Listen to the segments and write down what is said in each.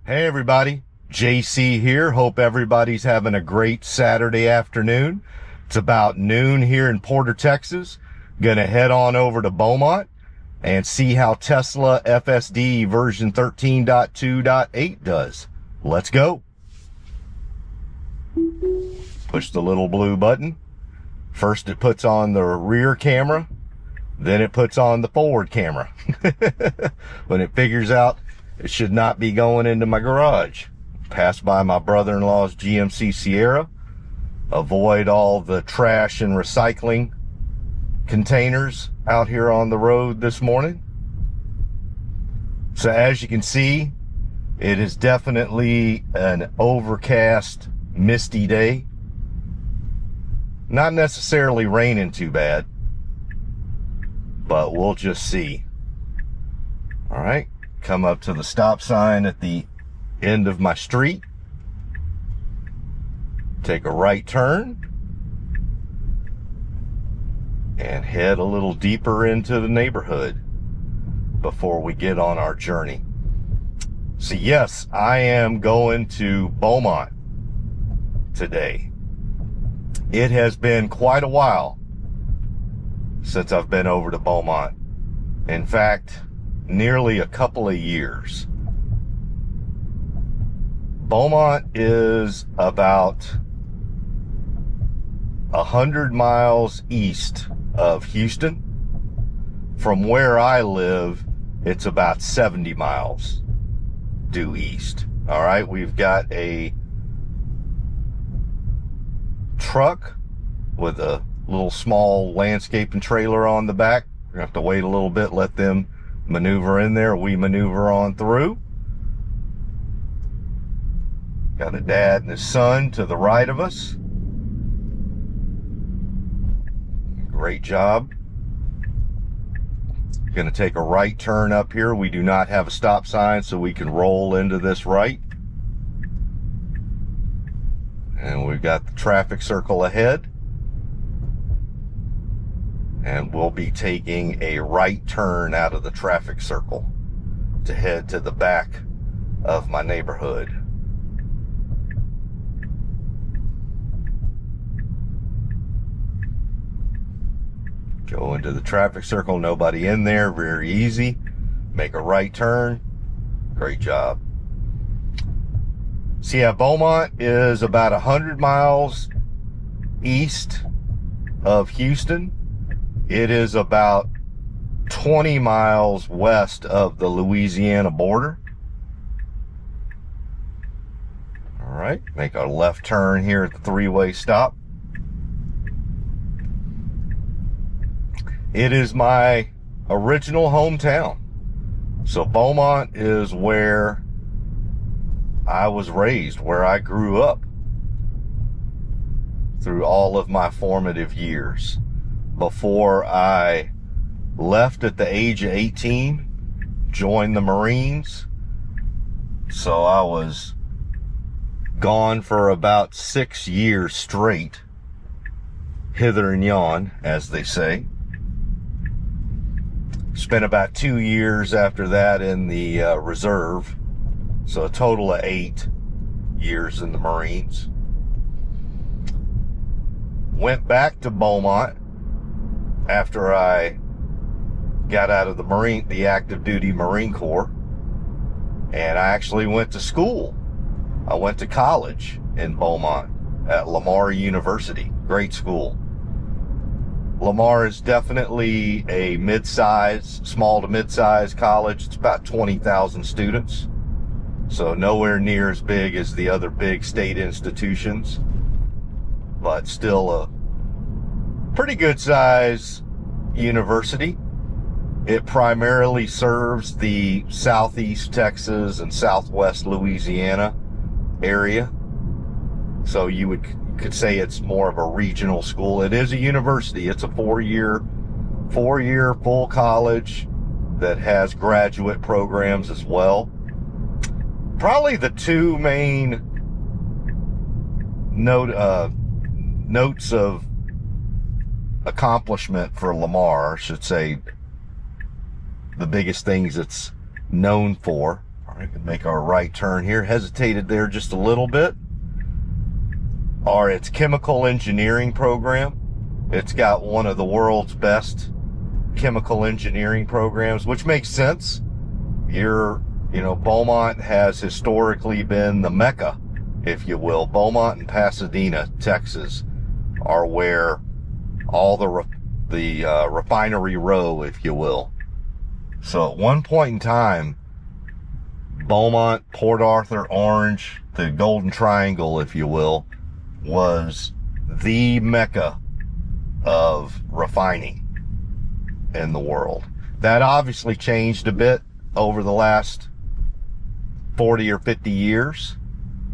Hey everybody, JC here. Hope everybody's having a great Saturday afternoon. It's about noon here in Porter, Texas. Gonna head on over to Beaumont and see how Tesla FSD version 13.2.8 does. Let's go. Push the little blue button. First it puts on the rear camera, then it puts on the forward camera. When it figures out it should not be going into my garage. Pass by my brother-in-law's GMC Sierra. Avoid all the trash and recycling containers out here on the road this morning. So as you can see, it is definitely an overcast, misty day. Not necessarily raining too bad, but we'll just see. All right. Come up to the stop sign at the end of my street. Take a right turn and head a little deeper into the neighborhood before we get on our journey. So yes, I am going to Beaumont today. It has been quite a while since I've been over to Beaumont. In fact, nearly a couple of years. Beaumont is about 100 miles east of Houston. From where I live, it's about 70 miles due east. All right, we've got a truck with a little small landscaping trailer on the back. We're gonna have to wait a little bit, let them maneuver in there. We maneuver on through. Got a dad and his son to the right of us. Great job. Gonna take a right turn up here. We do not have a stop sign, so we can roll into this right. And we've got the traffic circle ahead. And we'll be taking a right turn out of the traffic circle to head to the back of my neighborhood. Go into the traffic circle, nobody in there, very easy. Make a right turn. Great job. So yeah, Beaumont is about 100 miles east of Houston. It is about 20 miles west of the Louisiana border. All right, make a left turn here at the three-way stop. It is my original hometown. So Beaumont is where I was raised, where I grew up through all of my formative years. Before I left at the age of 18, joined the Marines. So I was gone for about 6 years straight, hither and yon, as they say. Spent about 2 years after that in the reserve. So a total of 8 years in the Marines. Went back to Beaumont after I got out of the active duty Marine Corps, and I actually went to school. I went to college in Beaumont at Lamar University. Great school. Lamar is definitely a small to mid-size college. It's about 20,000 students. So nowhere near as big as the other big state institutions, but still a pretty good size university. It primarily serves the southeast Texas and southwest Louisiana area. So you could say it's more of a regional school. It is a university. It's a four-year full college that has graduate programs as well. Probably the two main notes of accomplishment for Lamar, I should say, the biggest things it's known for We can make our right turn here. Hesitated there just a little bit. Its chemical engineering program. It's got one of the world's best chemical engineering programs, which makes sense. Beaumont has historically been the Mecca, if you will. Beaumont and Pasadena, Texas, are where all the refinery row, if you will. So at one point in time, Beaumont, Port Arthur, Orange, the Golden Triangle, if you will, was the Mecca of refining in the world. That obviously changed a bit over the last 40 or 50 years.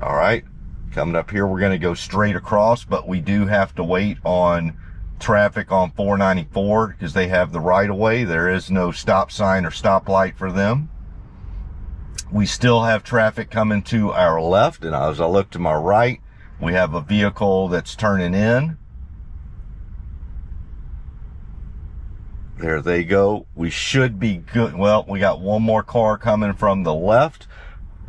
All right, coming up here, we're going to go straight across, but we do have to wait on traffic on 494 because they have the right of way. There is no stop sign or stoplight for them. We still have traffic coming to our left, and as I look to my right, we have a vehicle that's turning in. There they go. We should be good. Well, we got one more car coming from the left,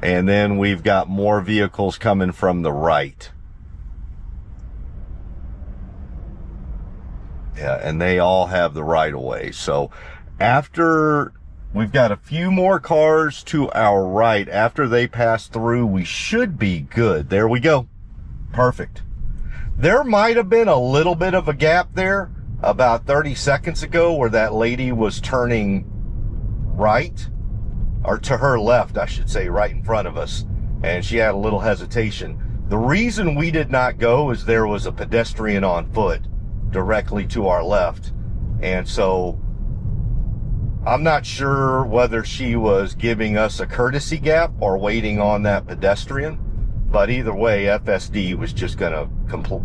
and then we've got more vehicles coming from the right. Yeah, and they all have the right of way. So after we've got a few more cars to our right, after they pass through, we should be good. There we go. Perfect. There might have been a little bit of a gap there about 30 seconds ago where that lady was turning right, or to her left, I should say, right in front of us, and she had a little hesitation. The reason we did not go is there was a pedestrian on foot directly to our left, and so I'm not sure whether she was giving us a courtesy gap or waiting on that pedestrian, but either way, FSD was just gonna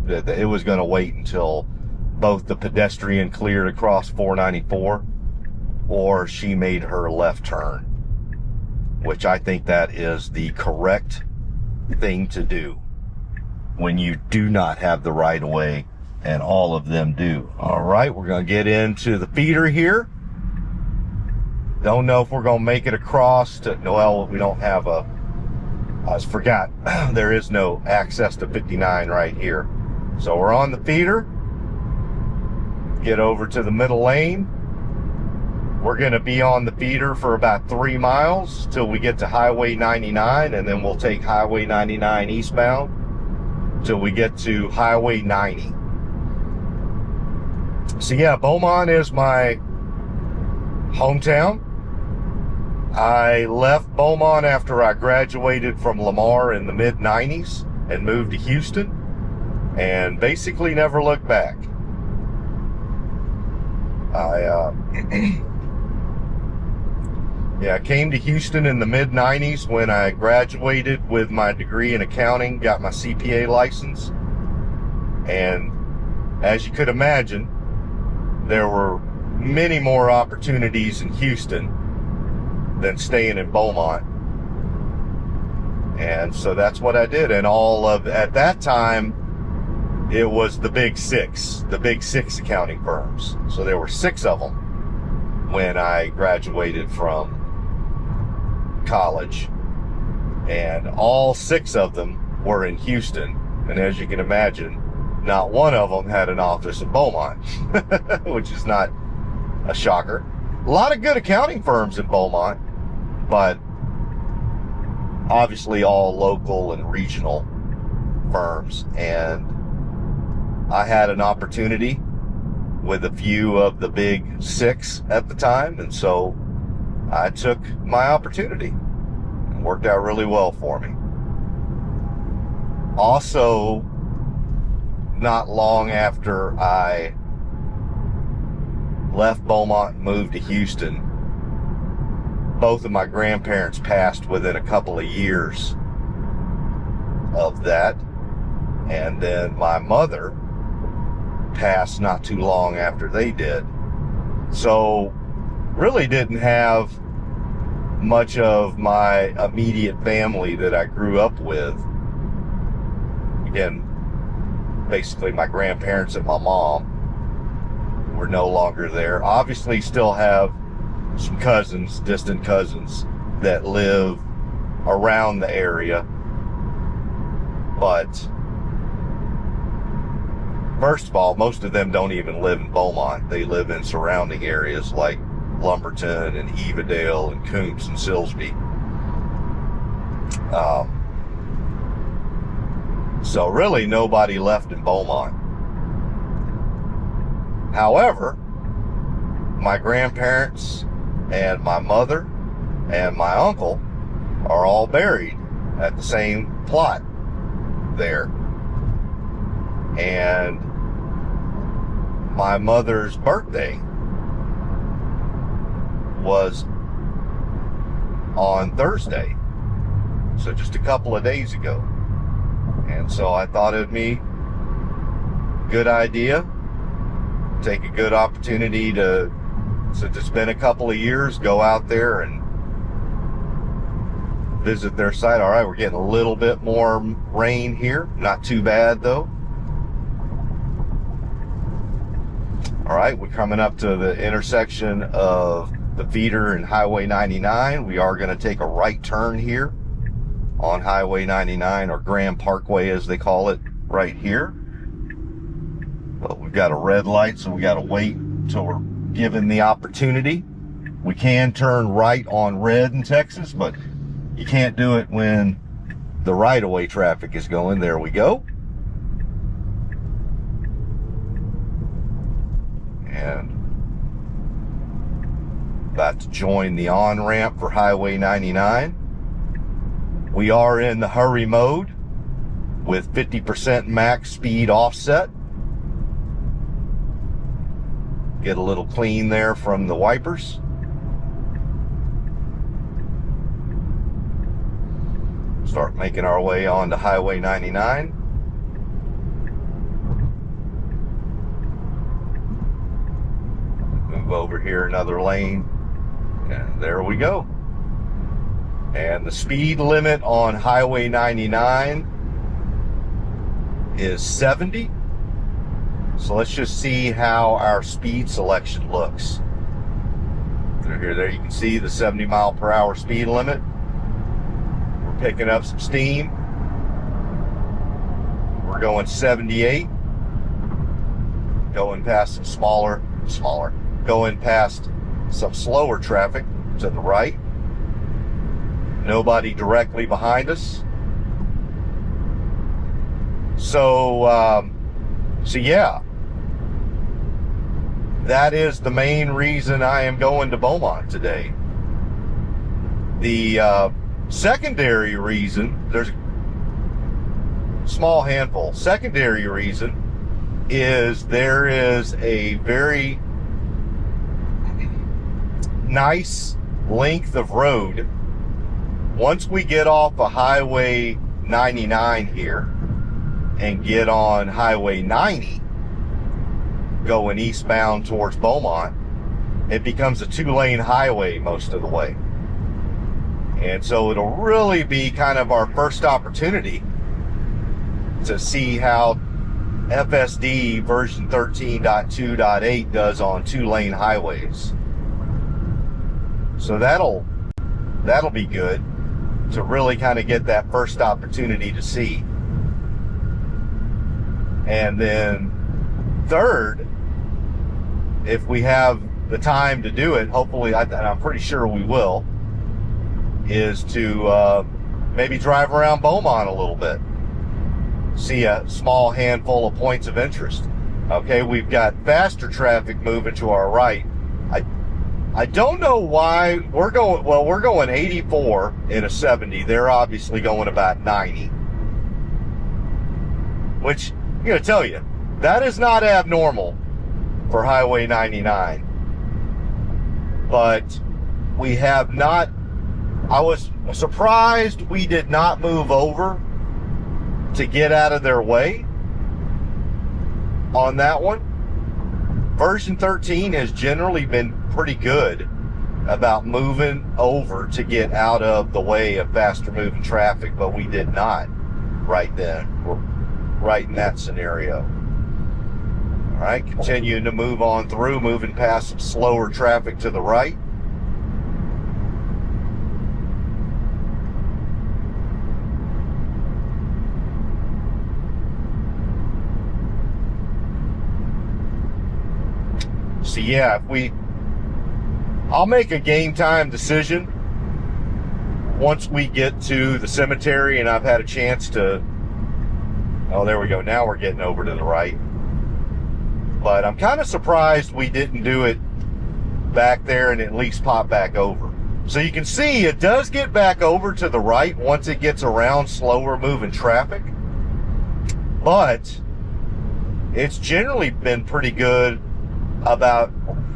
it was gonna wait until both the pedestrian cleared across 494 or she made her left turn, which I think that is the correct thing to do when you do not have the right of way, and all of them do. All right, we're going to get into the feeder here. Don't know if we're going to make it across to, well, we don't have I forgot, there is no access to 59 right here. So we're on the feeder. Get over to the middle lane. We're going to be on the feeder for about 3 miles till we get to Highway 99, and then we'll take Highway 99 eastbound till we get to Highway 90. So yeah, Beaumont is my hometown. I left Beaumont after I graduated from Lamar in the mid-90s and moved to Houston, and basically never looked back. I came to Houston in the mid-90s when I graduated with my degree in accounting, got my CPA license, and as you could imagine, there were many more opportunities in Houston than staying in Beaumont. And so that's what I did. And at that time, it was the big six accounting firms. So there were 6 of them when I graduated from college. And all 6 of them were in Houston. And as you can imagine, not one of them had an office in Beaumont, which is not a shocker. A lot of good accounting firms in Beaumont, but obviously all local and regional firms. And I had an opportunity with a few of the big 6 at the time, and so I took my opportunity. It worked out really well for me. Also, not long after I left Beaumont and moved to Houston, both of my grandparents passed within a couple of years of that. And then my mother passed not too long after they did. So really didn't have much of my immediate family that I grew up with. Again, basically my grandparents and my mom were no longer there. Obviously still have some cousins, distant cousins, that live around the area. But first of all, most of them don't even live in Beaumont. They live in surrounding areas like Lumberton and Evadale and Coombs and Silsbee. So really nobody left in Beaumont. However, my grandparents and my mother and my uncle are all buried at the same plot there. And my mother's birthday was on Thursday, so just a couple of days ago. And so I thought it'd be a good idea, take a good opportunity to, since it's been a couple of years, go out there and visit their site. All right, we're getting a little bit more rain here, not too bad though. All right, we're coming up to the intersection of the feeder and Highway 99. We are going to take a right turn here on Highway 99, or Grand Parkway as they call it, right here. But we've got a red light, so we got to wait until we're given the opportunity. We can turn right on red in Texas, but you can't do it when the right-of-way traffic is going. There we go. And about to join the on-ramp for Highway 99. We are in the hurry mode with 50% max speed offset. Get a little clean there from the wipers. Start making our way on to Highway 99. Move over here another lane, and there we go. And the speed limit on Highway 99 is 70. So let's just see how our speed selection looks. There you can see the 70 mile per hour speed limit. We're picking up some steam. We're going 78. Going past some smaller, going past some slower traffic to the right. Nobody directly behind us. So yeah, that is the main reason I am going to Beaumont today. The secondary reason, there's a small handful. Secondary reason is there is a very nice length of road. Once we get off of Highway 99 here and get on Highway 90 going eastbound towards Beaumont, it becomes a 2-lane highway most of the way. And so it'll really be kind of our first opportunity to see how FSD version 13.2.8 does on 2-lane highways. So that'll be good to really kind of get that first opportunity to see. And then third, if we have the time to do it, hopefully, and I'm pretty sure we will, is to maybe drive around Beaumont a little bit. See a small handful of points of interest. Okay, we've got faster traffic moving to our right. I don't know why we're going 84 in a 70. They're obviously going about 90. Which, I'm going to tell you, that is not abnormal for Highway 99. But we have not, I was surprised we did not move over to get out of their way on that one. Version 13 has generally been pretty good about moving over to get out of the way of faster moving traffic, but we did not right then. We're right in that scenario. All right, continuing to move on through, moving past some slower traffic to the right. So yeah, I'll make a game time decision once we get to the cemetery and I've had a chance to, oh, there we go. Now we're getting over to the right. But I'm kind of surprised we didn't do it back there and at least pop back over. So you can see it does get back over to the right once it gets around slower moving traffic. But it's generally been pretty good about,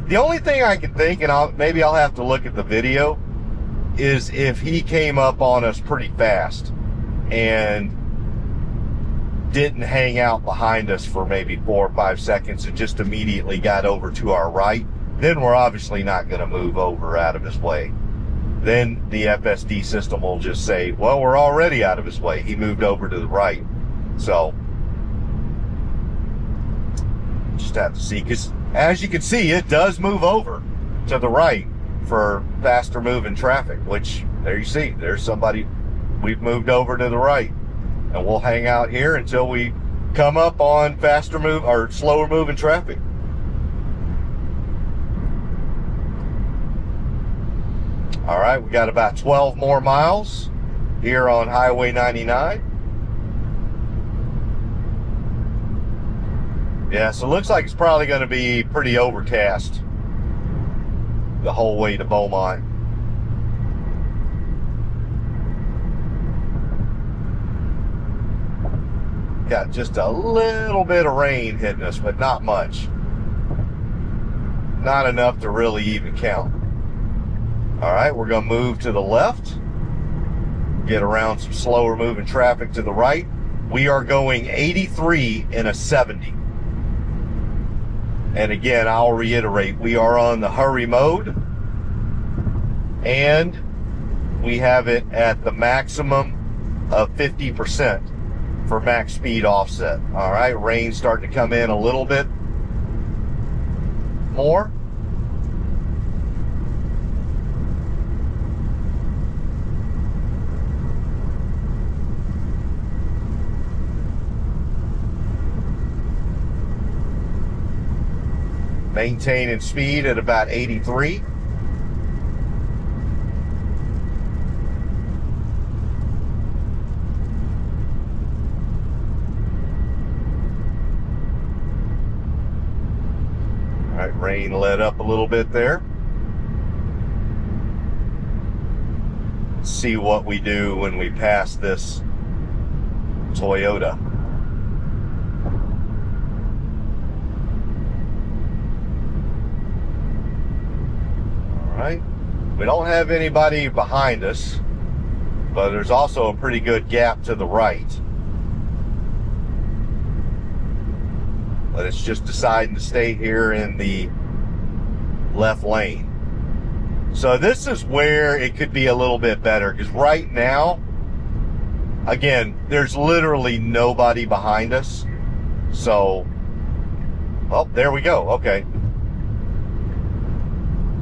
the only thing I can think, and maybe I'll have to look at the video, is if he came up on us pretty fast and didn't hang out behind us for maybe 4 or 5 seconds and just immediately got over to our right, then we're obviously not going to move over out of his way. Then the FSD system will just say, well, we're already out of his way. He moved over to the right. So just have to see, because as you can see, it does move over to the right for faster moving traffic, which there you see, there's somebody, we've moved over to the right, and we'll hang out here until we come up on faster move or slower moving traffic. All right, we got about 12 more miles here on Highway 99. Yeah, so it looks like it's probably going to be pretty overcast the whole way to Beaumont. Got just a little bit of rain hitting us, but not much. Not enough to really even count. All right, we're going to move to the left, get around some slower moving traffic to the right. We are going 83 in a 70. And again, I'll reiterate, we are on the hurry mode, and we have it at the maximum of 50% for max speed offset. All right, rain's starting to come in a little bit more. Maintaining speed at about 83. All right, rain let up a little bit there. Let's see what we do when we pass this Toyota. Right? We don't have anybody behind us, but there's also a pretty good gap to the right. But it's just deciding to stay here in the left lane. So this is where it could be a little bit better, because right now, again, there's literally nobody behind us. So, oh, there we go. Okay.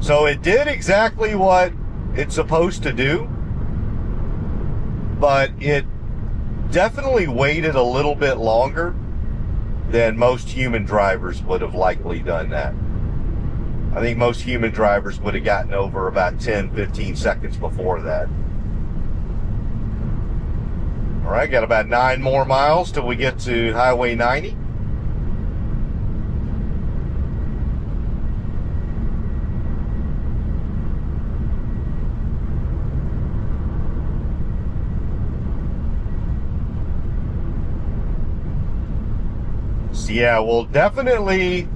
So it did exactly what it's supposed to do, but it definitely waited a little bit longer than most human drivers would have likely done that. I think most human drivers would have gotten over about 10, 15 seconds before that. All right, got about 9 more miles till we get to Highway 90. Yeah, we'll definitely,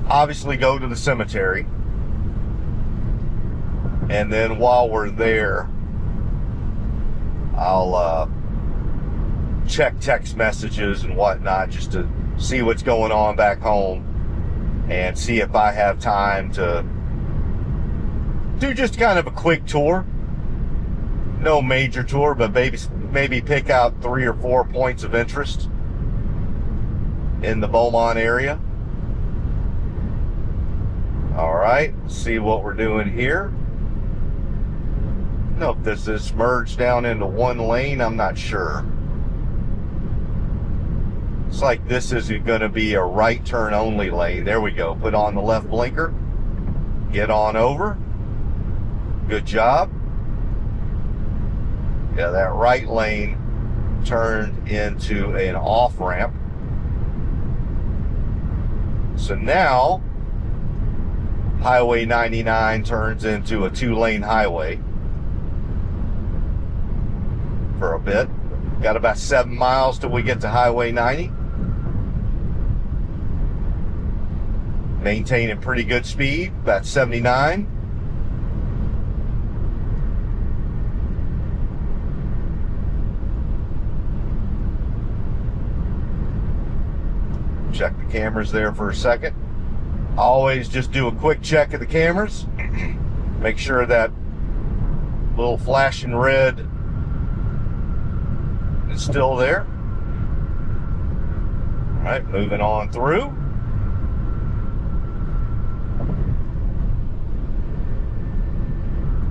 obviously, go to the cemetery. And then while we're there, I'll check text messages and whatnot just to see what's going on back home and see if I have time to do just kind of a quick tour. No major tour, but maybe pick out 3 or 4 points of interest in the Beaumont area. All right, let's see what we're doing here. No, if this is merged down into one lane, I'm not sure. Looks like this is going to be a right turn only lane. There we go. Put on the left blinker. Get on over. Good job. Yeah, that right lane turned into an off ramp. So now Highway 99 turns into a 2-lane highway for a bit. Got about 7 miles till we get to Highway 90. Maintaining pretty good speed, about 79. Check the cameras there for a second. Always just do a quick check of the cameras. Make sure that little flashing red is still there. All right, moving on through.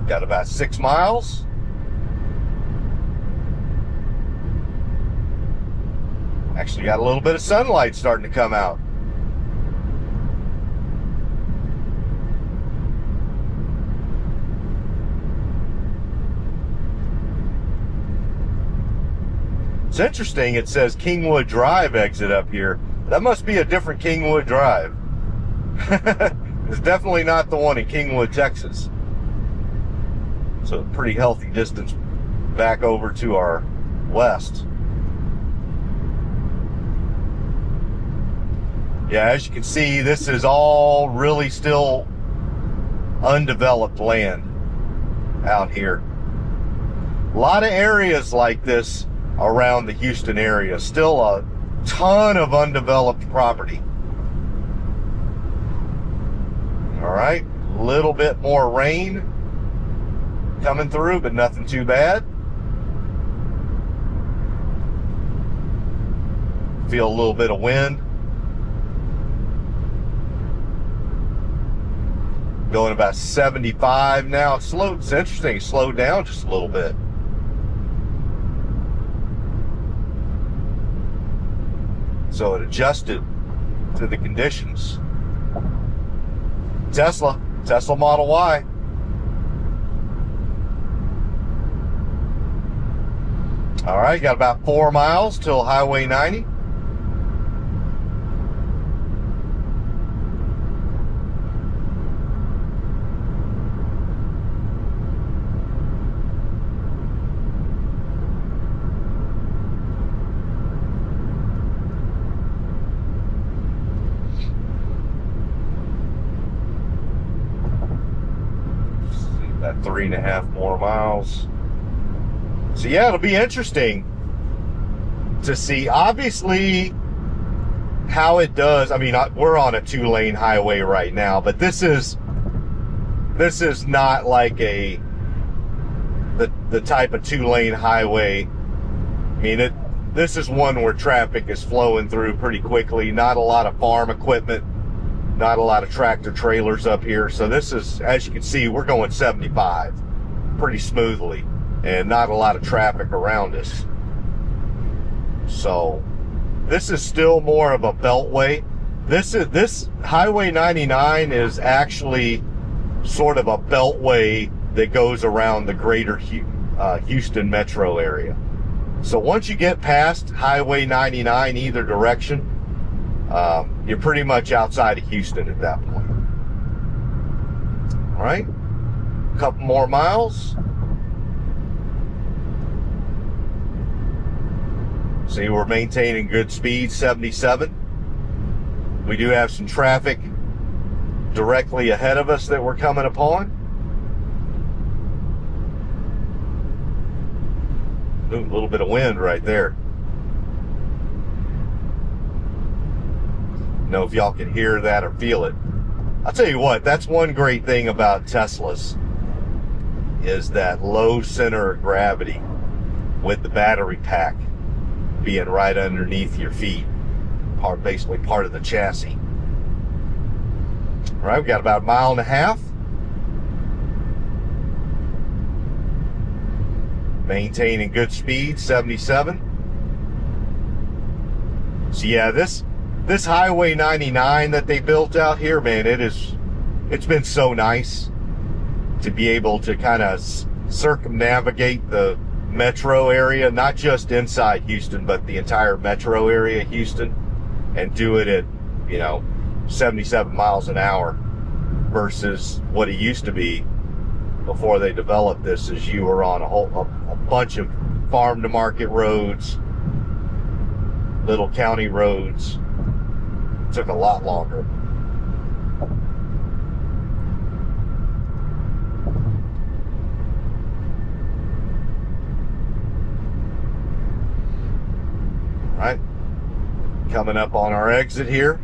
Got about 6 miles. Actually got a little bit of sunlight starting to come out. It's interesting, it says Kingwood Drive exit up here. That must be a different Kingwood Drive. It's definitely not the one in Kingwood, Texas. So a pretty healthy distance back over to our west. Yeah, as you can see, this is all really still undeveloped land out here. A lot of areas like this around the Houston area. Still a ton of undeveloped property. All right, a little bit more rain coming through, but nothing too bad. Feel a little bit of wind. Going about 75 now. It's interesting, it slowed down just a little bit. So it adjusted to the conditions. Tesla Model Y. All right, got about 4 miles till Highway 90. About 3.5 more miles. So yeah, it'll be interesting to see, obviously, how it does. I mean, we're on a 2-lane highway right now, but this is not like the type of 2-lane highway. I mean, this is one where traffic is flowing through pretty quickly. Not a lot of farm equipment, not a lot of tractor trailers up here. So this is, as you can see, we're going 75 pretty smoothly, and not a lot of traffic around us. So this is still more of a beltway. This Highway 99 is actually sort of a beltway that goes around the greater Houston metro area. So once you get past Highway 99 either direction, you're pretty much outside of Houston at that point. All right, a couple more miles. See, we're maintaining good speed, 77. We do have some traffic directly ahead of us that we're coming upon. Ooh, a little bit of wind right there. Don't know if y'all can hear that or feel it. I'll tell you what, that's one great thing about Teslas, is that low center of gravity with the battery pack being right underneath your feet, basically part of the chassis. All right, we've got about 1.5 miles. Maintaining good speed, 77. So yeah, this Highway 99 that they built out here, man, it's been so nice to be able to kind of circumnavigate the metro area, not just inside Houston, but the entire metro area of Houston, and do it at, 77 miles an hour versus what it used to be before they developed this, as you were on a bunch of farm to market roads, little county roads. It took a lot longer. All right, coming up on our exit here.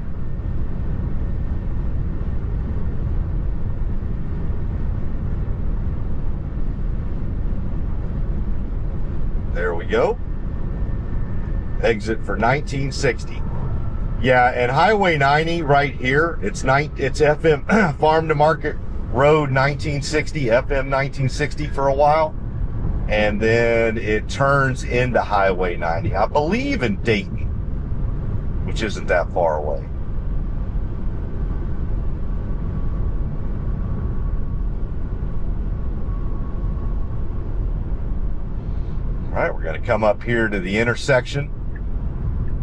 There we go. Exit for 1960. Yeah, and Highway 90 right here, it's FM Farm to Market Road 1960, FM 1960 for a while. And then it turns into Highway 90, I believe in Dayton, which isn't that far away. All right, we're going to come up here to the intersection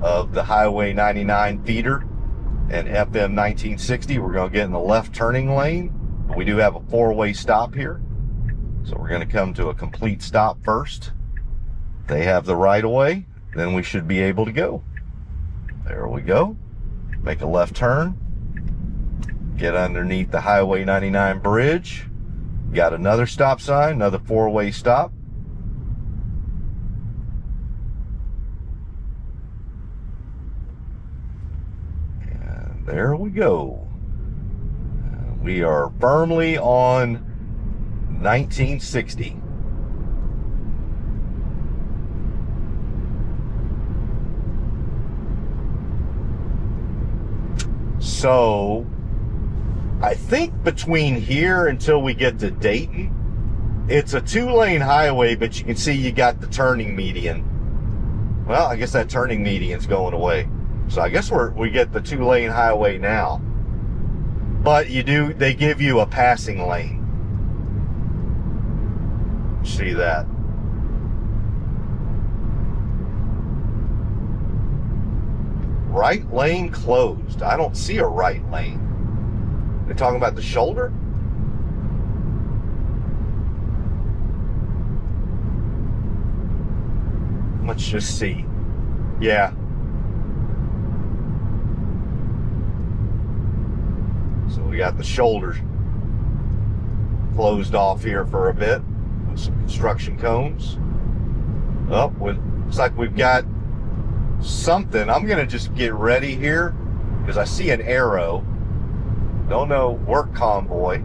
of the Highway 99 feeder and FM 1960. We're going to get in the left turning lane. We do have a four-way stop here, so we're going to come to a complete stop first. They have the right-of-way, then we should be able to go. There we go. Make a left turn. Get underneath the Highway 99 bridge. Got another stop sign, another four-way stop. There we go. We are firmly on 1960. So, I think between here until we get to Dayton, it's a two-lane highway, but you can see you got the turning median. Well, I guess that turning median's going away. So I guess we get the two-lane highway now. But they give you a passing lane. See that? Right lane closed. I don't see a right lane. They're talking about the shoulder? Let's just see. Yeah. So we got the shoulders closed off here for a bit with some construction cones. Looks like we've got something. I'm going to just get ready here because I see an arrow. Don't know, work convoy.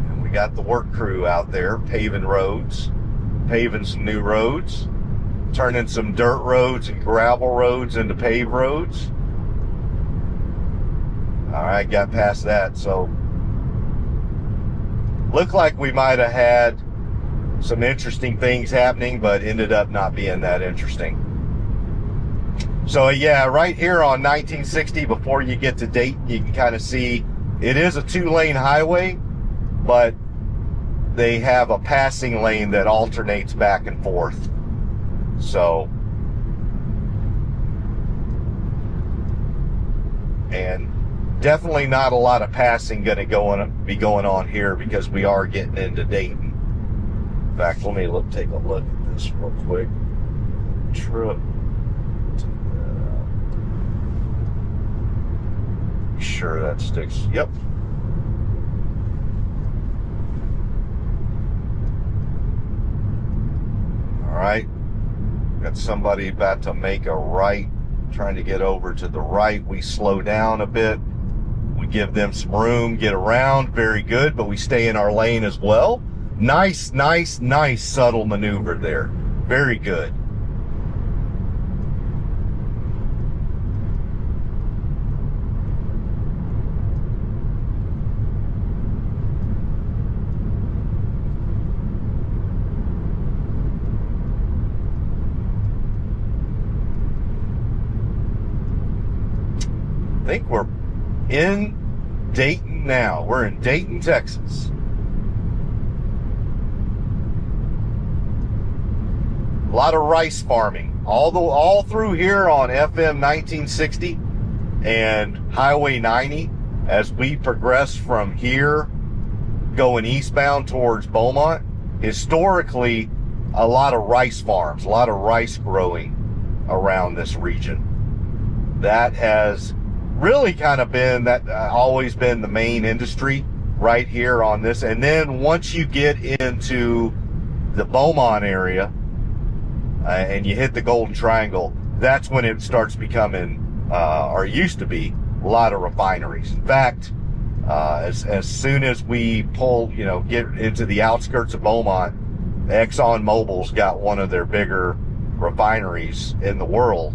And we got the work crew out there paving roads, paving some new roads. Turning some dirt roads and gravel roads into paved roads. All right, got past that. So, looked like we might have had some interesting things happening, but ended up not being that interesting. So, yeah, right here on 1960, before you get to Dayton, you can kind of see it is a two-lane highway, but they have a passing lane that alternates back and forth. So, and definitely not a lot of passing going to be going on here because we are getting into Dayton. In fact, let me take a look at this real quick. Trip. Sure that sticks. Yep. All right. Got somebody about to make a right, trying to get over to the right. We slow down a bit. We give them some room, get around. Very good, but we stay in our lane as well. Nice subtle maneuver there. Very good. think we're in Dayton now. We're in Dayton, Texas. A lot of rice farming. All through here on FM 1960 and Highway 90, as we progress from here going eastbound towards Beaumont, historically a lot of rice farms, a lot of rice growing around this region. That has really kind of been, always been the main industry right here on this. And then once you get into the Beaumont area and you hit the Golden Triangle, that's when it starts becoming, or used to be, a lot of refineries. In fact, as soon as we pull, get into the outskirts of Beaumont, ExxonMobil's got one of their bigger refineries in the world,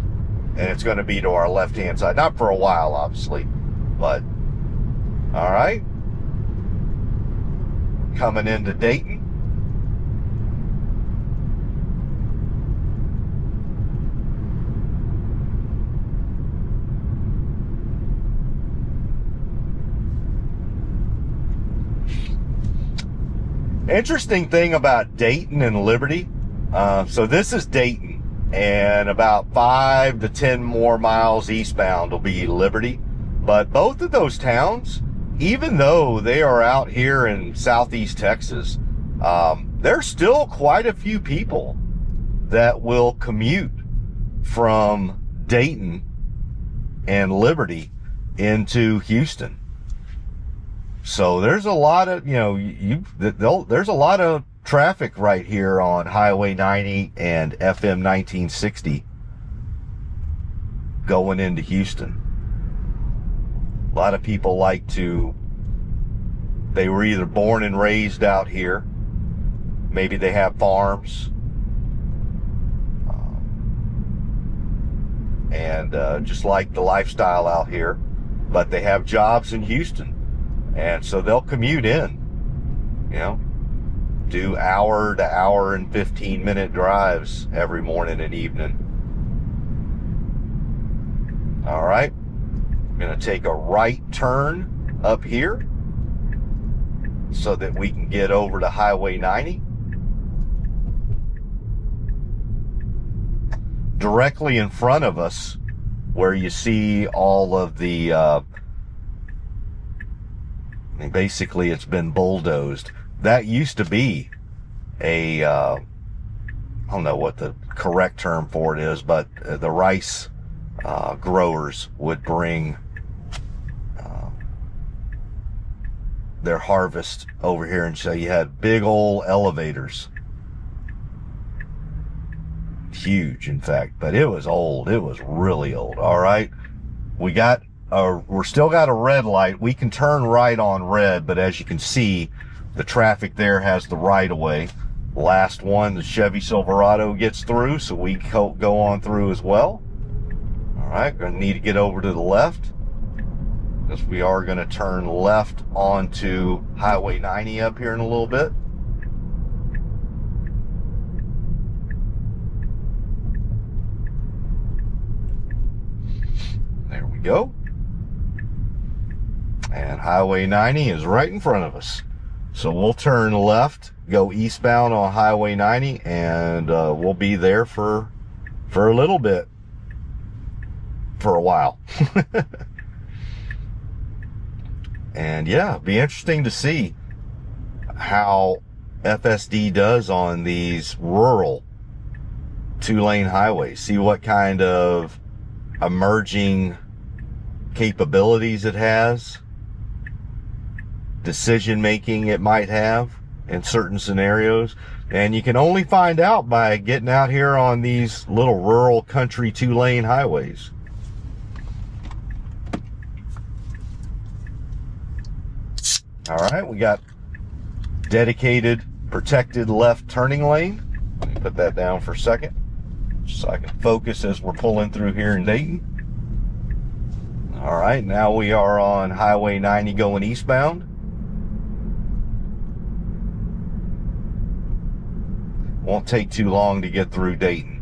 and it's going to be to our left-hand side. Not for a while, obviously, but all right. Coming into Dayton. Interesting thing about Dayton and Liberty. So this is Dayton, and about 5 to 10 more miles eastbound will be Liberty. But both of those towns, even though they are out here in southeast Texas, there's still quite a few people that will commute from Dayton and Liberty into Houston. So there's a lot of, there's a lot of traffic right here on Highway 90 and FM 1960 going into Houston. A lot of people they were either born and raised out here. Maybe they have farms. And just like the lifestyle out here, but they have jobs in Houston. And so they'll commute in, do hour to hour and 15-minute drives every morning and evening. All right. I'm going to take a right turn up here so that we can get over to Highway 90. Directly in front of us, where you see all of the basically it's been bulldozed. That used to be I don't know what the correct term for it is, but the rice growers would bring their harvest over here, and so you had big old elevators. Huge, in fact, but it was old. It was really old. All right. We're still got a red light. We can turn right on red, but as you can see, the traffic there has the right of way. Last one, the Chevy Silverado gets through, so we go on through as well. All right, gonna need to get over to the left, because we are gonna turn left onto Highway 90 up here in a little bit. There we go. And Highway 90 is right in front of us. So we'll turn left, go eastbound on Highway 90, and we'll be there for a little bit, for a while. And yeah, be interesting to see how FSD does on these rural 2-lane highways. See what kind of emerging capabilities it has, decision making it might have in certain scenarios. And you can only find out by getting out here on these little rural country 2-lane highways. All right, we got dedicated protected left turning lane. Let me put that down for a second just so I can focus as we're pulling through here in Dayton. All right, now we are on Highway 90 going eastbound. Won't take too long to get through Dayton.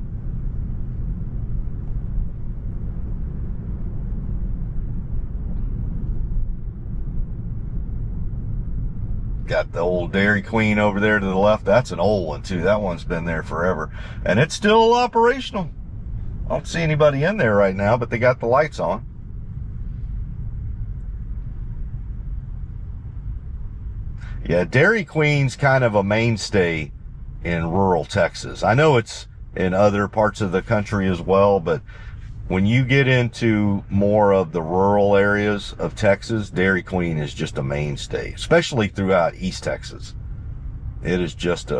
Got the old Dairy Queen over there to the left. That's an old one too. That one's been there forever. And it's still operational. I don't see anybody in there right now, but they got the lights on. Yeah, Dairy Queen's kind of a mainstay in rural Texas. I know it's in other parts of the country as well, but when you get into more of the rural areas of Texas, Dairy Queen is just a mainstay, especially throughout East Texas. It is just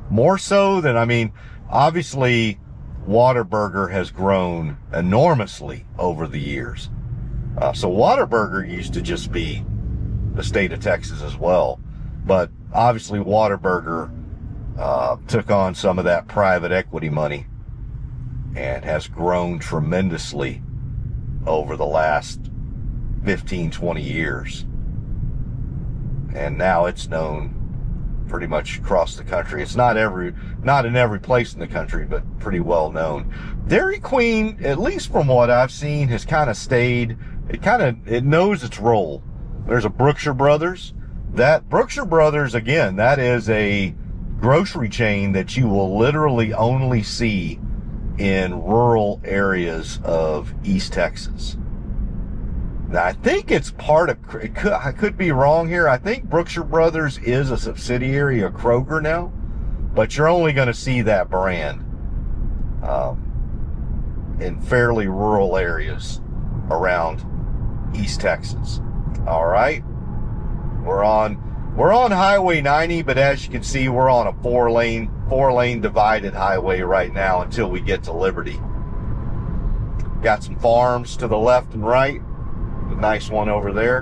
more so than, I mean, obviously Whataburger has grown enormously over the years. So Whataburger used to just be the state of Texas as well. But obviously Whataburger took on some of that private equity money and has grown tremendously over the last 15, 20 years. And now it's known pretty much across the country. It's not in every place in the country, but pretty well known. Dairy Queen, at least from what I've seen, has kind of stayed, it knows its role. There's a Brookshire Brothers. That Brookshire Brothers, again, that is a grocery chain that you will literally only see in rural areas of East Texas. Now, I think it's part of, I could be wrong here. I think Brookshire Brothers is a subsidiary of Kroger now, but you're only going to see that brand in fairly rural areas around East Texas. All right, we're on Highway 90, but as you can see, we're on a four lane divided highway right now until we get to Liberty. Got some farms to the left and right. A nice one over there,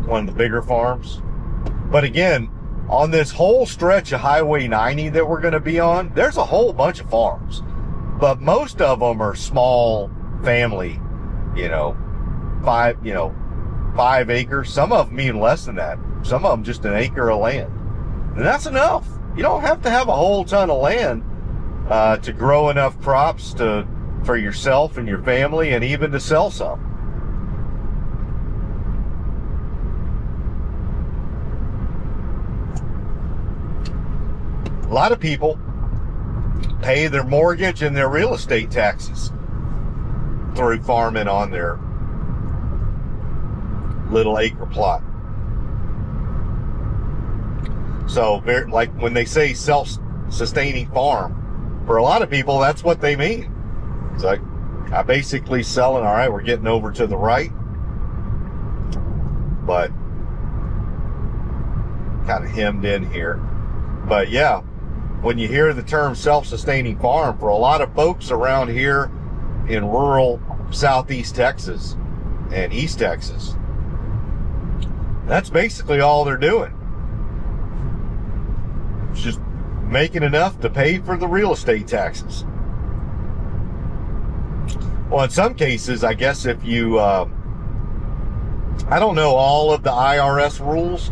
one of the bigger farms. But again, on this whole stretch of Highway 90 that we're going to be on, there's a whole bunch of farms, but most of them are small family, 5 acres. Some of them even less than that. Some of them just an acre of land, and that's enough. You don't have to have a whole ton of land to grow enough crops for yourself and your family, and even to sell some. A lot of people pay their mortgage and their real estate taxes through farming on their little acre plot. So, like when they say self-sustaining farm, for a lot of people, that's what they mean. It's like, I basically selling, all right, we're getting over to the right, but kind of hemmed in here. But yeah, when you hear the term self-sustaining farm, for a lot of folks around here in rural Southeast Texas and East Texas, that's basically all they're doing. It's just making enough to pay for the real estate taxes. Well, in some cases, I guess if you, I don't know all of the IRS rules,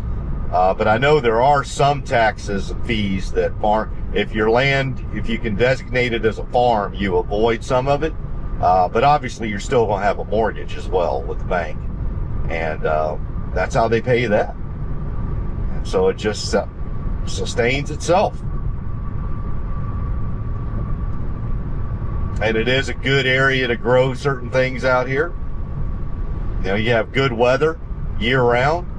but I know there are some taxes and fees that if your land, if you can designate it as a farm, you avoid some of it. But obviously you're still going to have a mortgage as well with the bank. And that's how they pay that. And so it just sustains itself. And it is a good area to grow certain things out here. You have good weather year round.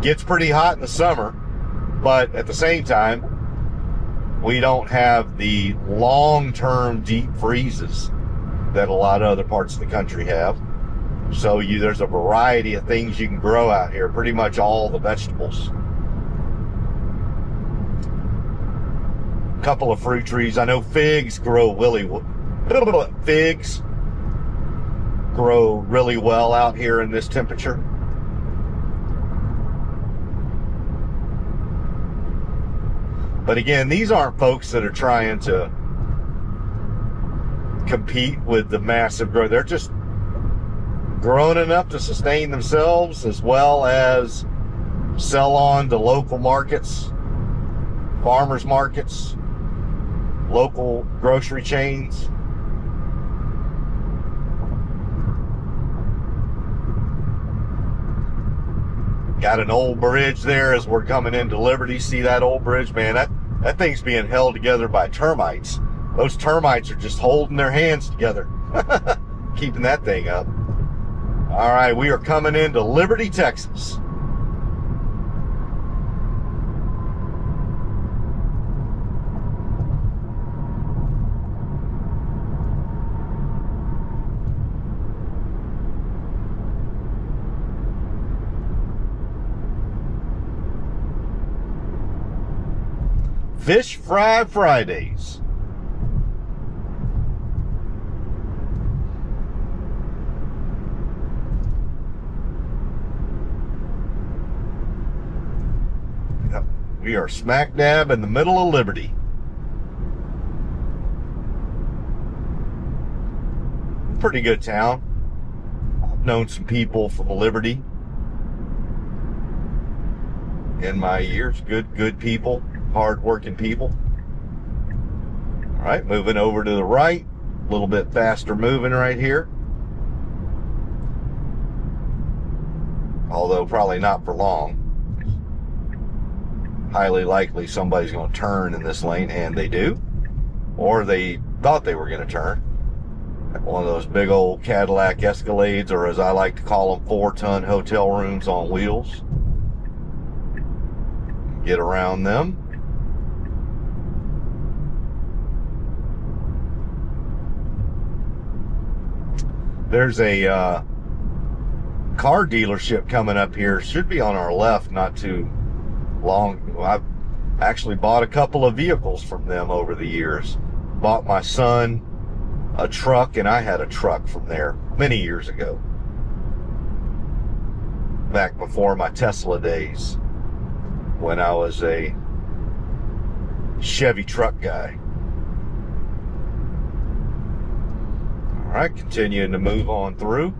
Gets pretty hot in the summer, but at the same time, we don't have the long-term deep freezes that a lot of other parts of the country have. So there's a variety of things you can grow out here, pretty much all the vegetables. A couple of fruit trees. I know figs grow really well out here in this temperature. But again, these aren't folks that are trying to compete with the massive growth. They're just growing enough to sustain themselves, as well as sell on to local markets, farmers markets, local grocery chains. Got an old bridge there as we're coming into Liberty. See that old bridge? Man, that thing's being held together by termites. Those termites are just holding their hands together, keeping that thing up. All right, we are coming into Liberty, Texas. Fish Fry Fridays. Yep, we are smack dab in the middle of Liberty. Pretty good town. I've known some people from Liberty in my years. Good people. Hard-working people. All right, moving over to the right. A little bit faster moving right here. Although probably not for long. Highly likely somebody's going to turn in this lane, and they do. Or they thought they were going to turn. One of those big old Cadillac Escalades, or as I like to call them, 4-ton hotel rooms on wheels. Get around them. There's a car dealership coming up here. Should be on our left, not too long. I've actually bought a couple of vehicles from them over the years. Bought my son a truck, and I had a truck from there many years ago. Back before my Tesla days, when I was a Chevy truck guy. All right, continuing to move on through.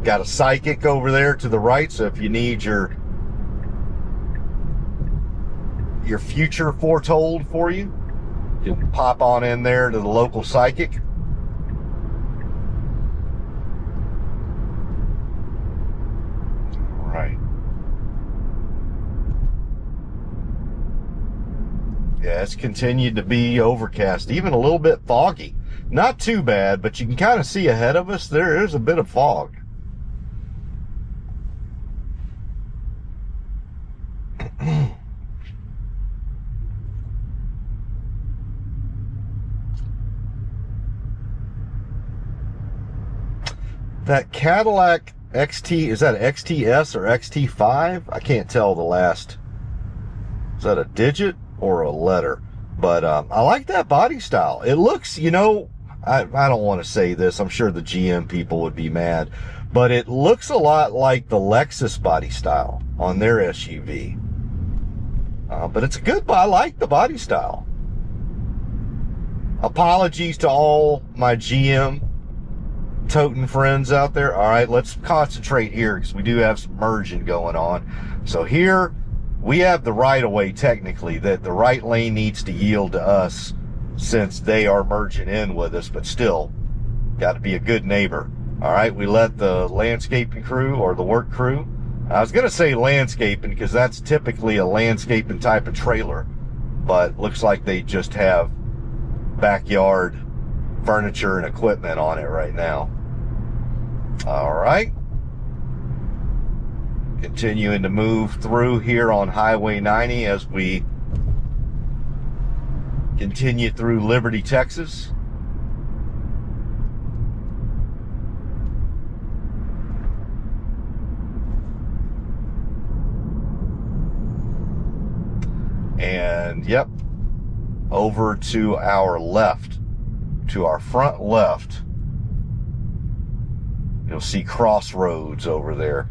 Got a psychic over there to the right, so if you need your future foretold for you, you can pop on in there to the local psychic. All right. Yeah, it's continued to be overcast, even a little bit foggy. Not too bad, but you can kind of see ahead of us. There is a bit of fog. That Cadillac XT, is that XTS or XT5? I can't tell the last. Is that a digit or a letter? But I like that body style. It looks, I don't want to say this. I'm sure the GM people would be mad. But it looks a lot like the Lexus body style on their SUV. But it's a good, I like the body style. Apologies to all my GM toting friends out there. All right, let's concentrate here because we do have some merging going on. So here we have the right of way, technically, that the right lane needs to yield to us since they are merging in with us, but still got to be a good neighbor. All right, we let the landscaping crew or the work crew, I was going to say landscaping because that's typically a landscaping type of trailer, but looks like they just have backyard furniture and equipment on it right now. All right. Continuing to move through here on Highway 90 as we continue through Liberty, Texas. And yep, over to our left, to our front left, you'll see Crossroads over there.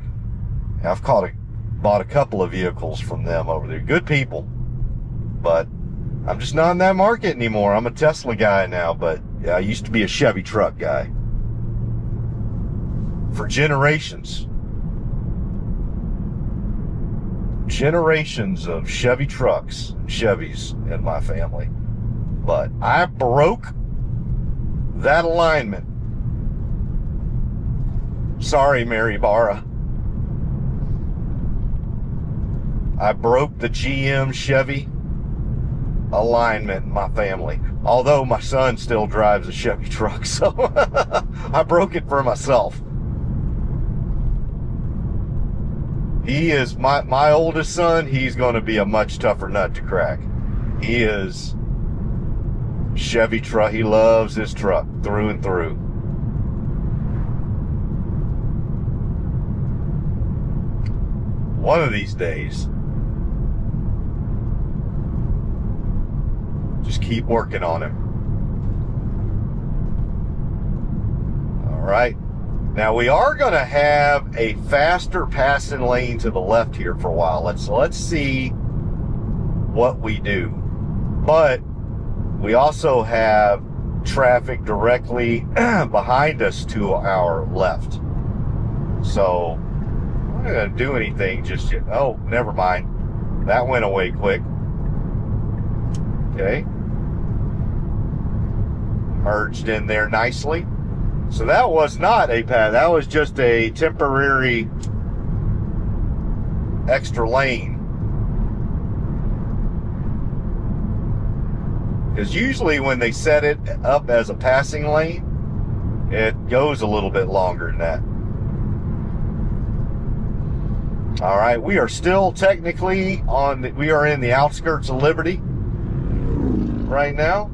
I've bought a couple of vehicles from them over there. Good people, but I'm just not in that market anymore. I'm a Tesla guy now, but yeah, I used to be a Chevy truck guy for generations. Generations of Chevy trucks and Chevys in my family. But I broke that alignment Sorry, Mary Barra. I broke the GM Chevy alignment in my family. Although my son still drives a Chevy truck, so I broke it for myself. He is my oldest son. He's going to be a much tougher nut to crack. He is Chevy truck. He loves his truck through and through. One of these days, just keep working on him. All right. Now we are going to have a faster passing lane to the left here for a while. Let's see what we do. But we also have traffic directly behind us to our left. So I'm not going to do anything just yet. Oh, never mind. That went away quick. Okay. Merged in there nicely. So that was not a pad. That was just a temporary extra lane. Because usually when they set it up as a passing lane, it goes a little bit longer than that. All right, we are still technically we are in the outskirts of Liberty right now.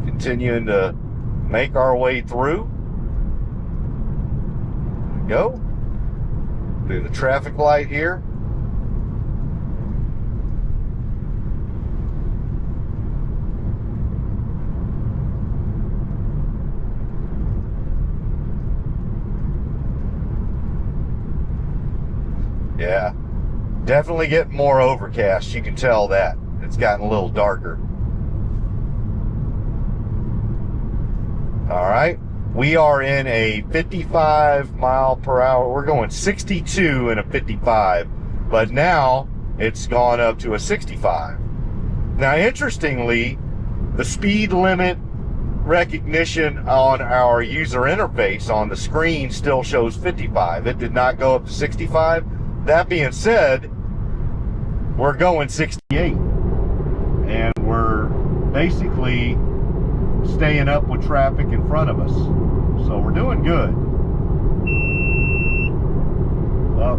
Continuing to make our way through. Go through the traffic light here. Yeah, definitely getting more overcast. You can tell that. It's gotten a little darker. All right, we are in a 55 mile per hour. We're going 62 in a 55, but now it's gone up to a 65. Now, interestingly, the speed limit recognition on our user interface on the screen still shows 55. It did not go up to 65. That being said, we're going 68, and we're basically staying up with traffic in front of us. So we're doing good. Well,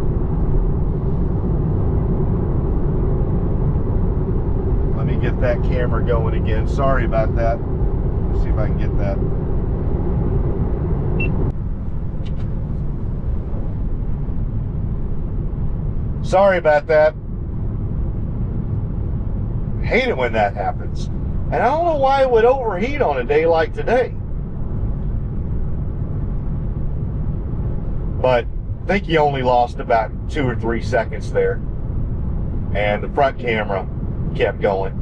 let me get that camera going again. Sorry about that. Let's see if I can get that. Sorry about that. Hate it when that happens. And I don't know why it would overheat on a day like today. But I think you only lost about 2 or 3 seconds there. And the front camera kept going.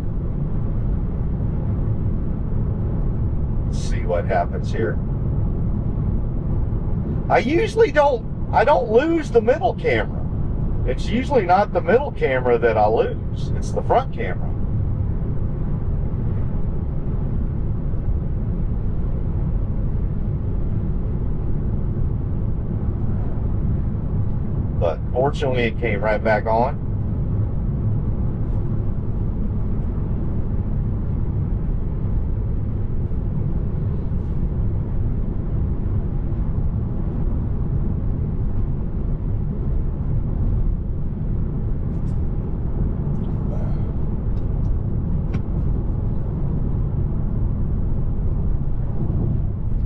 Let's see what happens here. I usually don't lose the middle camera. It's usually not the middle camera that I lose. It's the front camera. But fortunately, it came right back on.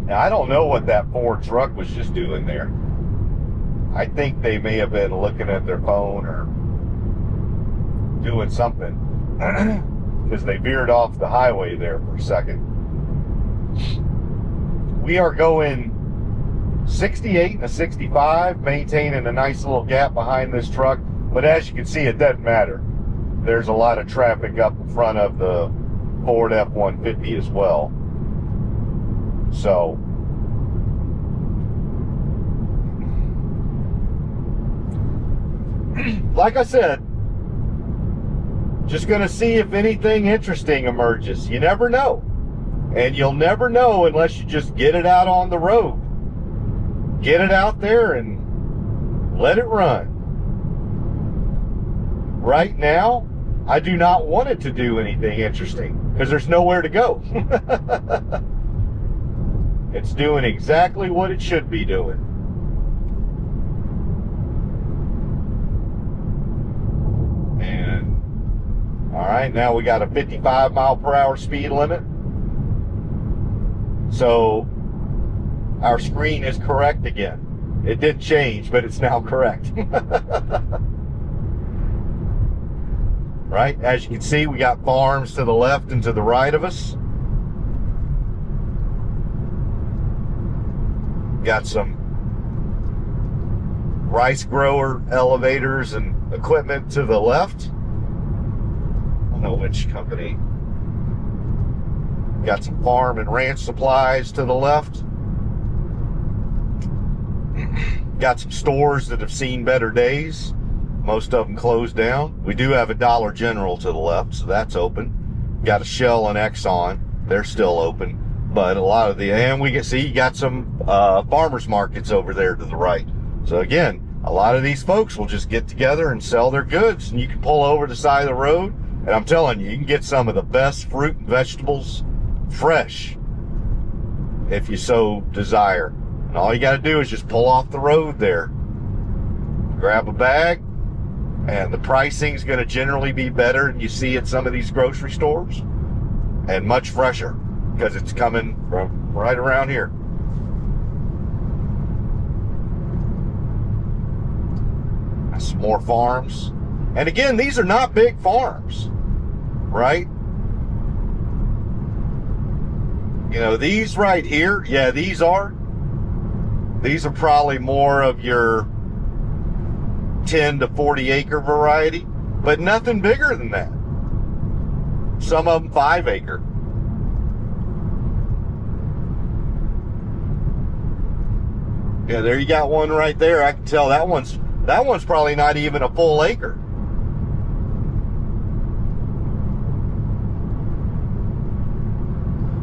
Now, I don't know what that Ford truck was just doing there. I think they may have been looking at their phone or doing something because they veered off the highway there for a second. We are going 68 and a 65, maintaining a nice little gap behind this truck. But as you can see, it doesn't matter. There's a lot of traffic up in front of the Ford F-150 as well. So like I said, just going to see if anything interesting emerges. You never know. And you'll never know unless you just get it out on the road. get it out there and let it run. Right now, I do not want it to do anything interesting because there's nowhere to go. It's doing exactly what it should be doing. And all right, now we got a 55 mile per hour speed limit. So our screen is correct again. It did change, but it's now correct. Right? As you can see, we got farms to the left and to the right of us. Got some rice grower elevators and equipment to the left. I don't know which company. Got some farm and ranch supplies to the left. Got some stores that have seen better days. Most of them closed down. We do have a Dollar General to the left, so that's open. Got a Shell and Exxon. They're still open. But a lot of and we can see you got some farmers markets over there to the right. So again, a lot of these folks will just get together and sell their goods, and you can pull over the side of the road, and I'm telling you, you can get some of the best fruit and vegetables fresh if you so desire. And all you got to do is just pull off the road there, grab a bag, and the pricing is going to generally be better than you see at some of these grocery stores, and much fresher because it's coming from right around here. Some more farms. And again, these are not big farms, right? You know, these right here, yeah, these are probably more of your 10 to 40 acre variety, but nothing bigger than that. Some of them 5 acre. Yeah, there you got one right there. I can tell that one's probably not even a full acre.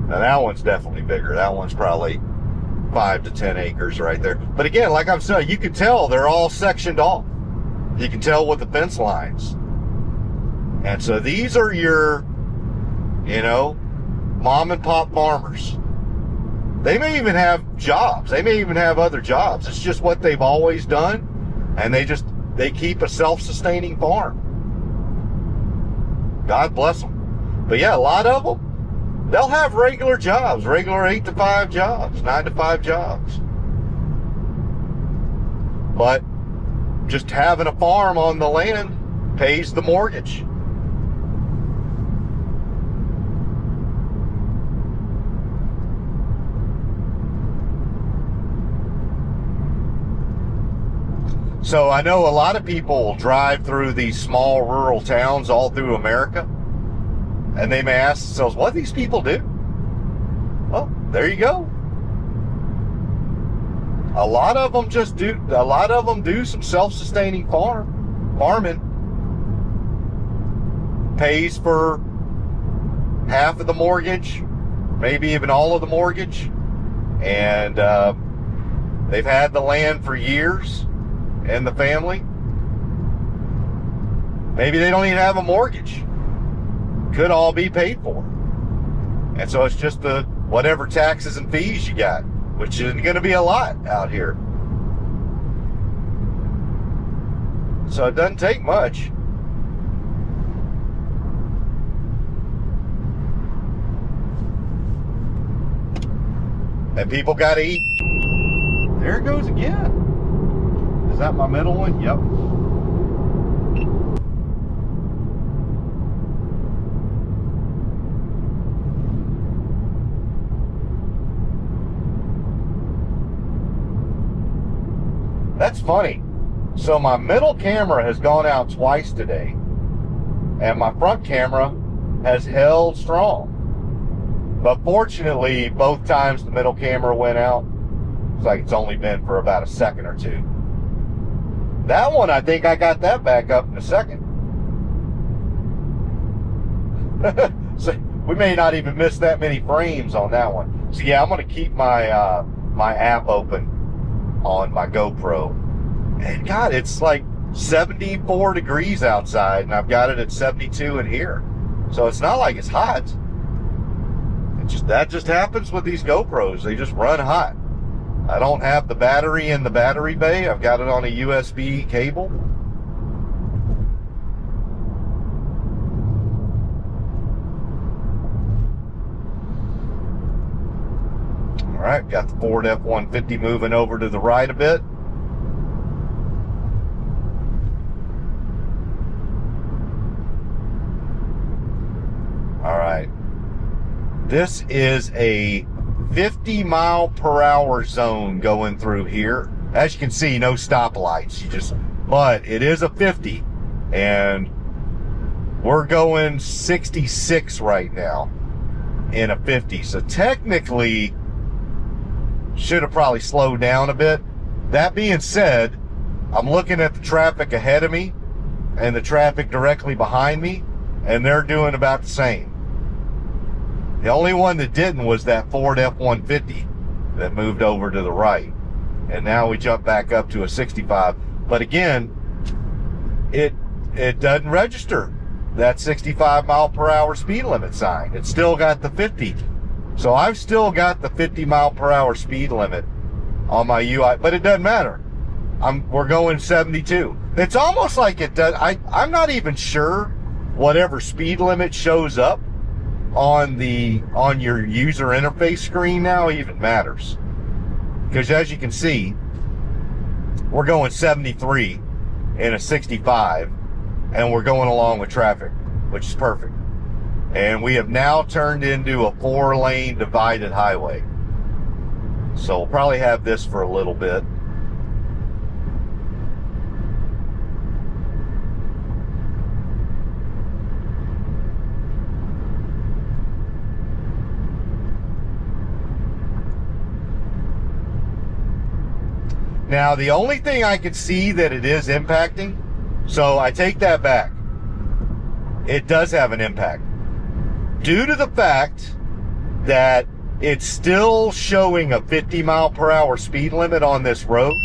Now that one's definitely bigger. That one's probably 5 to 10 acres right there. But again, like I'm saying, you can tell they're all sectioned off. You can tell with the fence lines. And so these are your, you know, mom and pop farmers. They may even have jobs. They may even have other jobs. It's just what they've always done. And they keep a self-sustaining farm. God bless them. But yeah, a lot of them, they'll have regular jobs, regular 8 to 5 jobs, 9 to 5 jobs. But just having a farm on the land pays the mortgage. So I know a lot of people will drive through these small rural towns all through America, and they may ask themselves, what do these people do? Well, there you go. A lot of them do some self-sustaining farming. Pays for half of the mortgage, maybe even all of the mortgage. And they've had the land for years. And the family, maybe they don't even have a mortgage. Could all be paid for. And so it's just the whatever taxes and fees you got, which isn't going to be a lot out here. So it doesn't take much. And people got to eat. There it goes again. Is that my middle one? Yep. That's funny. So my middle camera has gone out twice today, and my front camera has held strong. But fortunately, both times the middle camera went out, it's like it's only been for about a second or two. That one, I think I got that back up in a second. So we may not even miss that many frames on that one. So yeah, I'm going to keep my my app open on my GoPro. And God, it's like 74 degrees outside, and I've got it at 72 in here. So it's not like it's hot. That just happens with these GoPros. They just run hot. I don't have the battery in the battery bay. I've got it on a USB cable. All right, got the Ford F-150 moving over to the right a bit. All right. This is a 50 mile per hour zone going through here. As you can see, no stoplights. But it is a 50, and we're going 66 right now in a 50. So technically, should have probably slowed down a bit. That being said, I'm looking at the traffic ahead of me and the traffic directly behind me, and they're doing about the same. The only one that didn't was that Ford F-150 that moved over to the right. And now we jump back up to a 65. But again, it doesn't register that 65 mile per hour speed limit sign. It's still got the 50. So I've still got the 50 mile per hour speed limit on my UI, but it doesn't matter. We're going 72. It's almost like it does. I'm not even sure whatever speed limit shows up on your user interface screen now even matters, because as you can see, we're going 73 in a 65, and we're going along with traffic, which is perfect. And we have now turned into a 4-lane divided highway, so we'll probably have this for a little bit. Now, the only thing I could see that it is impacting, so I take that back. It does have an impact. Due to the fact that it's still showing a 50 mile per hour speed limit on this road.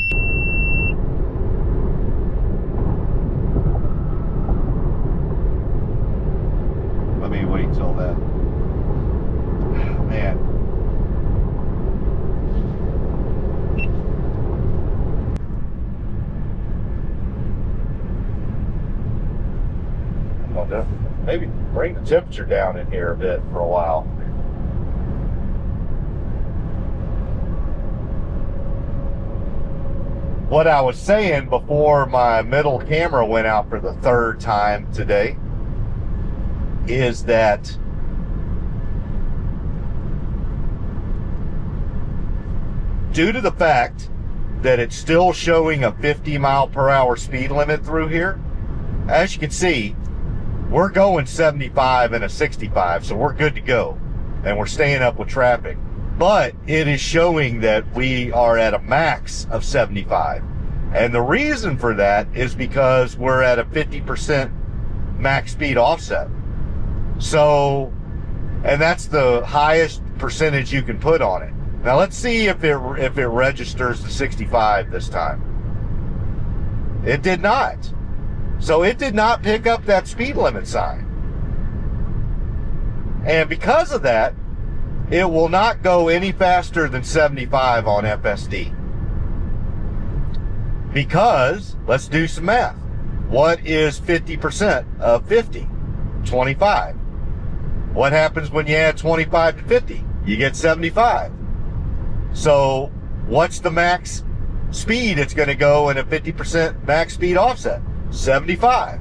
Let me wait till that. Man. Maybe bring the temperature down in here a bit for a while. What I was saying before my middle camera went out for the 3rd time today is that due to the fact that it's still showing a 50 mile per hour speed limit through here, as you can see, we're going 75 and a 65, so we're good to go. And we're staying up with traffic. But it is showing that we are at a max of 75. And the reason for that is because we're at a 50% max speed offset. So, and that's the highest percentage you can put on it. Now let's see if it registers the 65 this time. It did not. So it did not pick up that speed limit sign. And because of that, it will not go any faster than 75 on FSD. Because, let's do some math. What is 50% of 50? 25. What happens when you add 25 to 50? You get 75. So what's the max speed it's going to go in a 50% max speed offset? 75.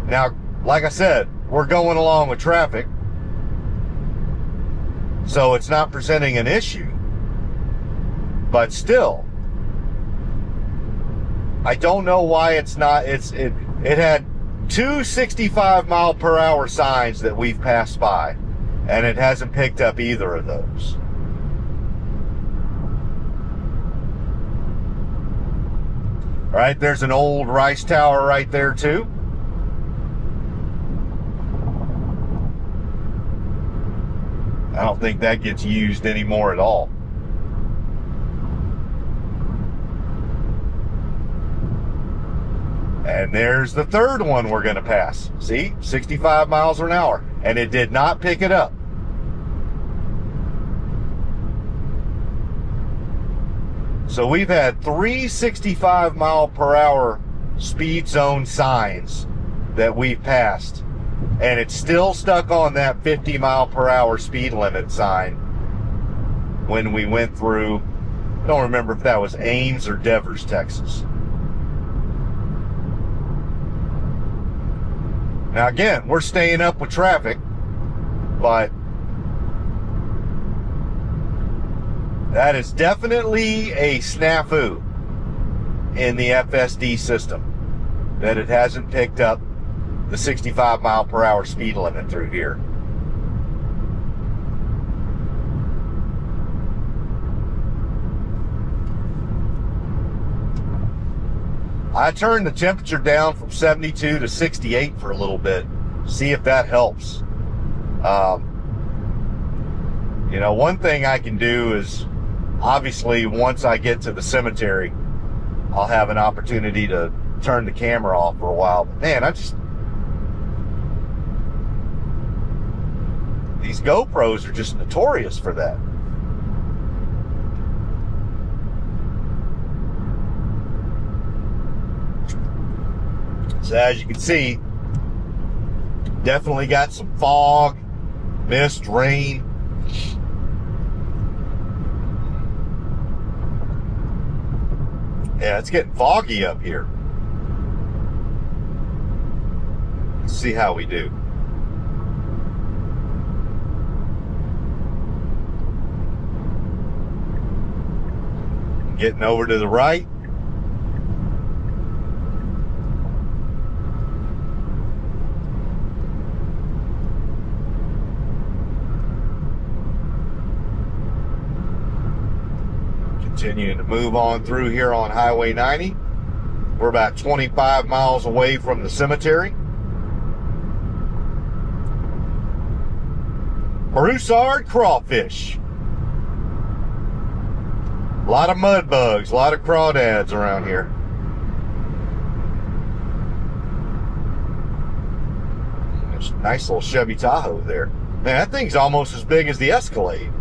Now, like I said, we're going along with traffic, so it's not presenting an issue. But still, I don't know why it's not. It had 2 65 mile per hour signs that we've passed by, and it hasn't picked up either of those. All right, there's an old rice tower right there too. I don't think that gets used anymore at all. And there's the third one we're going to pass. See, 65 miles an hour. And it did not pick it up. So we've had 3 65 mile per hour speed zone signs that we've passed. And it's still stuck on that 50 mile per hour speed limit sign when we went through, I don't remember if that was Ames or Devers, Texas. Now again, we're staying up with traffic, but that is definitely a snafu in the FSD system, that it hasn't picked up the 65 mile per hour speed limit through here. I turned the temperature down from 72 to 68 for a little bit. See if that helps. You know, one thing I can do is, obviously, once I get to the cemetery, I'll have an opportunity to turn the camera off for a while. But man, these GoPros are just notorious for that. So as you can see, definitely got some fog, mist, rain. Yeah, it's getting foggy up here. Let's see how we do. Getting over to the right. Continuing to move on through here on Highway 90. We're about 25 miles away from the cemetery. Broussard crawfish. A lot of mud bugs, a lot of crawdads around here. There's a nice little Chevy Tahoe there. Man, that thing's almost as big as the Escalade.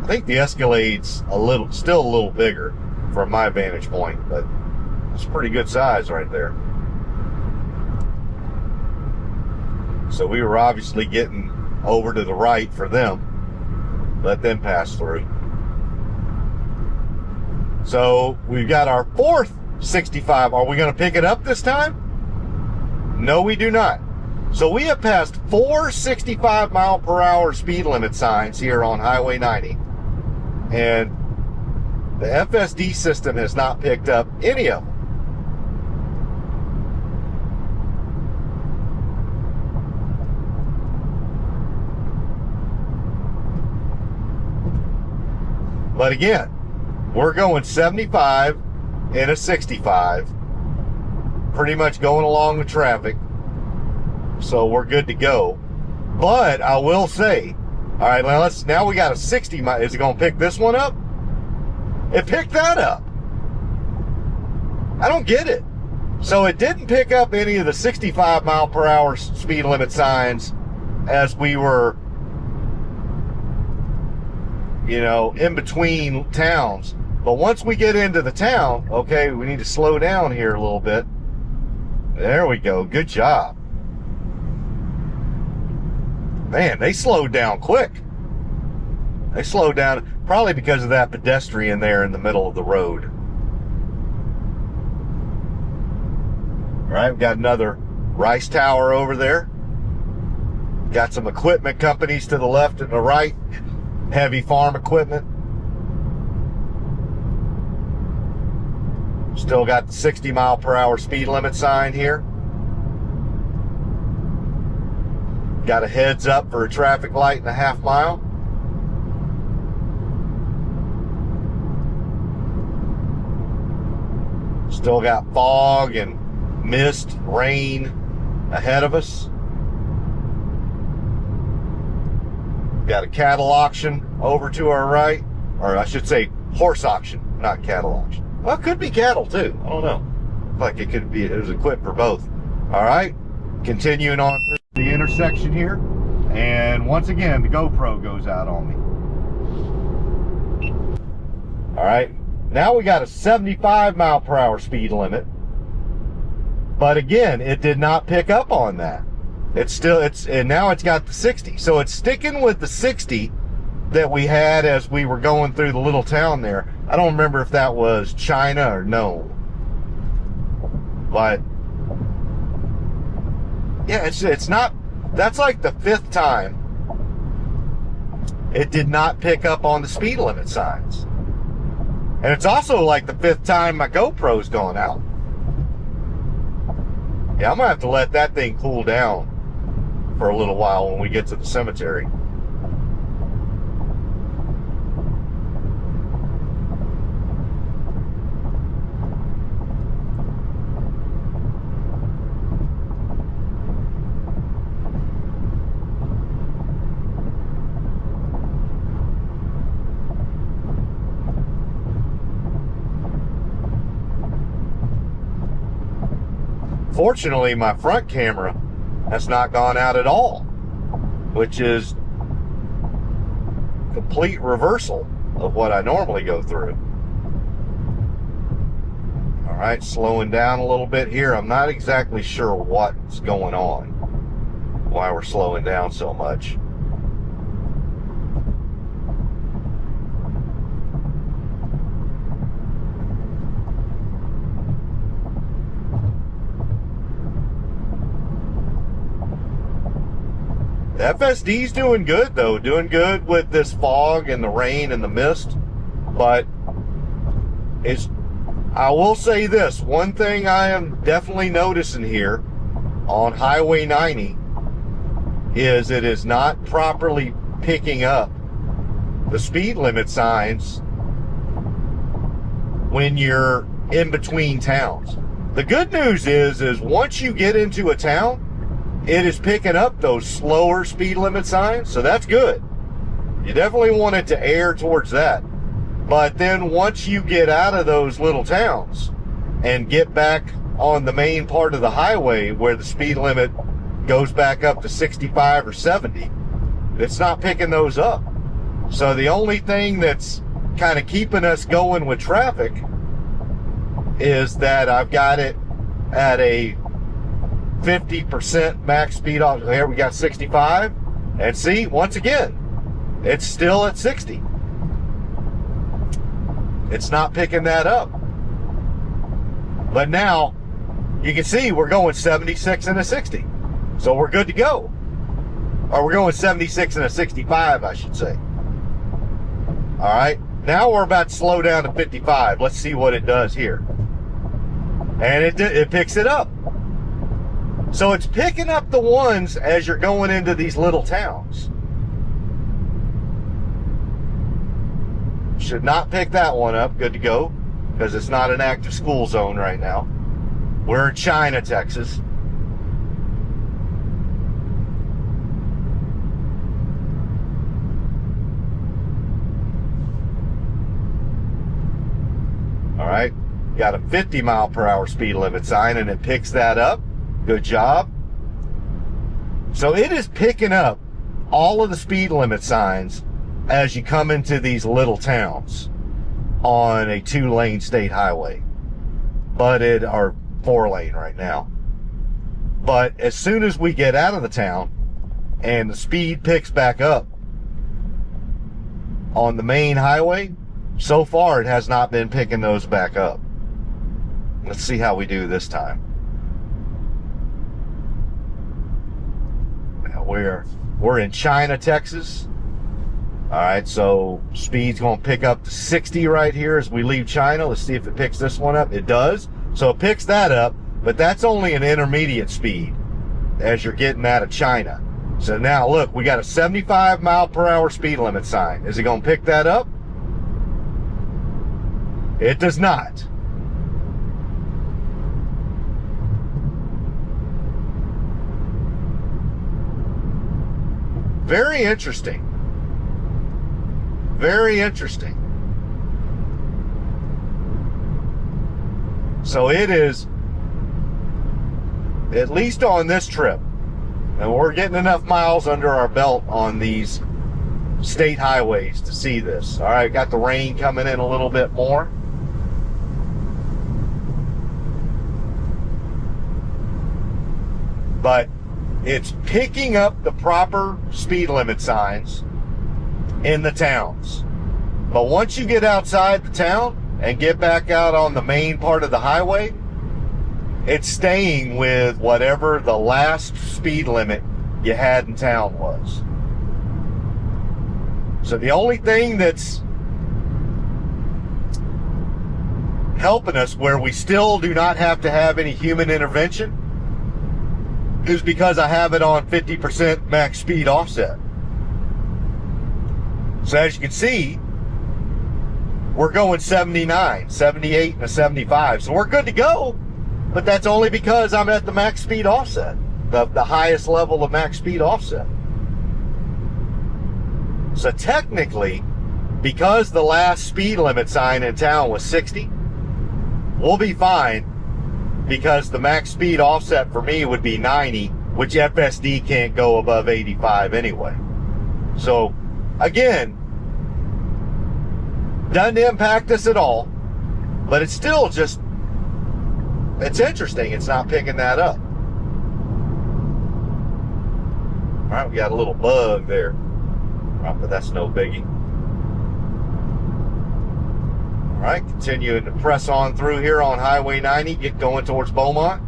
I think the Escalade's still a little bigger from my vantage point, but it's pretty good size right there. So we were obviously getting over to the right for them. Let them pass through. So we've got our fourth 65. Are we going to pick it up this time? No, we do not. So we have passed 4 65 mile per hour speed limit signs here on Highway 90. And the FSD system has not picked up any of them. But again, we're going 75 and a 65, pretty much going along with traffic. So we're good to go. But I will say, all right, now we got a 60 mile. Is it going to pick this one up? It picked that up. I don't get it. So it didn't pick up any of the 65 mile per hour speed limit signs as we were, you know, in between towns. But once we get into the town, okay, we need to slow down here a little bit. There we go. Good job. Man, they slowed down quick. They slowed down probably because of that pedestrian there in the middle of the road. All right, we've got another rice tower over there. Got some equipment companies to the left and the right. Heavy farm equipment. Still got the 60 mile per hour speed limit sign here. Got a heads up for a traffic light in a half mile. Still got fog and mist, rain ahead of us. Got a cattle auction over to our right, or I should say horse auction, not cattle auction. Well, it could be cattle too. I don't know. Like it could be, it was equipped for both. All right, continuing on through the intersection here. And once again, the GoPro goes out on me. All right, now we got a 75 mile per hour speed limit. But again, it did not pick up on that. And now it's got the 60. So it's sticking with the 60 that we had as we were going through the little town there. I don't remember if that was China or Nome. But yeah, it's not, that's like the 5th time it did not pick up on the speed limit signs. And it's also like the 5th time my GoPro's gone out. Yeah, I'm gonna have to let that thing cool down for a little while when we get to the cemetery. Fortunately, my front camera has not gone out at all, which is complete reversal of what I normally go through. All right, slowing down a little bit here. I'm not exactly sure what's going on, why we're slowing down so much. FSD's doing good though, doing good with this fog and the rain and the mist. But I will say this, one thing I am definitely noticing here on Highway 90 is it is not properly picking up the speed limit signs when you're in between towns. The good news is once you get into a town, it is picking up those slower speed limit signs, so that's good. You definitely want it to err towards that. But then once you get out of those little towns and get back on the main part of the highway where the speed limit goes back up to 65 or 70, it's not picking those up. So the only thing that's kind of keeping us going with traffic is that I've got it at a 50% max speed off. Here we got 65, and see, once again, it's still at 60. It's not picking that up. But now you can see we're going 76 and a 60, so we're good to go. Or we're going 76 and a 65, I should say. All right, now we're about to slow down to 55. Let's see what it does here. And it picks it up. So it's picking up the ones as you're going into these little towns. Should not pick that one up. Good to go, because it's not an active school zone right now. We're in China, Texas. All right, got a 50 mile per hour speed limit sign, and it picks that up. Good job. So it is picking up all of the speed limit signs as you come into these little towns on a 2-lane state highway, but it are 4-lane right now. But as soon as we get out of the town and the speed picks back up on the main highway, so far it has not been picking those back up. Let's see how we do this time. We're in China, Texas. All right, so speed's going to pick up to 60 right here as we leave China. Let's see if it picks this one up. It does. So it picks that up, but that's only an intermediate speed as you're getting out of China. So now look, we got a 75 mile per hour speed limit sign. Is it going to pick that up? It does not. Very interesting. Very interesting. So it is, at least on this trip, and we're getting enough miles under our belt on these state highways to see this. All right, got the rain coming in a little bit more. But it's picking up the proper speed limit signs in the towns. But once you get outside the town and get back out on the main part of the highway, it's staying with whatever the last speed limit you had in town was. So the only thing that's helping us where we still do not have to have any human intervention is because I have it on 50% max speed offset. So as you can see, we're going 79, 78, and a 75. So we're good to go, but that's only because I'm at the max speed offset, the highest level of max speed offset. So technically, because the last speed limit sign in town was 60, we'll be fine because the max speed offset for me would be 90, which FSD can't go above 85 anyway. So again, doesn't impact us at all, but it's still just, it's interesting it's not picking that up. All right, we got a little bug there. But that's no biggie. All right, continuing to press on through here on Highway 90, get going towards Beaumont.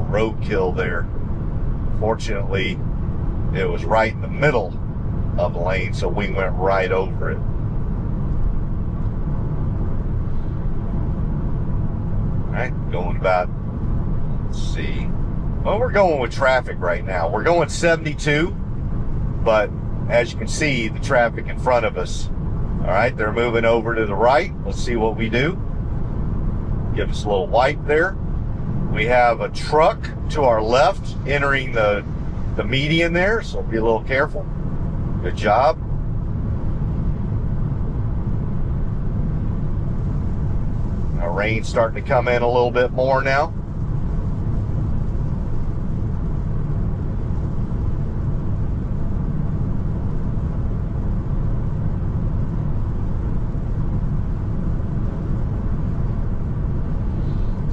Roadkill there. Fortunately, it was right in the middle of the lane, so we went right over it. All right, going about, let's see. Well, we're going with traffic right now. We're going 72, but as you can see, the traffic in front of us. All right, they're moving over to the right. Let's see what we do. Give us a little white there. We have a truck to our left entering the median there, so be a little careful. Good job. Our rain's starting to come in a little bit more now.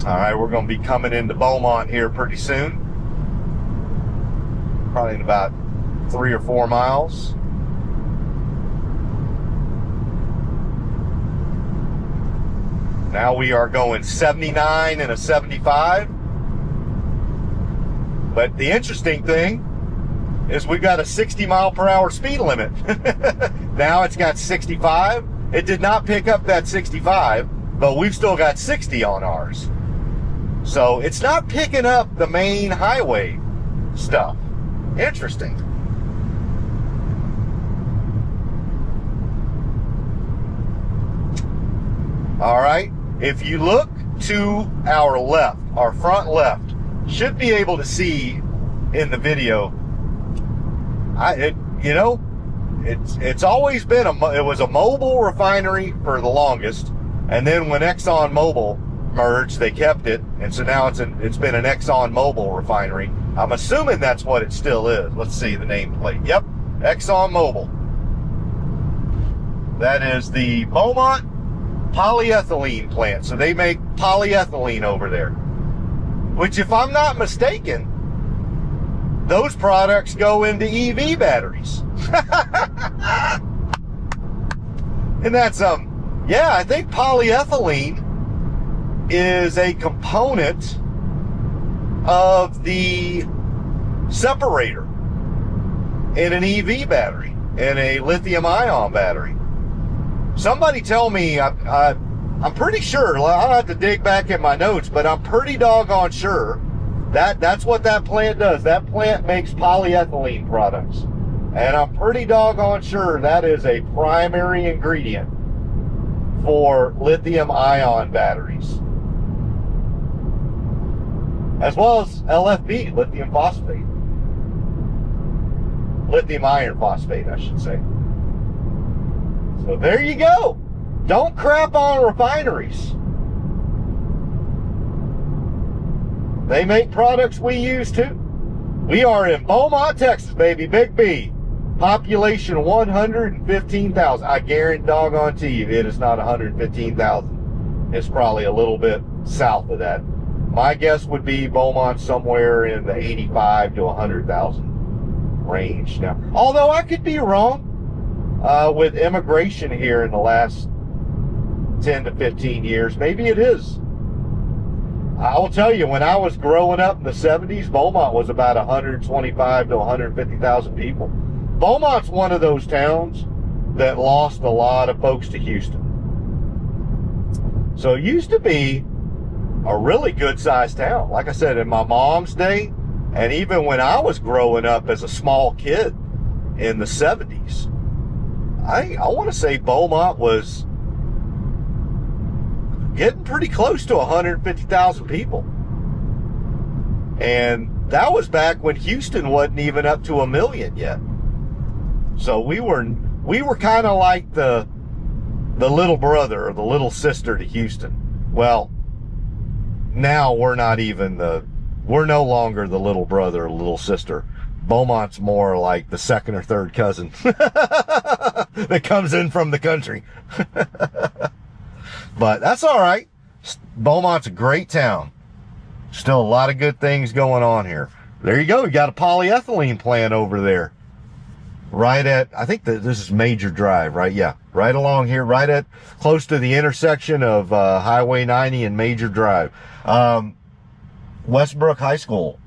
All right, we're going to be coming into Beaumont here pretty soon. Probably in about 3 or 4 miles. Now we are going 79 and a 75. But the interesting thing is we've got a 60 mile per hour speed limit. Now it's got 65. It did not pick up that 65, but we've still got 60 on ours. So it's not picking up the main highway stuff. Interesting. All right. If you look to our left, our front left, should be able to see in the video. It's always been it was a mobile refinery for the longest, and then when ExxonMobil merged, they kept it, and so now it's been an ExxonMobil refinery. I'm assuming that's what it still is. Let's see the nameplate. Yep, ExxonMobil. That is the Beaumont polyethylene plant. So they make polyethylene over there, which, if I'm not mistaken, those products go into EV batteries. And that's yeah, I think polyethylene is a component of the separator in an EV battery, in a lithium-ion battery. Somebody tell me, I'm pretty sure, I'll have to dig back in my notes, but I'm pretty doggone sure That's what that plant does. That plant makes polyethylene products. And I'm pretty doggone sure that is a primary ingredient for lithium-ion batteries. As well as LFP, lithium phosphate. Lithium iron phosphate, I should say. So there you go. Don't crap on refineries. They make products we use too. We are in Beaumont, Texas, baby. Big B. Population 115,000. I guarantee doggone to you it is not 115,000. It's probably a little bit south of that. My guess would be Beaumont somewhere in the 85 to 100,000 range now. Although I could be wrong with immigration here in the last 10 to 15 years. Maybe it is. I will tell you, when I was growing up in the 70s, Beaumont was about 125 to 150,000 people. Beaumont's one of those towns that lost a lot of folks to Houston. So it used to be a really good-sized town. Like I said, in my mom's day, and even when I was growing up as a small kid in the 70s, I want to say Beaumont was getting pretty close to 150,000 people. And that was back when Houston wasn't even up to 1 million yet. So we were kind of like the little brother or the little sister to Houston. Well, now we're no longer the little brother or little sister. Beaumont's more like the second or third cousin that comes in from the country. But that's all right. Beaumont's a great town. Still a lot of good things going on here. There you go. You got a polyethylene plant over there. Right at, I think this is Major Drive, right? Yeah, right along here, right at close to the intersection of Highway 90 and Major Drive. Westbrook High School,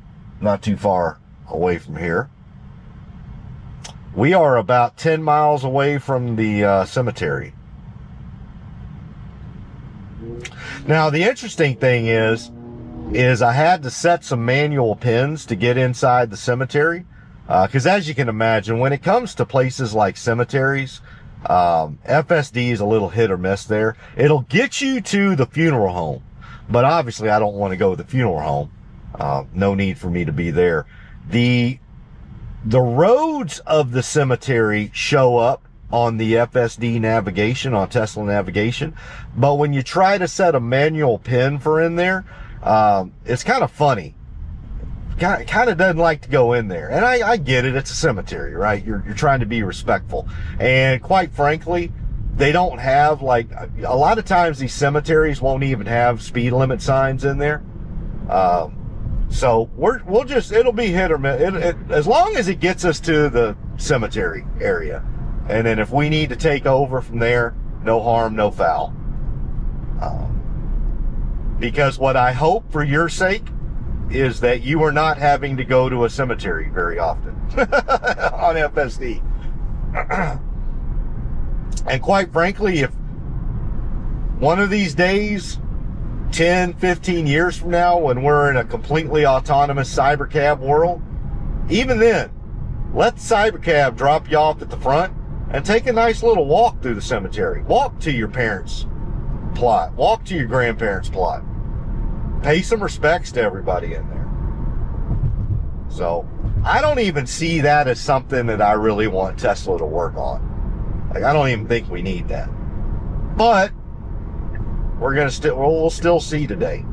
not too far away from here. We are about 10 miles away from the cemetery. Now, the interesting thing is I had to set some manual pins to get inside the cemetery. Because as you can imagine, when it comes to places like cemeteries, FSD is a little hit or miss there. It'll get you to the funeral home. But obviously, I don't want to go to the funeral home. No need for me to be there. The roads of the cemetery show up on the FSD navigation, on Tesla navigation. But when you try to set a manual pin for in there, it's kind of funny. Kind of doesn't like to go in there. And I get it. It's a cemetery, right? You're trying to be respectful. And quite frankly, they don't have, like, a lot of times these cemeteries won't even have speed limit signs in there. So we'll just, it'll be hit or miss. As long as it gets us to the cemetery area. And then if we need to take over from there, no harm, no foul. Because what I hope for your sake is that you are not having to go to a cemetery very often on FSD. And quite frankly, if one of these days, 10, 15 years from now, when we're in a completely autonomous cybercab world, even then, let the cybercab drop you off at the front and take a nice little walk through the cemetery. Walk to your parents' plot. Walk to your grandparents' plot. Pay some respects to everybody in there. So I don't even see that as something that I really want Tesla to work on. Like, I don't even think we need that. But we'll still see today.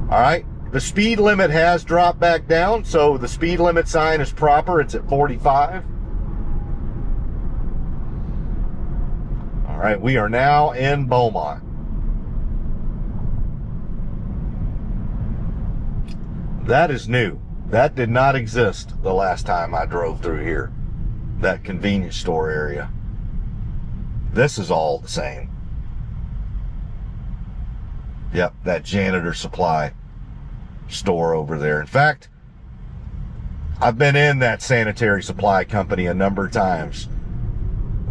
All right. The speed limit has dropped back down, so the speed limit sign is proper. It's at 45. All right, we are now in Beaumont. That is new. That did not exist the last time I drove through here. That convenience store area. This is all the same. Yep, that janitor supply store over there. In fact, I've been in that sanitary supply company a number of times.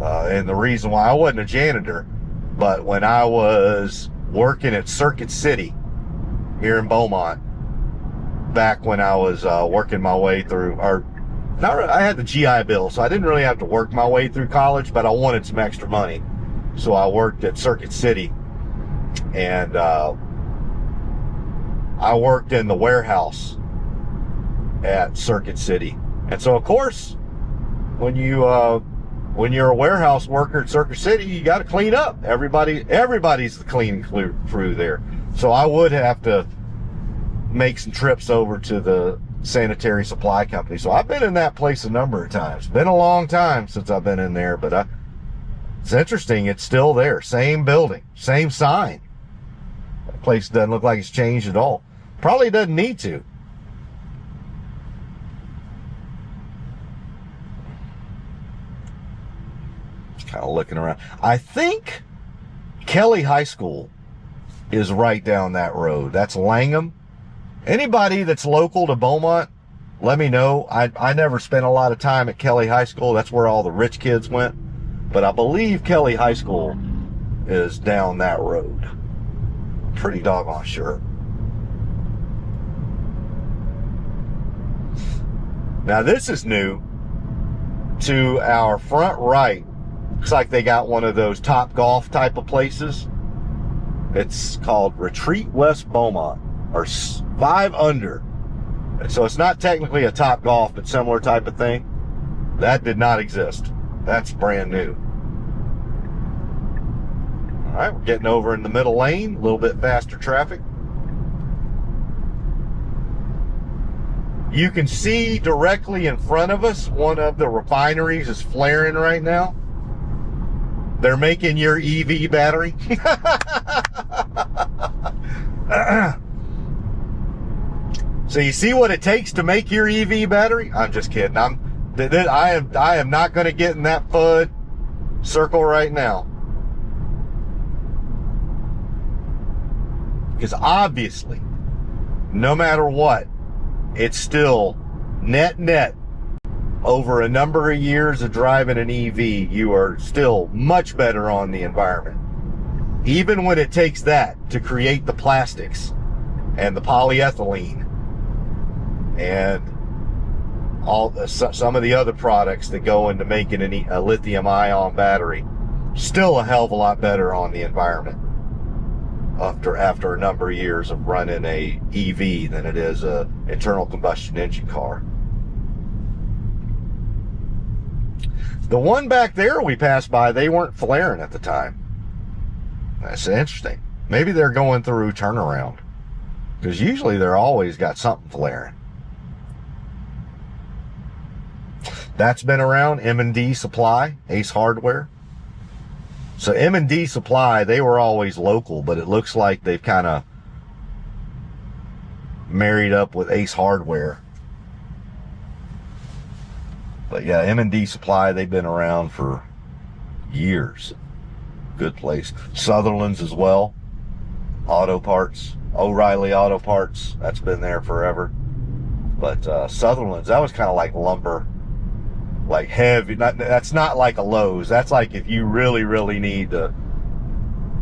And the reason why I wasn't a janitor, but when I was working at Circuit City here in Beaumont, back when I was working my way through, or not really, I had the GI Bill, so I didn't really have to work my way through college, but I wanted some extra money. So I worked at Circuit City, and I worked in the warehouse at Circuit City. And so, of course, when you're a warehouse worker at Circuit City, you got to clean up. Everybody's the cleaning crew there. So I would have to make some trips over to the sanitary supply company. So I've been in that place a number of times. Been a long time since I've been in there, but it's interesting. It's still there. Same building, same sign. That place doesn't look like it's changed at all. Probably doesn't need to. Kind of looking around. I think Kelly High School is right down that road. That's Langham. Anybody that's local to Beaumont, let me know. I never spent a lot of time at Kelly High School. That's where all the rich kids went. But I believe Kelly High School is down that road. Pretty doggone sure. Now this is new. To our front right, looks like they got one of those Top Golf type of places. It's called Retreat West Beaumont, or 5 Under. So it's not technically a Top Golf, but similar type of thing. That did not exist. That's brand new. All right, we're getting over in the middle lane, a little bit faster traffic. You can see directly in front of us, one of the refineries is flaring right now. They're making your EV battery. So you see what it takes to make your EV battery? I'm just kidding. I am not going to get in that FUD circle right now. Because obviously, no matter what, it's still net over a number of years of driving an EV, you are still much better on the environment. Even when it takes that to create the plastics and the polyethylene and some of the other products that go into making a lithium-ion battery, still a hell of a lot better on the environment after a number of years of running a EV than it is a internal combustion engine car. The one back there we passed by, they weren't flaring at the time. That's interesting. Maybe they're going through turnaround, because usually they're always got something flaring. That's been around. M&D Supply, Ace Hardware. So M&D Supply, they were always local, but it looks like they've kind of married up with Ace Hardware. But yeah, M&D Supply, they've been around for years. Good place. Sutherland's as well. Auto Parts. O'Reilly Auto Parts. That's been there forever. But Sutherland's, that was kind of like lumber. Like heavy. That's not like a Lowe's. That's like if you really need to,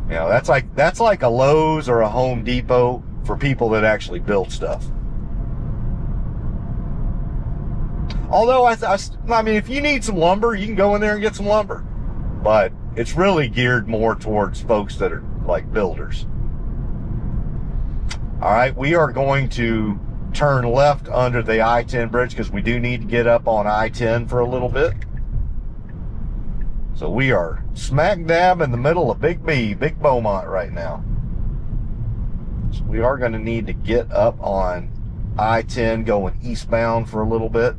you know, that's like a Lowe's or a Home Depot for people that actually build stuff. Although I mean, if you need some lumber, you can go in there and get some lumber. But it's really geared more towards folks that are like builders. All right, we are going to turn left under the I-10 bridge because we do need to get up on I-10 for a little bit. So we are smack dab in the middle of Big Beaumont right now. So we are going to need to get up on I-10 going eastbound for a little bit.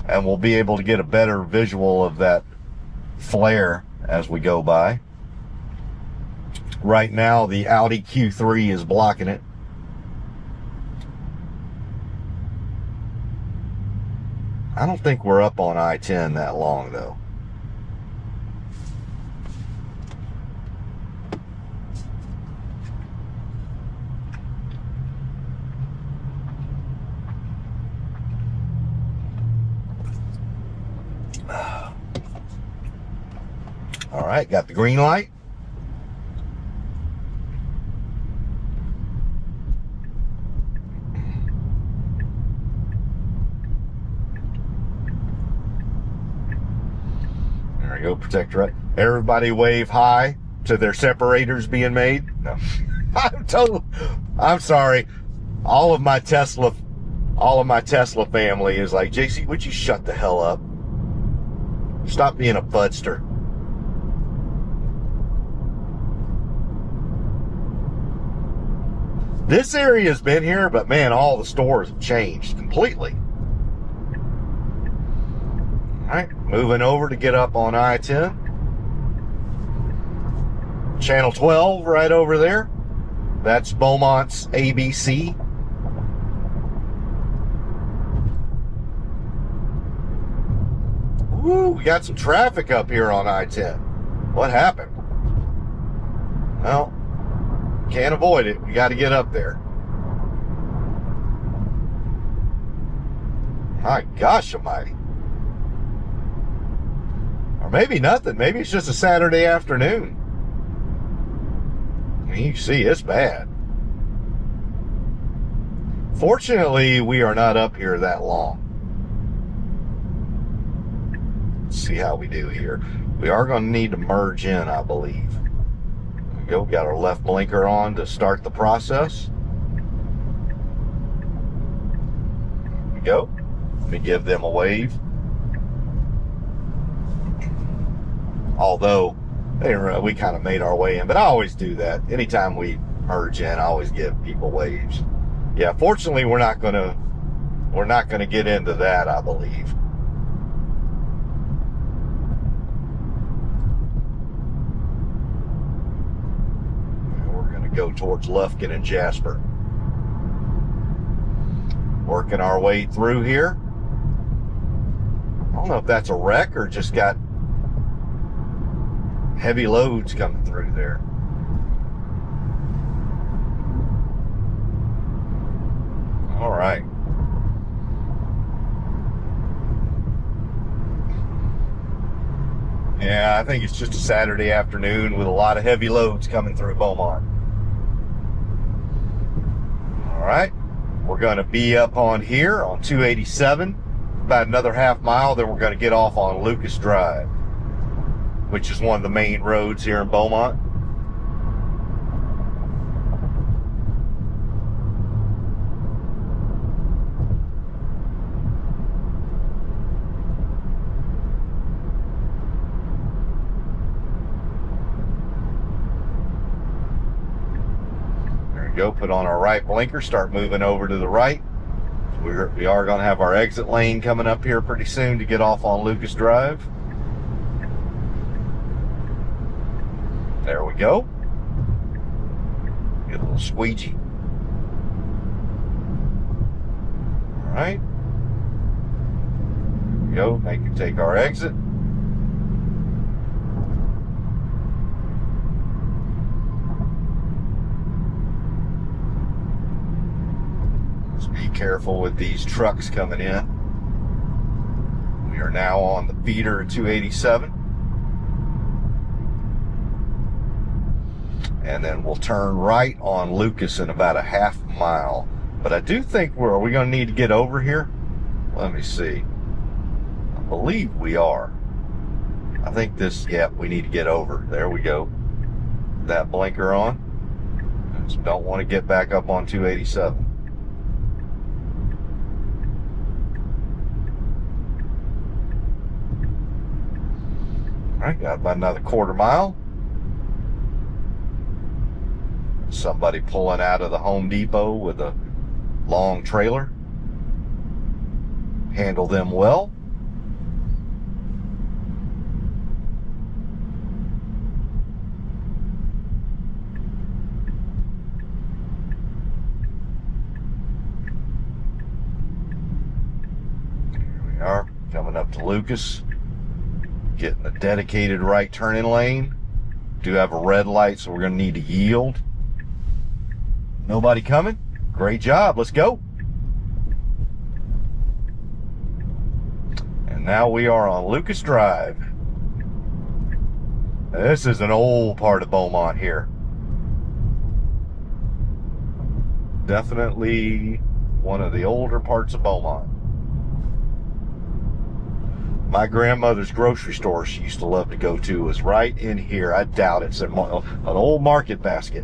And we'll be able to get a better visual of that flare as we go by. Right now, the Audi Q3 is blocking it. I don't think we're up on I-10 that long, though. All right, got the green light. go protect right. Everybody wave hi to their separators being made. No. I'm sorry. All of my Tesla family is like, JC, would you shut the hell up? Stop being a fudster. This area has been here, but man, all the stores have changed completely. All right, moving over to get up on I-10. Channel 12 right over there. That's Beaumont's ABC. Woo, we got some traffic up here on I-10. What happened? Well, can't avoid it. We got to get up there. My gosh almighty. Or maybe nothing. Maybe it's just a Saturday afternoon. I mean, you see, it's bad. Fortunately, we are not up here that long. Let's see how we do here. We are going to need to merge in, I believe. There we go. We got our left blinker on to start the process. There we go. Let me give them a wave. Although we kind of made our way in, but I always do that. Anytime we merge in, I always give people waves. Yeah, fortunately, we're not gonna get into that, I believe. We're gonna go towards Lufkin and Jasper. Working our way through here. I don't know if that's a wreck or just got heavy loads coming through there. All right. Yeah, I think it's just a Saturday afternoon with a lot of heavy loads coming through Beaumont. All right. We're going to be up on here on 287, about another half mile, then we're going to get off on Lucas Drive, which is one of the main roads here in Beaumont. There we go, put on our right blinker, start moving over to the right. We are going to have our exit lane coming up here pretty soon to get off on Lucas Drive. There we go. Get a little squeegee. All right. There we go. Take our exit. Let's be careful with these trucks coming in. We are now on the feeder 287. And then we'll turn right on Lucas in about a half mile. But I do think are we going to need to get over here? Let me see. I believe we are. I think we need to get over. There we go. That blinker on. Just don't want to get back up on 287. All right, got about another quarter mile. Somebody pulling out of the Home Depot with a long trailer. Handle them well. Here we are, coming up to Lucas. Getting a dedicated right turning lane. Do have a red light, so we're going to need to yield. Nobody coming? Great job. Let's go. And now we are on Lucas Drive. This is an old part of Beaumont here. Definitely one of the older parts of Beaumont. My grandmother's grocery store she used to love to go to was right in here. I doubt it's an old market basket.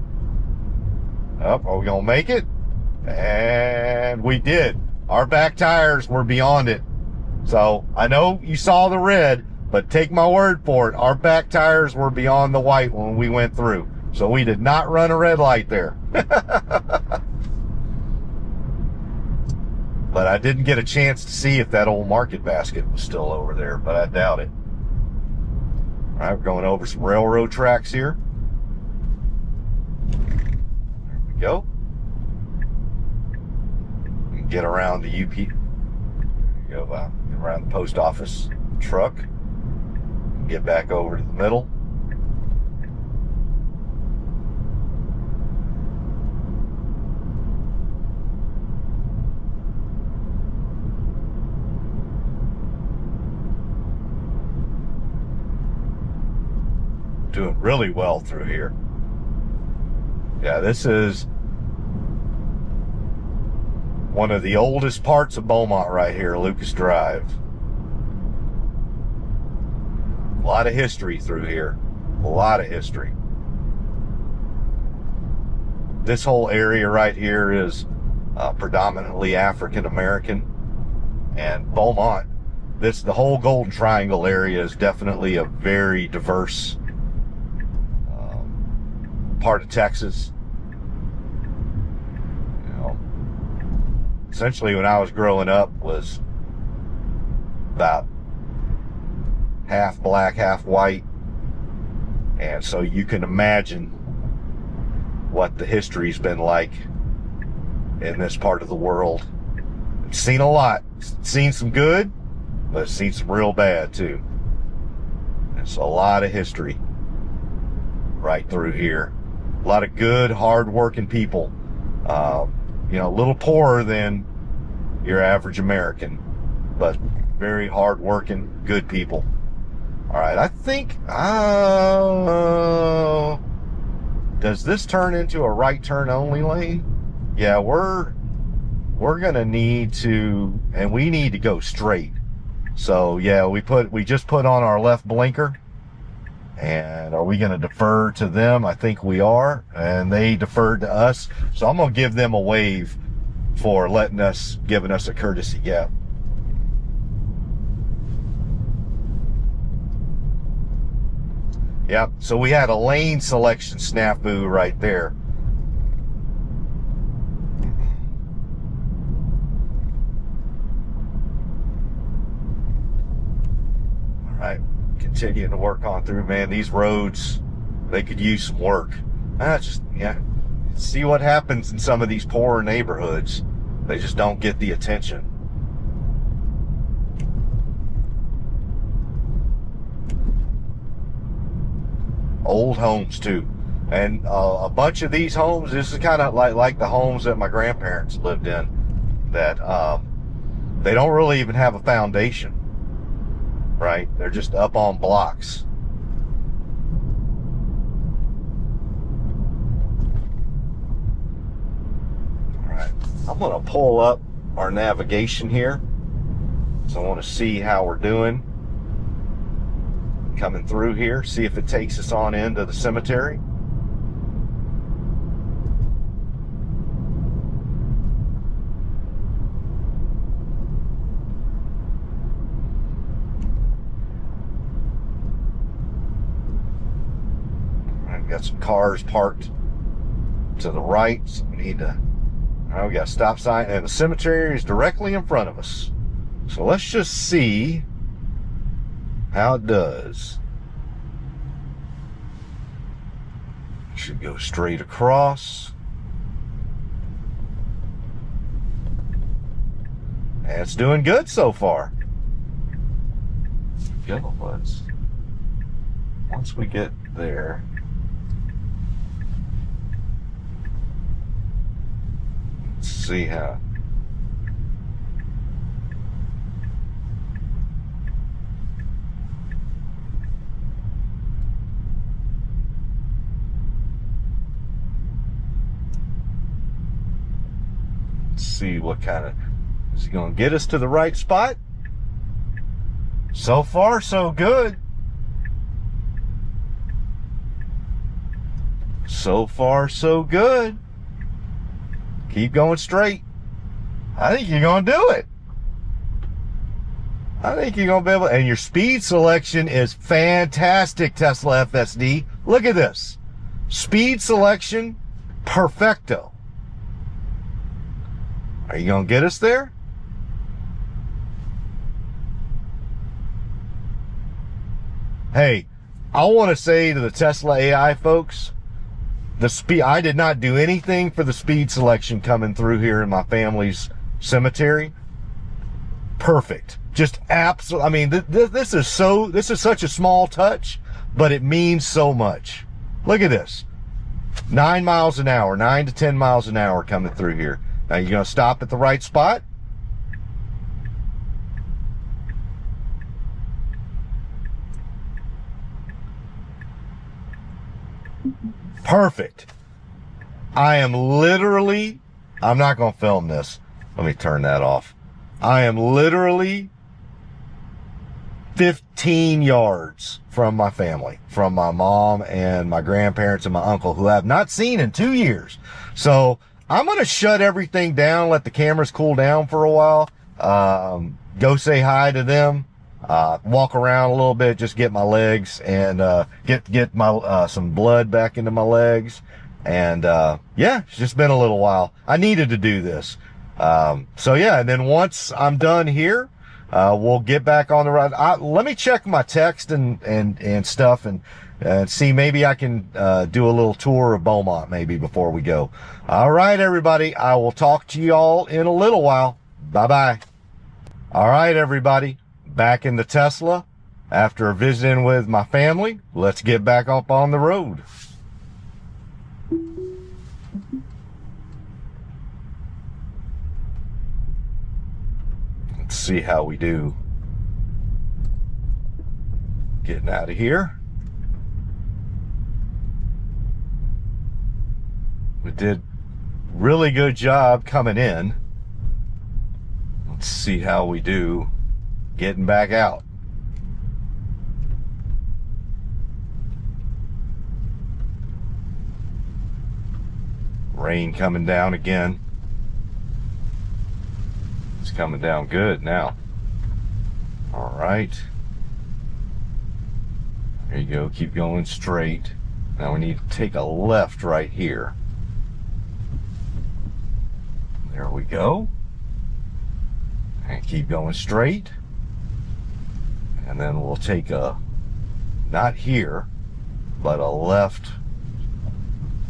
Oh, are we going to make it? And we did. Our back tires were beyond it. So I know you saw the red, but take my word for it. Our back tires were beyond the white when we went through. So we did not run a red light there. But I didn't get a chance to see if that old market basket was still over there, but I doubt it. All right, we're going over some railroad tracks here. There we go. We can get around the UP. Go get around the post office truck. Get back over to the middle. Doing really well through here. Yeah, this is one of the oldest parts of Beaumont right here, Lucas Drive. A lot of history through here. A lot of history. This whole area right here is predominantly African American, and Beaumont, the whole Golden Triangle area is definitely a very diverse part of Texas. You know, essentially when I was growing up was about half black, half white, and so you can imagine what the history's been like in this part of the world. It's seen a lot. It's seen some good, but it's seen some real bad too. It's a lot of history right through here. A lot of good, hard-working people. You know, a little poorer than your average American, but very hard-working, good people. All right, I think, does this turn into a right turn only lane? Yeah, we're gonna need to, and we need to go straight. So yeah, we just put on our left blinker. And are we going to defer to them? I think we are. And they deferred to us. So I'm going to give them a wave for giving us a courtesy gap. Yep. So we had a lane selection snafu right there. All right. Continuing to work on through, man. These roads, they could use some work. See what happens in some of these poorer neighborhoods. They just don't get the attention. Old homes too, and a bunch of these homes. This is kind of like the homes that my grandparents lived in. That they don't really even have a foundation. Right? They're just up on blocks. All right. I'm going to pull up our navigation here. So I want to see how we're doing. Coming through here. See if it takes us on into the cemetery. Got some cars parked to the right, so we need to. All right, we got a stop sign, and the cemetery is directly in front of us. So let's just see how it does. Should go straight across. And it's doing good so far. Go, once we get there. See how see what kind of, is he going to get us to the right spot? So far, so good. So far, so good. Keep going straight. I think you're going to do it. I think you're going to be able, and your speed selection is fantastic, Tesla FSD. Look at this. Speed selection, perfecto. Are you going to get us there? Hey, I want to say to the Tesla AI folks, the speed, I did not do anything for the speed selection coming through here in my family's cemetery. Perfect. Just absolutely. I mean, this is such a small touch, but it means so much. Look at this. 9 miles an hour, 9 to 10 miles an hour coming through here. Now you're going to stop at the right spot. Perfect. I'm not going to film this. Let me turn that off. I am literally 15 yards from my family, from my mom and my grandparents and my uncle, who I have not seen in 2 years. So I'm going to shut everything down, let the cameras cool down for a while, go say hi to them, walk around a little bit, just get my legs and get my some blood back into my legs. And yeah, it's just been a little while. I needed to do this. So yeah, and then once I'm done here, we'll get back on the ride. Let me check my text and stuff and see, maybe I can do a little tour of Beaumont maybe before we go. All right, everybody, I will talk to you all in a little while. Bye-bye. All right, everybody, back in the Tesla after visiting with my family. Let's get back up on the road. Let's see how we do getting out of here. We did really good job coming in. Let's see how we do getting back out. Rain coming down again. It's coming down good now. All right. There you go. Keep going straight. Now we need to take a left right here. There we go. And keep going straight. And then we'll take a, not here, but a left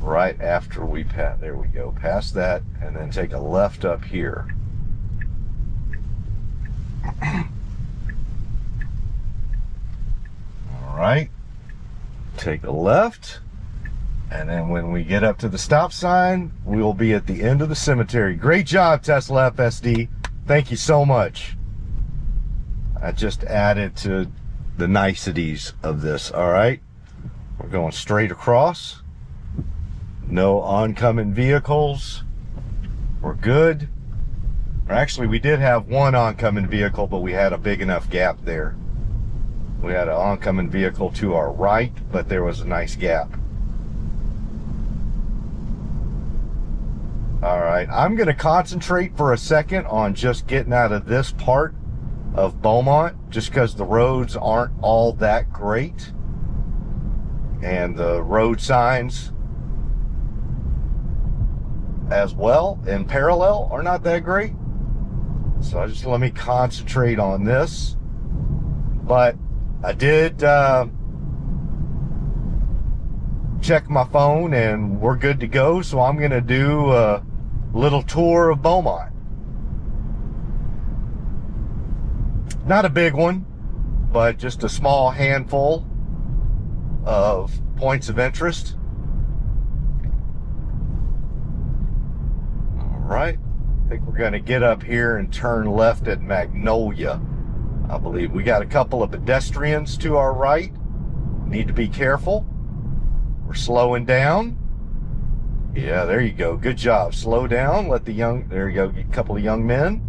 right after we pass. There we go. Past that, and then take a left up here. All right. Take a left. And then when we get up to the stop sign, we will be at the end of the cemetery. Great job, Tesla FSD. Thank you so much. I just added to the niceties of this. All right. We're going straight across. No oncoming vehicles. We're good. Or actually, we did have one oncoming vehicle, but we had a big enough gap there. We had an oncoming vehicle to our right, but there was a nice gap. All right, I'm going to concentrate for a second on just getting out of this part of Beaumont, just because the roads aren't all that great. And the road signs as well, in parallel, are not that great. So just let me concentrate on this. But I did check my phone and we're good to go. So I'm going to do a little tour of Beaumont. Not a big one, but just a small handful of points of interest. All right. I think we're going to get up here and turn left at Magnolia. I believe we got a couple of pedestrians to our right. Need to be careful. We're slowing down. Yeah, there you go. Good job. Slow down. Let the young, there you go. A couple of young men.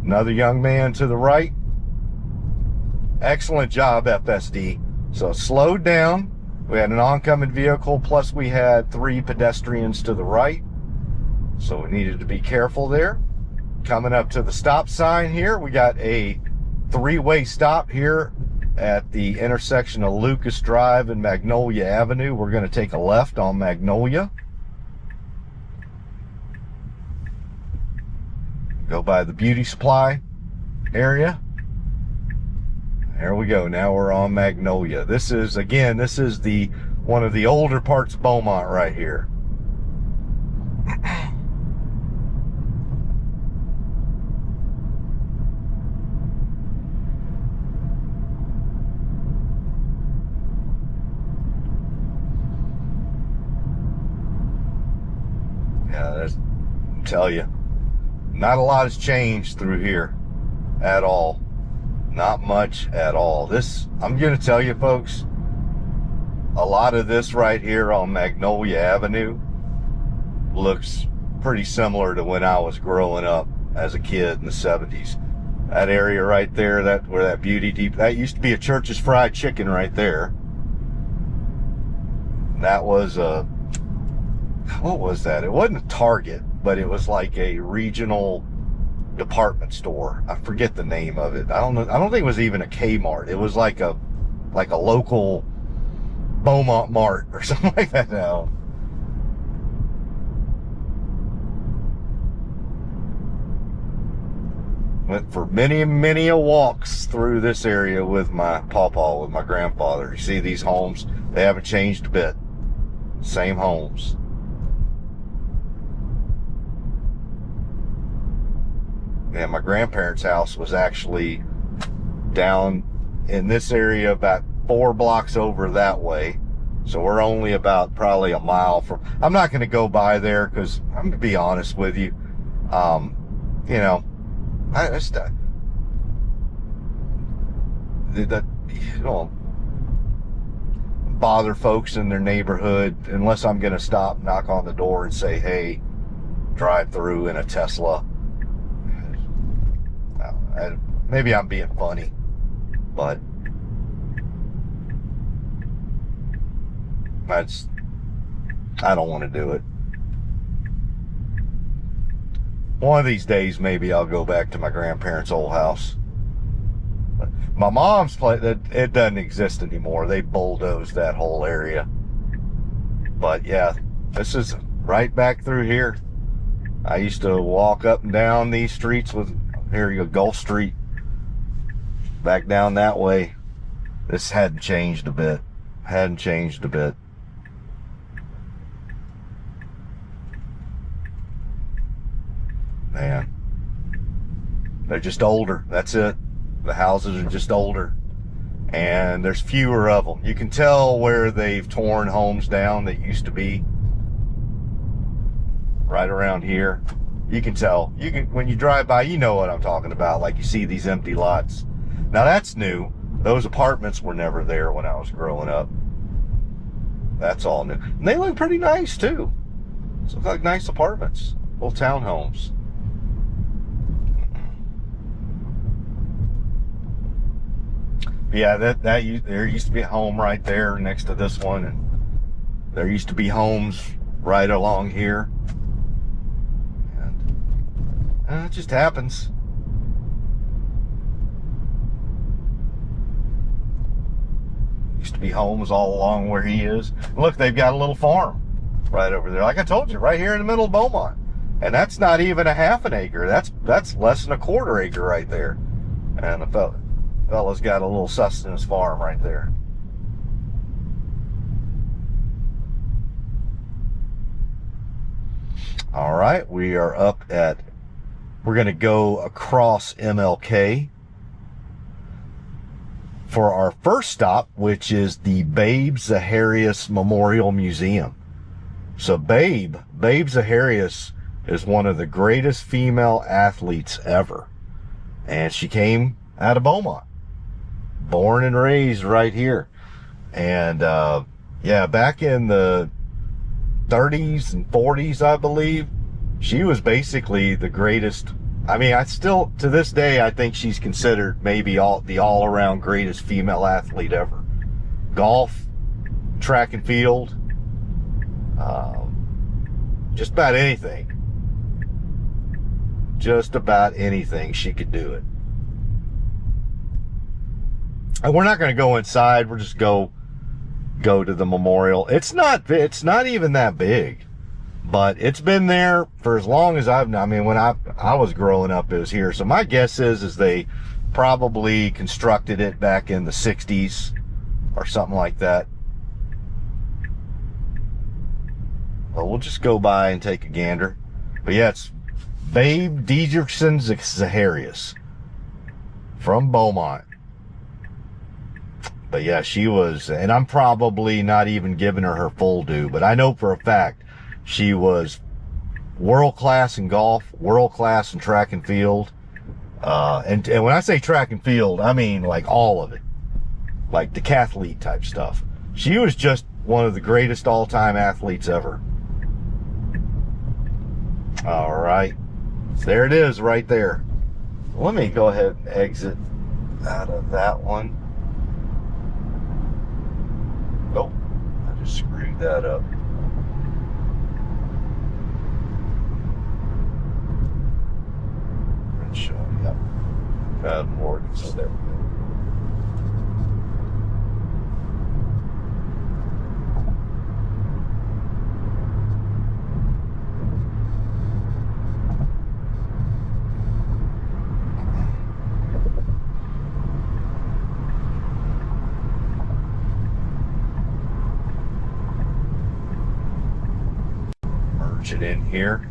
Another young man to the right. excellent job, FSD. So slowed down. We had an oncoming vehicle, plus we had 3 pedestrians to the right. So we needed to be careful there. Coming up to the stop sign here, we got a 3-way stop here at the intersection of Lucas Drive and Magnolia Avenue. We're going to take a left on Magnolia. Go by the beauty supply area. There we go. Now we're on Magnolia. This is, again, this is the one of the older parts of Beaumont right here. Yeah, I tell you, not a lot has changed through here at all. Not much at all. This, I'm going to tell you folks, a lot of this right here on Magnolia Avenue looks pretty similar to when I was growing up as a kid in the 70s. That area right there, that where that Beauty Deep, that used to be a Church's Fried Chicken right there. That was a, what was that? It wasn't a Target, but it was like a regional department store. I forget the name of it. I don't know. I don't think it was even a Kmart. It was like a local Beaumont Mart or something like that now. Went for many a walks through this area with my pawpaw, with my grandfather. You see these homes? They haven't changed a bit. Same homes. And my grandparents' house was actually down in this area about 4 blocks over that way. So we're only about probably a mile from, I'm not going to go by there because I'm going to be honest with you. You know, I just, you don't bother folks in their neighborhood unless I'm going to stop, knock on the door and say, hey, drive through in a Tesla. Maybe I'm being funny, but I don't want to do it. One of these days, maybe I'll go back to my grandparents' old house. But my mom's place, it doesn't exist anymore. They bulldozed that whole area. But yeah, this is right back through here. I used to walk up and down these streets with, here you go, Gulf Street. Back down that way. This hadn't changed a bit. Hadn't changed a bit. Man. They're just older. That's it. The houses are just older. And there's fewer of them. You can tell where they've torn homes down that used to be right around here. You can tell. You can, when you drive by, you know what I'm talking about. Like you see these empty lots. Now that's new. Those apartments were never there when I was growing up. That's all new. And they look pretty nice too. They look like nice apartments. Little townhomes. Yeah, there used to be a home right there next to this one, and there used to be homes right along here. And it just happens. Used to be homes all along where he is. Look, they've got a little farm right over there. Like I told you, right here in the middle of Beaumont. And that's not even a half an acre. That's less than a quarter acre right there. And the fella's got a little sustenance farm right there. All right, we are up at, we're going to go across MLK for our first stop, which is the Bade Zaharias Memorial Museum. So Bade Zaharias is one of the greatest female athletes ever. And she came out of Beaumont. Born and raised right here. And yeah, back in the 30s and 40s, I believe, she was basically the greatest I mean, I still, to this day, I think she's considered maybe the all-around greatest female athlete ever. Golf, track and field, just about anything. Just about anything, she could do it. And we're not going to go inside. We'll just go to the memorial. It's not even that big, but it's been there for as long as I mean, when I was growing up, it was here. So my guess is they probably constructed it back in the 60s or something like that. Well, we'll just go by and take a gander. But yeah, it's Bade Dedriekson Zaharias from Beaumont. But yeah, she was, and I'm probably not even giving her full due, but I know for a fact she was world class in golf, world class in track and field. And when I say track and field, I mean like all of it, like decathlete type stuff. She was just one of the greatest all-time athletes ever. All right, there it is right there. Let me go ahead and exit out of that one. Oh, I just screwed that up. Yep. McFaddin Ward. So there we go. Merge it in here.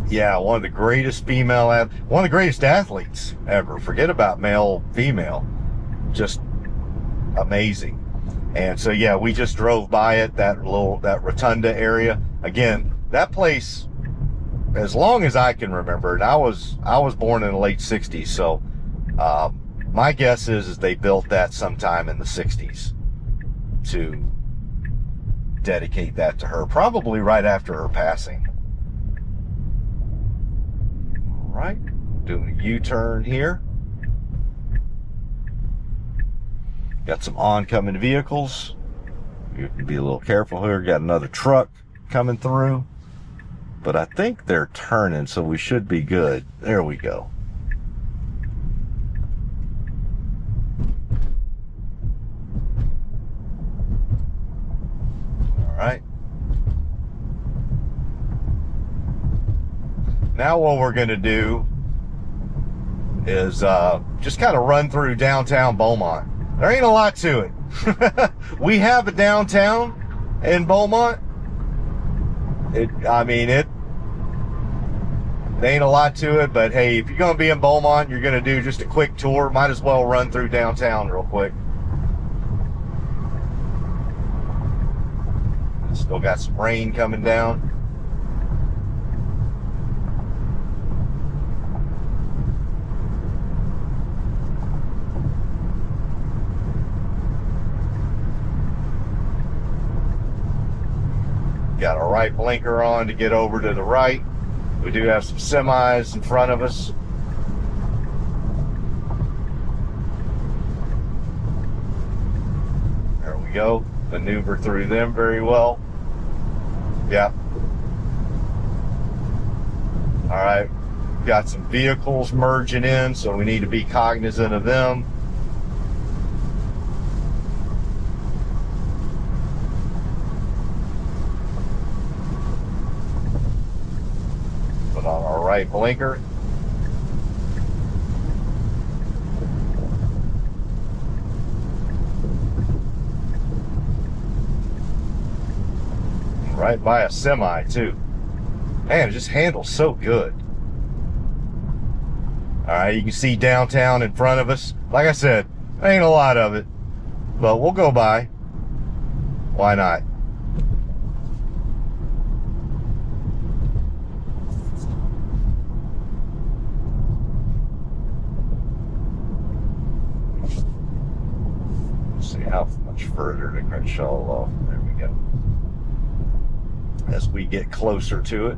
Yeah, one of the greatest athletes ever. Forget about male, female. Just amazing. And so yeah, we just drove by it, that rotunda area. Again, that place, as long as I can remember, and I was born in the late 60s, so my guess is they built that sometime in the 60s to dedicate that to her, probably right after her passing. Right, doing a U-turn here. Got some oncoming vehicles. You can be a little careful here. Got another truck coming through, but I think they're turning, so we should be good. There we go. All right. Now what we're going to do is just kind of run through downtown Beaumont. There ain't a lot to it. We have a downtown in Beaumont. There ain't a lot to it, but hey, if you're going to be in Beaumont, you're going to do just a quick tour, might as well run through downtown real quick. Still got some rain coming down. Got our right blinker on to get over to the right. We do have some semis in front of us. There we go. Maneuver through them very well. Yeah. All right. Got some vehicles merging in, so we need to be cognizant of them. Put on our right blinker. Right by a semi too. Man, it just handles so good. All right, you can see downtown in front of us. Like I said, ain't a lot of it, but we'll go by. Why not? Let's see how much further to Crenshaw off. There we go. as we get closer to it.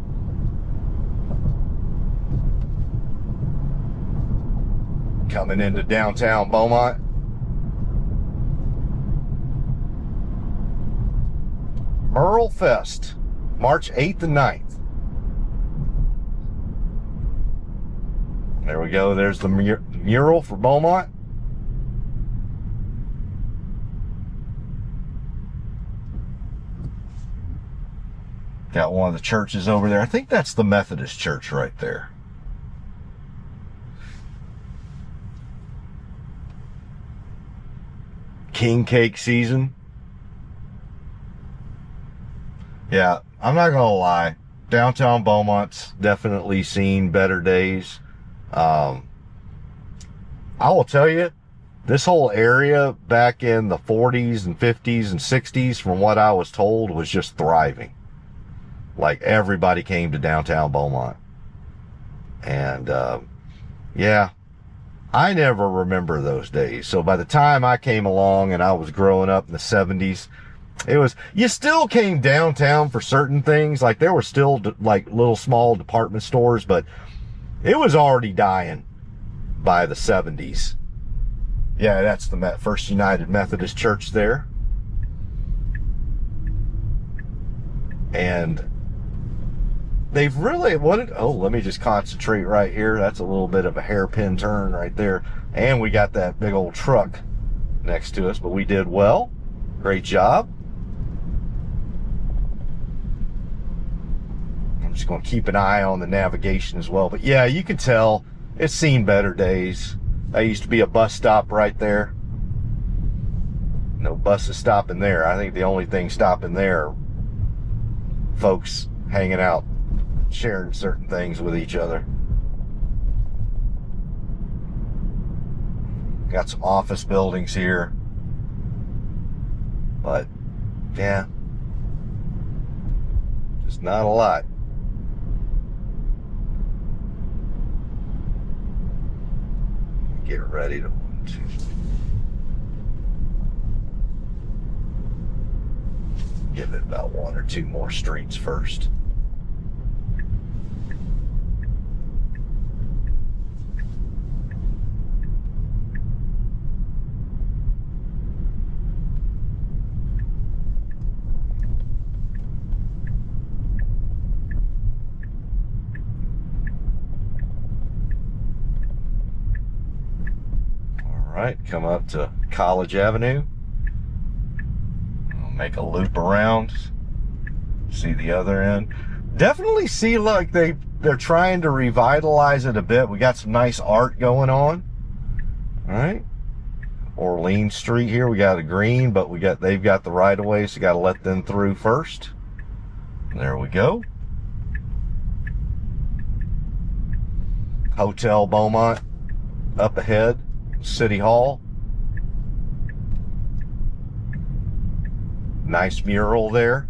Coming into downtown Beaumont. Merle Fest, March 8th and 9th. There we go. There's the mural for Beaumont. Got one of the churches over there. I think that's the Methodist church right there. King cake season. Yeah, I'm not gonna lie. Downtown Beaumont's definitely seen better days. I will tell you, this whole area back in the 40s and 50s and 60s, from what I was told, was just thriving. Like, everybody came to downtown Beaumont. And, yeah, I never remember those days. So by the time I came along and I was growing up in the 70s, you still came downtown for certain things. Like, there were still, like, little small department stores, but it was already dying by the 70s. Yeah, that's the First United Methodist Church there. And they've really let me just concentrate right here. That's a little bit of a hairpin turn right there. And we got that big old truck next to us, but we did well. Great job. I'm just going to keep an eye on the navigation as well. But yeah, you can tell it's seen better days. That used to be a bus stop right there. No buses stopping there. I think the only thing stopping there are folks hanging out, sharing certain things with each other. Got some office buildings here. But, yeah, just not a lot. Get ready to give it about one or two more streets first. Right, come up to College Avenue. I'll make a loop around. See the other end. Definitely see like they're trying to revitalize it a bit. We got some nice art going on. All right. Orleans Street here. We got a green, but they've got the right of way, so you got to let them through first. There we go. Hotel Beaumont up ahead. City Hall. Nice mural there.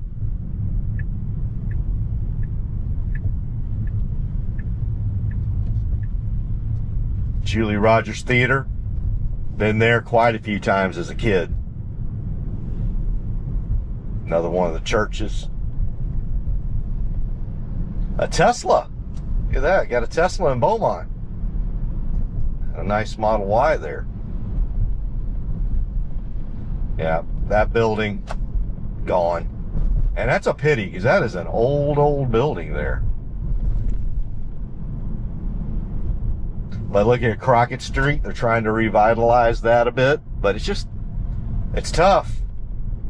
Julie Rogers Theater. Been there quite a few times as a kid. Another one of the churches. A Tesla. Look at that. Got a Tesla in Beaumont. A nice Model Y there. Yeah, that building gone. And that's a pity, because that is an old building there. But look at Crockett Street. They're trying to revitalize that a bit, but it's tough.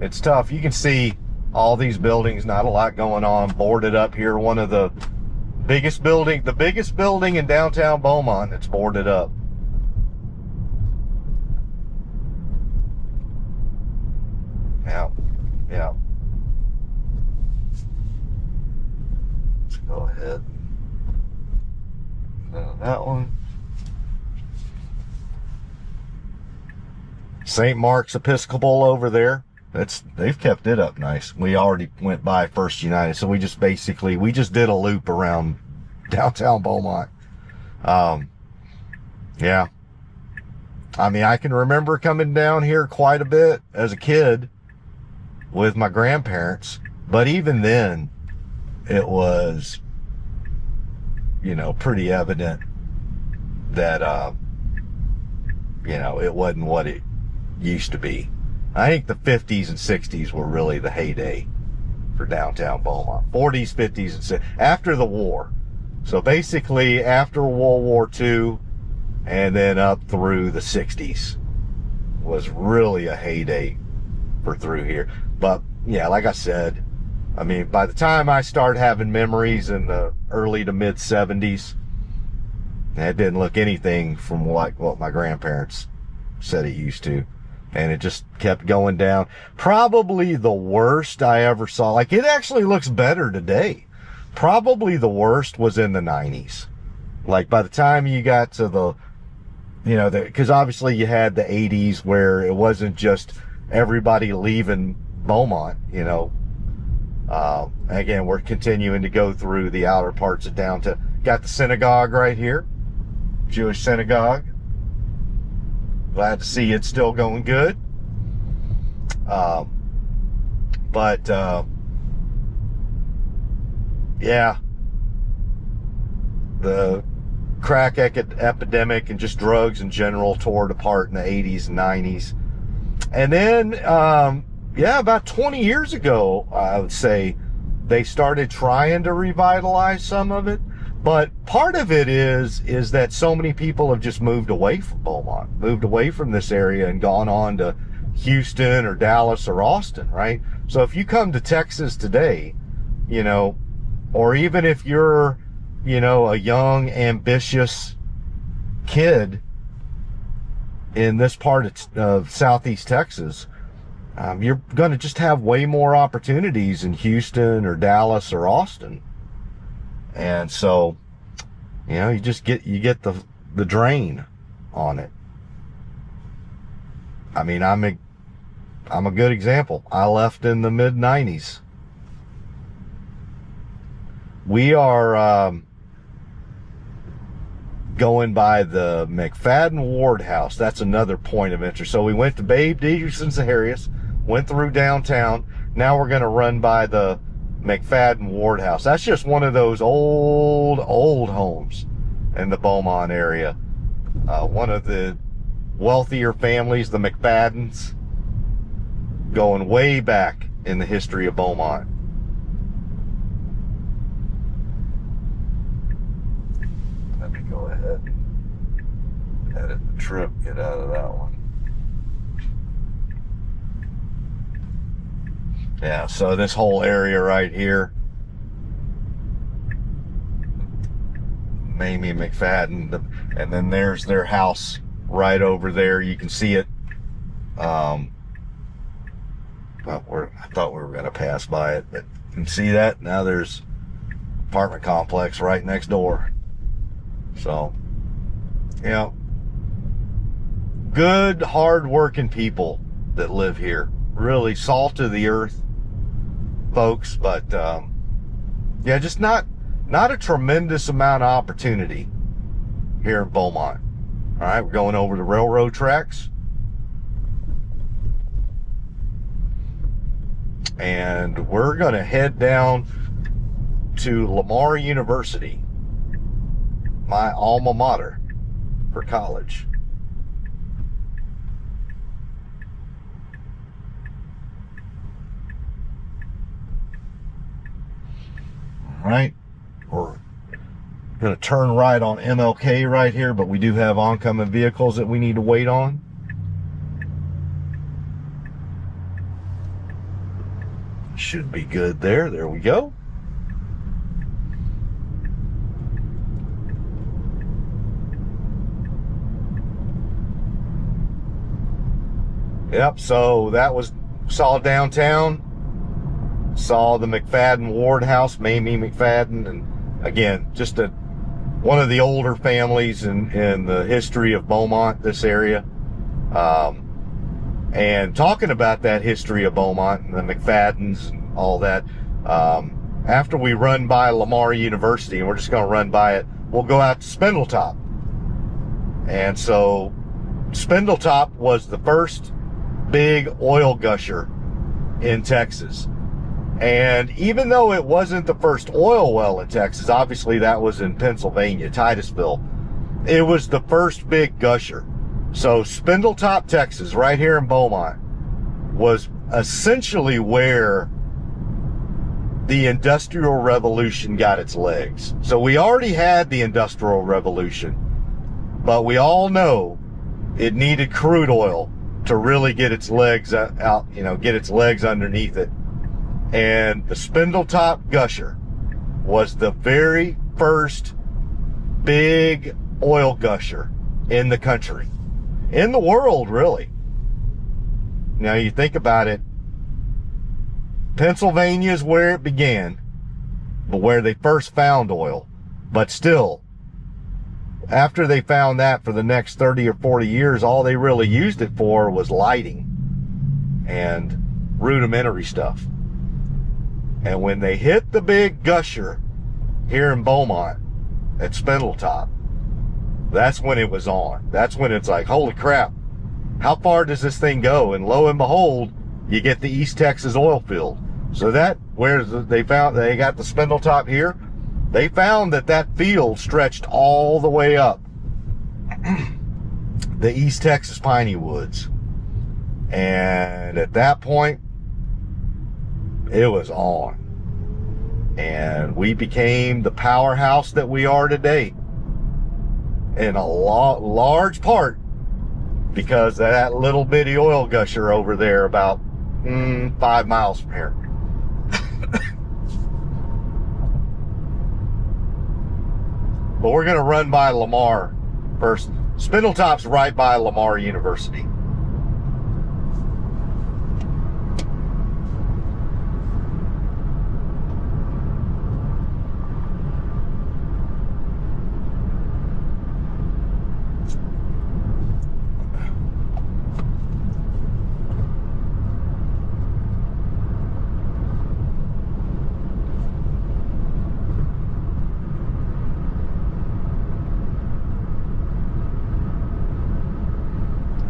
It's tough. You can see all these buildings, not a lot going on, boarded up here. One of the biggest building in downtown Beaumont that's boarded up. Yeah. Let's go ahead. That one. St. Mark's Episcopal over there. They've kept it up nice. We already went by First United, so we just did a loop around downtown Beaumont. Yeah. I mean, I can remember coming down here quite a bit as a kid with my grandparents, but even then, it was, you know, pretty evident that, you know, it wasn't what it used to be. I think the 50s and 60s were really the heyday for downtown Beaumont. 40s, 50s, and 60s, after the war. So basically after World War II and then up through the 60s was really a heyday for through here. But yeah, like I said, I mean, by the time I started having memories in the early to mid 70s, it didn't look anything from like what my grandparents said it used to. And it just kept going down. Probably the worst I ever saw. Like, it actually looks better today. Probably the worst was in the 90s. Like, by the time you got to the, you know, because obviously you had the 80s where it wasn't just everybody leaving Beaumont, you know. Again, we're continuing to go through the outer parts of downtown. Got the synagogue right here. Jewish synagogue. Glad to see it's still going good. Yeah, the crack epidemic and just drugs in general tore it apart in the 80s and 90s. And then, yeah, about 20 years ago, I would say, they started trying to revitalize some of it. But part of it is that so many people have just moved away from Beaumont, moved away from this area and gone on to Houston or Dallas or Austin, right? So if you come to Texas today, you know, or even if you're, you know, a young, ambitious kid in this part of Southeast Texas, you're going to just have way more opportunities in Houston or Dallas or Austin. And so, you know, you get the drain on it. I mean, I'm a good example. I left in the mid 90s. We are going by the McFaddin Ward house. That's another point of interest. So we went to Bade Dedriekson Zaharias, went through downtown. Now we're going to run by the McFaddin Ward house. That's just one of those old homes in the Beaumont area. One of the wealthier families, the McFaddins, going way back in the history of Beaumont. Let me go ahead and edit the trip, get out of that one. Yeah, so this whole area right here, Mamie McFaddin, and then there's their house right over there. You can see it. Well, I thought we were going to pass by it, but you can see that. Now there's apartment complex right next door. So, you know, good, hard-working people that live here. Really salt of the earth folks, but yeah, just not a tremendous amount of opportunity here in Beaumont. All right, we're going over the railroad tracks, and we're going to head down to Lamar University, my alma mater for college. All right, we're going to turn right on MLK right here, but we do have oncoming vehicles that we need to wait on. Should be good there. There we go. Yep, so that was, saw downtown, saw the McFaddin Ward house, Mamie McFaddin, and again, just one of the older families in the history of Beaumont, this area. And talking about that history of Beaumont and the McFaddins and all that, after we run by Lamar University, and we're just going to run by it, we'll go out to Spindletop. And so Spindletop was the first big oil gusher in Texas. And even though it wasn't the first oil well in Texas, obviously that was in Pennsylvania, Titusville, it was the first big gusher. So Spindletop, Texas, right here in Beaumont, was essentially where the Industrial Revolution got its legs. So we already had the Industrial Revolution, but we all know it needed crude oil to really get its legs out, get its legs underneath it. And the Spindletop Gusher was the very first big oil gusher in the country, in the world, really. Now you think about it, Pennsylvania is where it began, but where they first found oil. But still, after they found that, for the next 30 or 40 years, all they really used it for was lighting and rudimentary stuff. And when they hit the big gusher here in Beaumont at Spindletop, that's when it was on. That's when it's like, holy crap, how far does this thing go? And lo and behold, you get the East Texas oil field. So that, where they got the Spindletop here, they found that field stretched all the way up the East Texas piney woods. And at that point, it was on. And we became the powerhouse that we are today, in a large part because of that little bitty oil gusher over there about 5 miles from here. But we're going to run by Lamar first. Spindletop's right by Lamar University.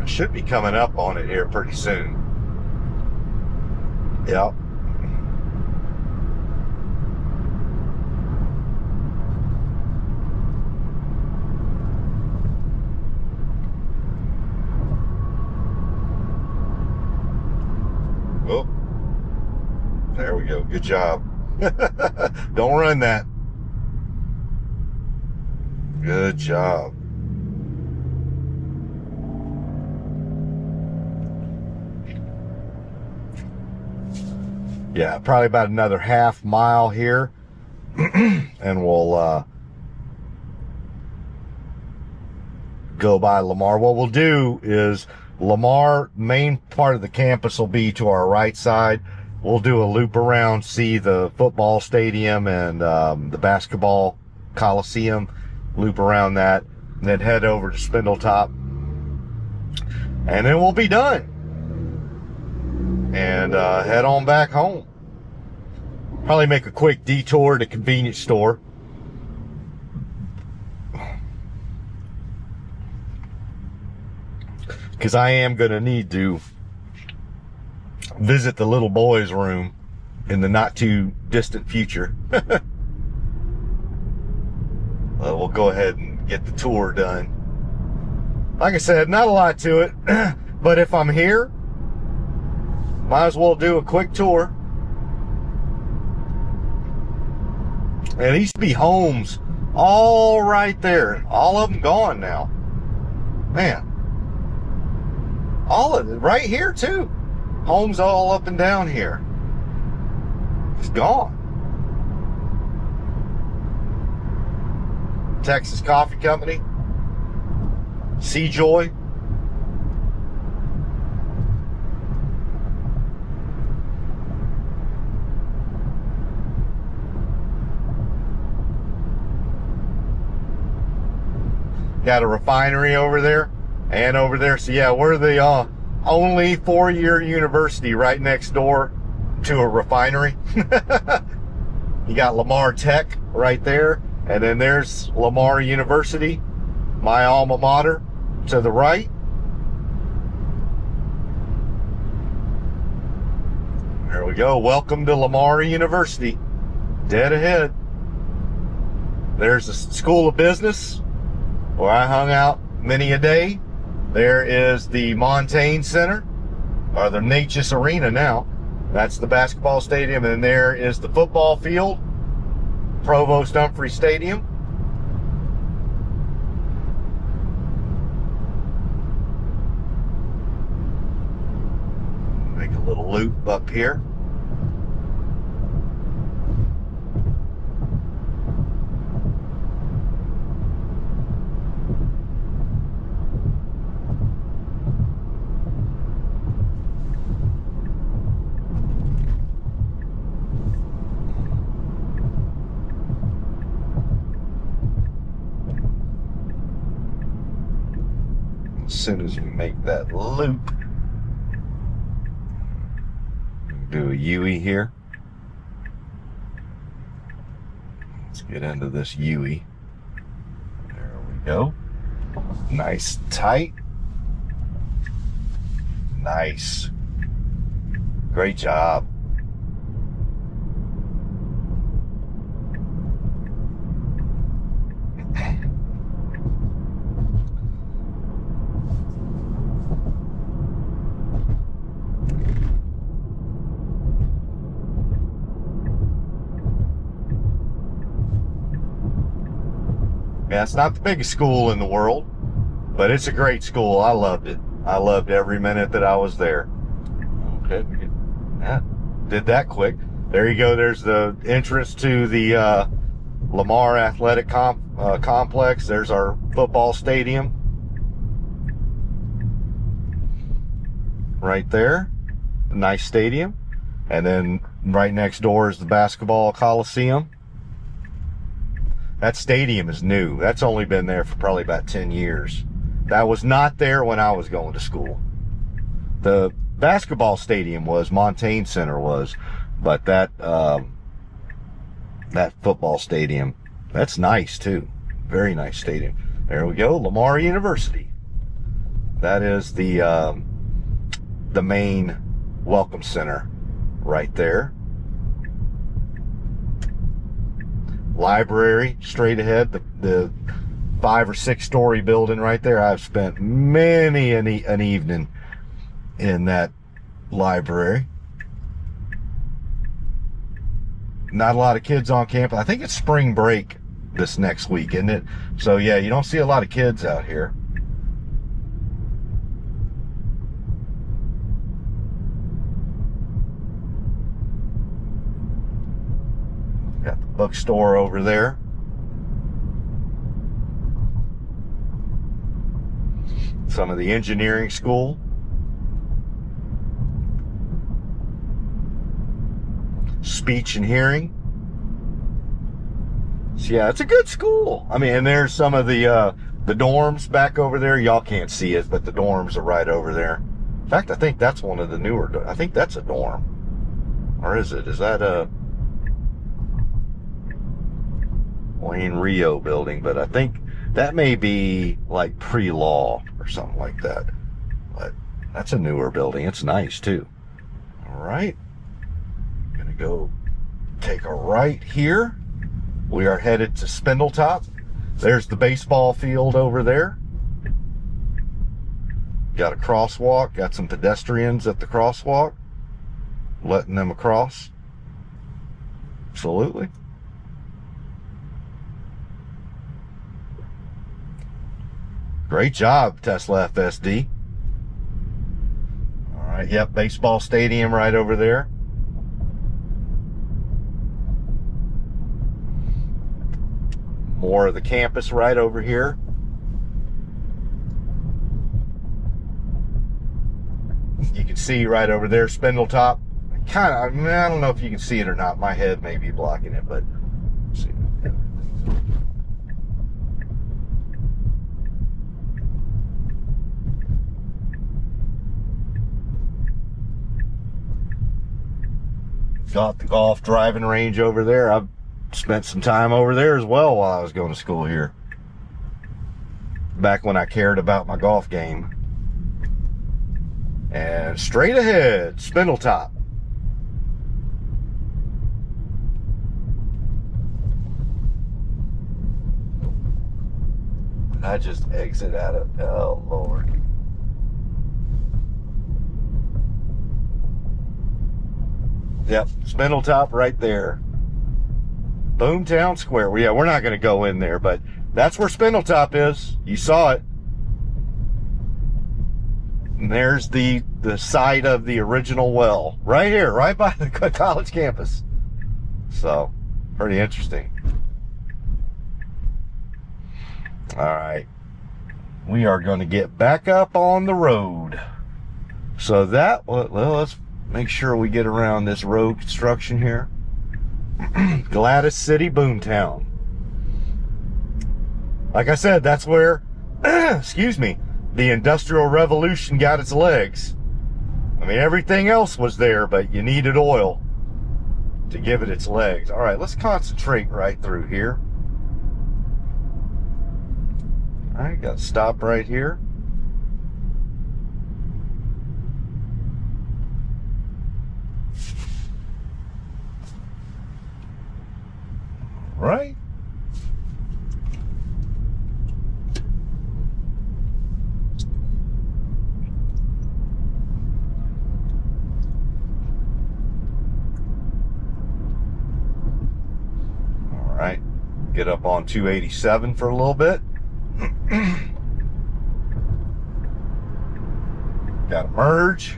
Should be coming up on it here pretty soon. Yep. Oh, there we go. Good job. Don't run that. Good job. Yeah, probably about another half mile here, and we'll go by Lamar. What we'll do is Lamar, main part of the campus will be to our right side. We'll do a loop around, see the football stadium and the basketball coliseum, loop around that, and then head over to Spindletop, and then we'll be done. And head on back home. Probably make a quick detour to convenience store. Because I am going to need to visit the little boy's room in the not too distant future. We'll go ahead and get the tour done. Like I said, not a lot to it. But if I'm here, might as well do a quick tour. And there used to be homes all right there. All of them gone now. Man. All of it right here too. Homes all up and down here. It's gone. Texas Coffee Company. Seajoy. Got a refinery over there and over there. So yeah, we're the only four-year university right next door to a refinery. You got Lamar Tech right there, and then there's Lamar University, my alma mater, to the right. There we go. Welcome to Lamar University. Dead ahead. There's the School of Business, where I hung out many a day. There is the Montaigne Center, or the Natchez Arena now. That's the basketball stadium. And there is the football field, Provost Humphrey Stadium. Make a little loop up here. As soon as we make that loop, do a UE here. Let's get into this UE. There we go. Nice, tight. Nice. Great job. Yeah, it's not the biggest school in the world, but it's a great school. I loved it. I loved every minute that I was there. Okay, yeah, did that quick. There you go. There's the entrance to the Lamar Athletic Complex. There's our football stadium. Right there. Nice stadium. And then right next door is the basketball coliseum. That stadium is new. That's only been there for probably about 10 years. That was not there when I was going to school. The basketball stadium was, Montaigne Center was, but that football stadium, that's nice too. Very nice stadium. There we go, Lamar University. That is the main welcome center right there. Library straight ahead, the 5 or 6 story building right there. I've spent many an evening in that library. Not a lot of kids on campus. I think it's spring break this next week, isn't it? So yeah, you don't see a lot of kids out here. Got the bookstore over there. Some of the engineering school. Speech and hearing. So yeah, it's a good school. I mean, and there's some of the dorms back over there. Y'all can't see it, but the dorms are right over there. In fact, I think that's one of the newer. I think that's a dorm, or is it? Is that a Wayne Rio building? But I think that may be like pre-law or something like that. But that's a newer building. It's nice too. All right. Gonna go take a right here. We are headed to Spindletop. There's the baseball field over there. Got a crosswalk. Got some pedestrians at the crosswalk. Letting them across. Absolutely. Great job, Tesla FSD. All right, yep, baseball stadium right over there. More of the campus right over here. You can see right over there, Spindletop. Kind of, I mean, I don't know if you can see it or not. My head may be blocking it, but let's see. Got the golf driving range over there. I've spent some time over there as well while I was going to school here. Back when I cared about my golf game. And straight ahead, Spindletop. I just exit out of, oh Lord. Yep, Spindletop right there. Boomtown Square. Well, yeah, we're not going to go in there, but that's where Spindletop is. You saw it. And there's the site of the original well. Right here, right by the college campus. So, pretty interesting. All right. We are going to get back up on the road. So that, well, let's make sure we get around this road construction here. Gladys City, Boomtown. Like I said, that's where, excuse me, the Industrial Revolution got its legs. I mean, everything else was there, but you needed oil to give it its legs. All right, let's concentrate right through here. All right, got to stop right here. Right. All right. Get up on 287 for a little bit. Got to merge.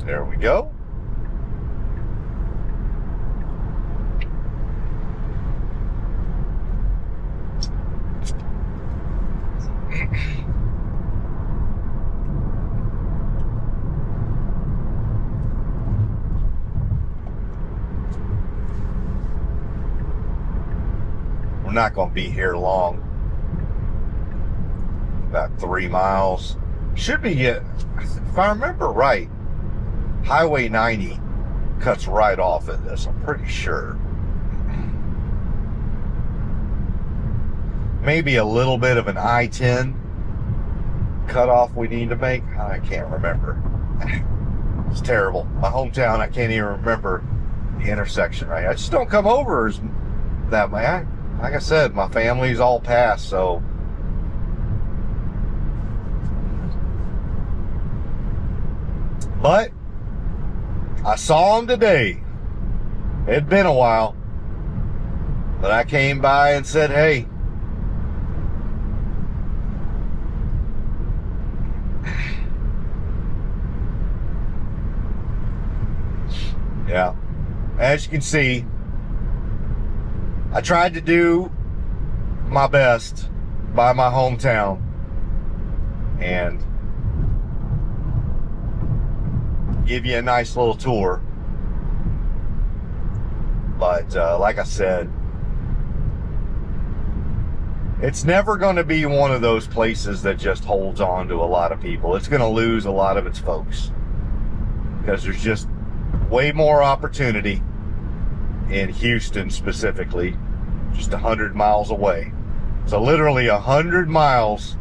There we go. We're not going to be here long. About 3 miles. Should be, if I remember right, Highway 90 cuts right off of this, I'm pretty sure. Maybe a little bit of an I-10 cutoff we need to make. I can't remember. It's terrible. My hometown, I can't even remember the intersection right. I just don't come over as that way. Like I said, my family's all passed, so. But I saw him today. It'd been a while. But I came by and said, hey. Yeah. As you can see, I tried to do my best by my hometown and give you a nice little tour. But like I said, it's never going to be one of those places that just holds on to a lot of people. It's going to lose a lot of its folks because there's just way more opportunity in Houston specifically, just 100 miles away. So literally 100 miles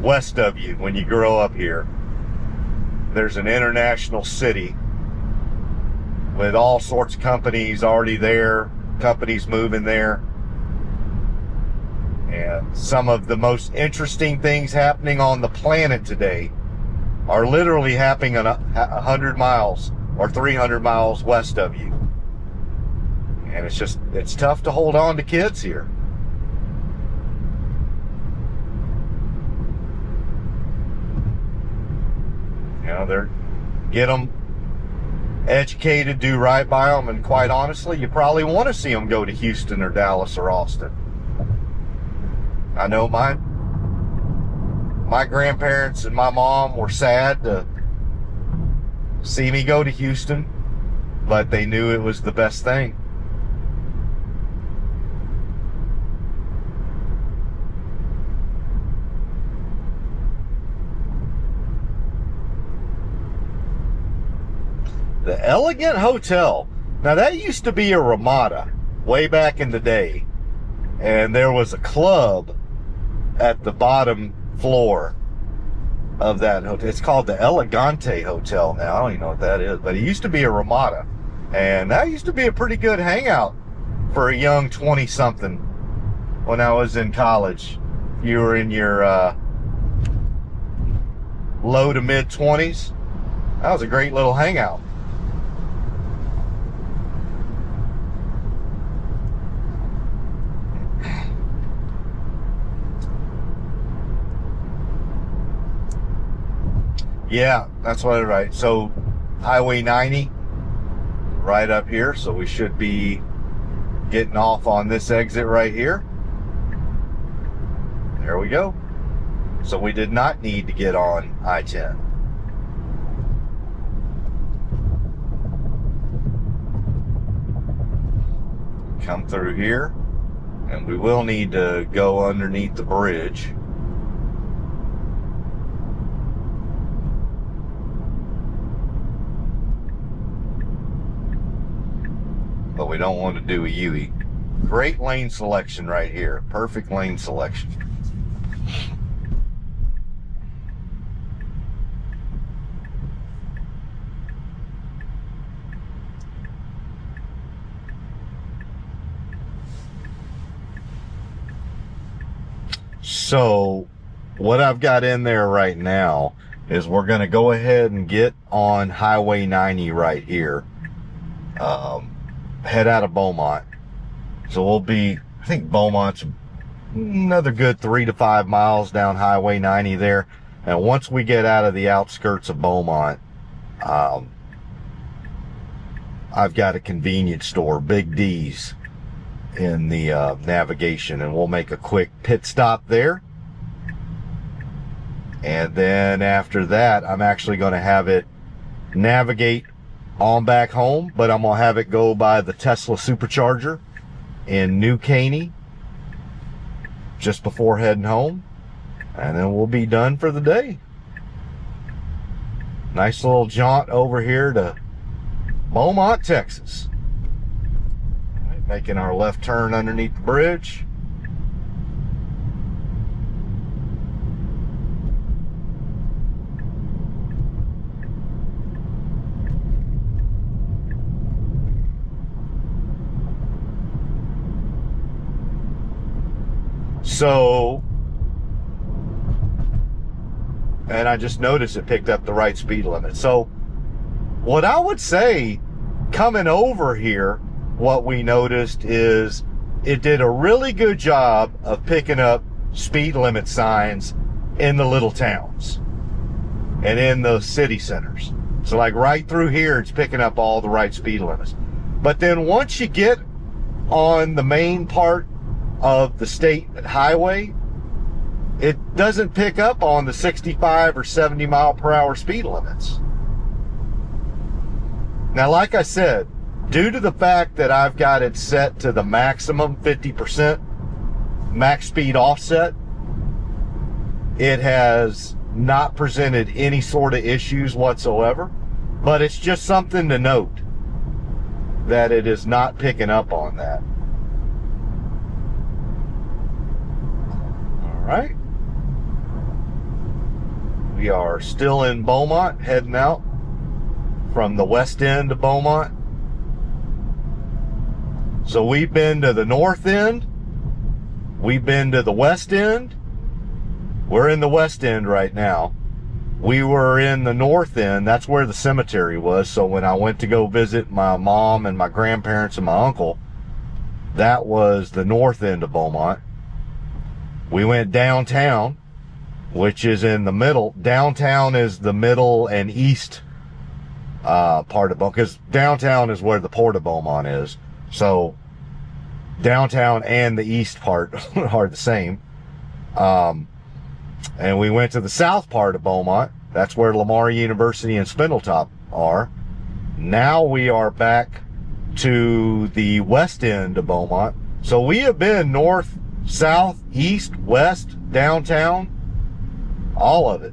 west of you when you grow up here, there's an international city with all sorts of companies already there, companies moving there. And some of the most interesting things happening on the planet today are literally happening 100 miles or 300 miles west of you. And it's tough to hold on to kids here. You know, get them educated, do right by them, and quite honestly, you probably want to see them go to Houston or Dallas or Austin. I know my grandparents and my mom were sad to see me go to Houston, but they knew it was the best thing. The Elegant Hotel. Now that used to be a Ramada way back in the day. And there was a club at the bottom floor of that hotel. It's called the Elegante Hotel now. I don't even know what that is. But it used to be a Ramada. And that used to be a pretty good hangout for a young 20-something when I was in college. You were in your low to mid 20s. That was a great little hangout. Yeah, that's what I write. So Highway 90 right up here. So we should be getting off on this exit right here. There we go. So we did not need to get on I-10. Come through here, and we will need to go underneath the bridge. But we don't want to do a U-E. Great lane selection right here. Perfect lane selection. So what I've got in there right now is we're going to go ahead and get on Highway 90 right here. Head out of Beaumont. So we'll be, I think Beaumont's another good 3 to 5 miles down Highway 90 there. And once we get out of the outskirts of Beaumont, I've got a convenience store, Big D's, in the navigation, and we'll make a quick pit stop there. And then after that, I'm actually going to have it navigate on back home, but I'm going to have it go by the Tesla Supercharger in New Caney just before heading home, and then we'll be done for the day. Nice little jaunt over here to Beaumont, Texas. All right, making our left turn underneath the bridge. So, and I just noticed it picked up the right speed limit. So what I would say coming over here, what we noticed is it did a really good job of picking up speed limit signs in the little towns and in the city centers. So like right through here, it's picking up all the right speed limits. But then once you get on the main part of the state highway, it doesn't pick up on the 65 or 70 mile per hour speed limits. Now, like I said, due to the fact that I've got it set to the maximum 50% max speed offset, it has not presented any sort of issues whatsoever. But it's just something to note that it is not picking up on that. Right. We are still in Beaumont, heading out from the west end of Beaumont. So we've been to the north end. We've been to the west end. We're in the west end right now. We were in the north end. That's where the cemetery was. So when I went to go visit my mom and my grandparents and my uncle, that was the north end of Beaumont. We went downtown, which is in the middle. Downtown is the middle and east part of Beaumont, because downtown is where the Port of Beaumont is. So downtown and the east part are the same. And we went to the south part of Beaumont. That's where Lamar University and Spindletop are. Now we are back to the west end of Beaumont. So we have been north, south, east, west, downtown, all of it.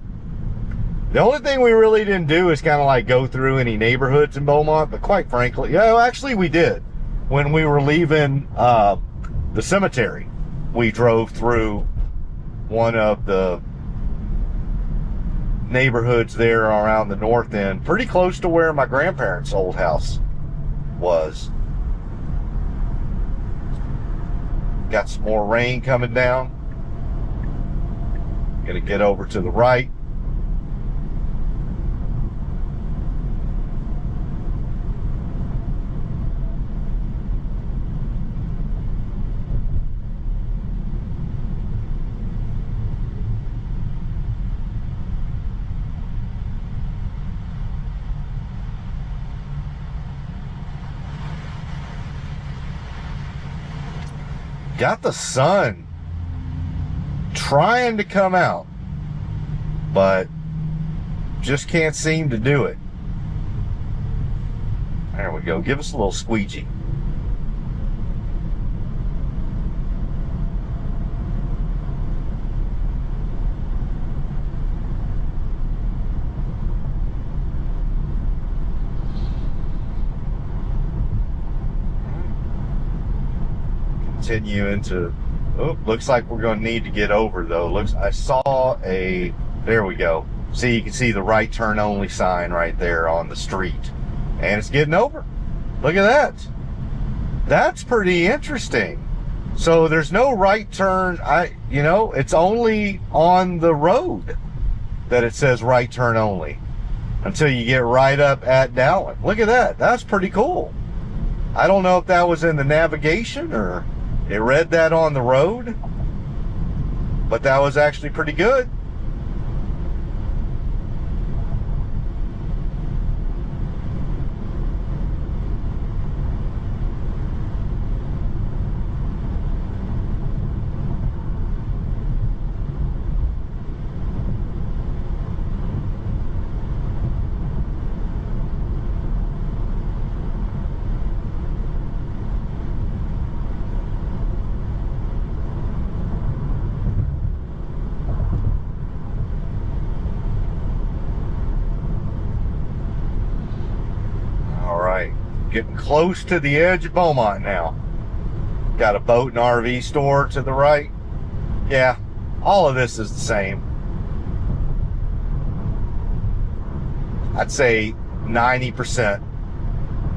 The only thing we really didn't do is kind of like go through any neighborhoods in Beaumont, but quite frankly, yeah, actually we did. When we were leaving the cemetery, we drove through one of the neighborhoods there around the north end, pretty close to where my grandparents' old house was. Got some more rain coming down. Gonna get over to the right. Got the sun trying to come out, but just can't seem to do it. There we go. Give us a little squeegee. Continue into, oh, looks like we're going to need to get over though. I saw a, there we go. See, you can see the right turn only sign right there on the street, and it's getting over. Look at that. That's pretty interesting. So there's no right turn. It's only on the road that it says right turn only until you get right up at Dowling. Look at that. That's pretty cool. I don't know if that was in the navigation or it read that on the road, but that was actually pretty good. Getting close to the edge of Beaumont now. Got a boat and RV store to the right. Yeah, all of this is the same. I'd say 90%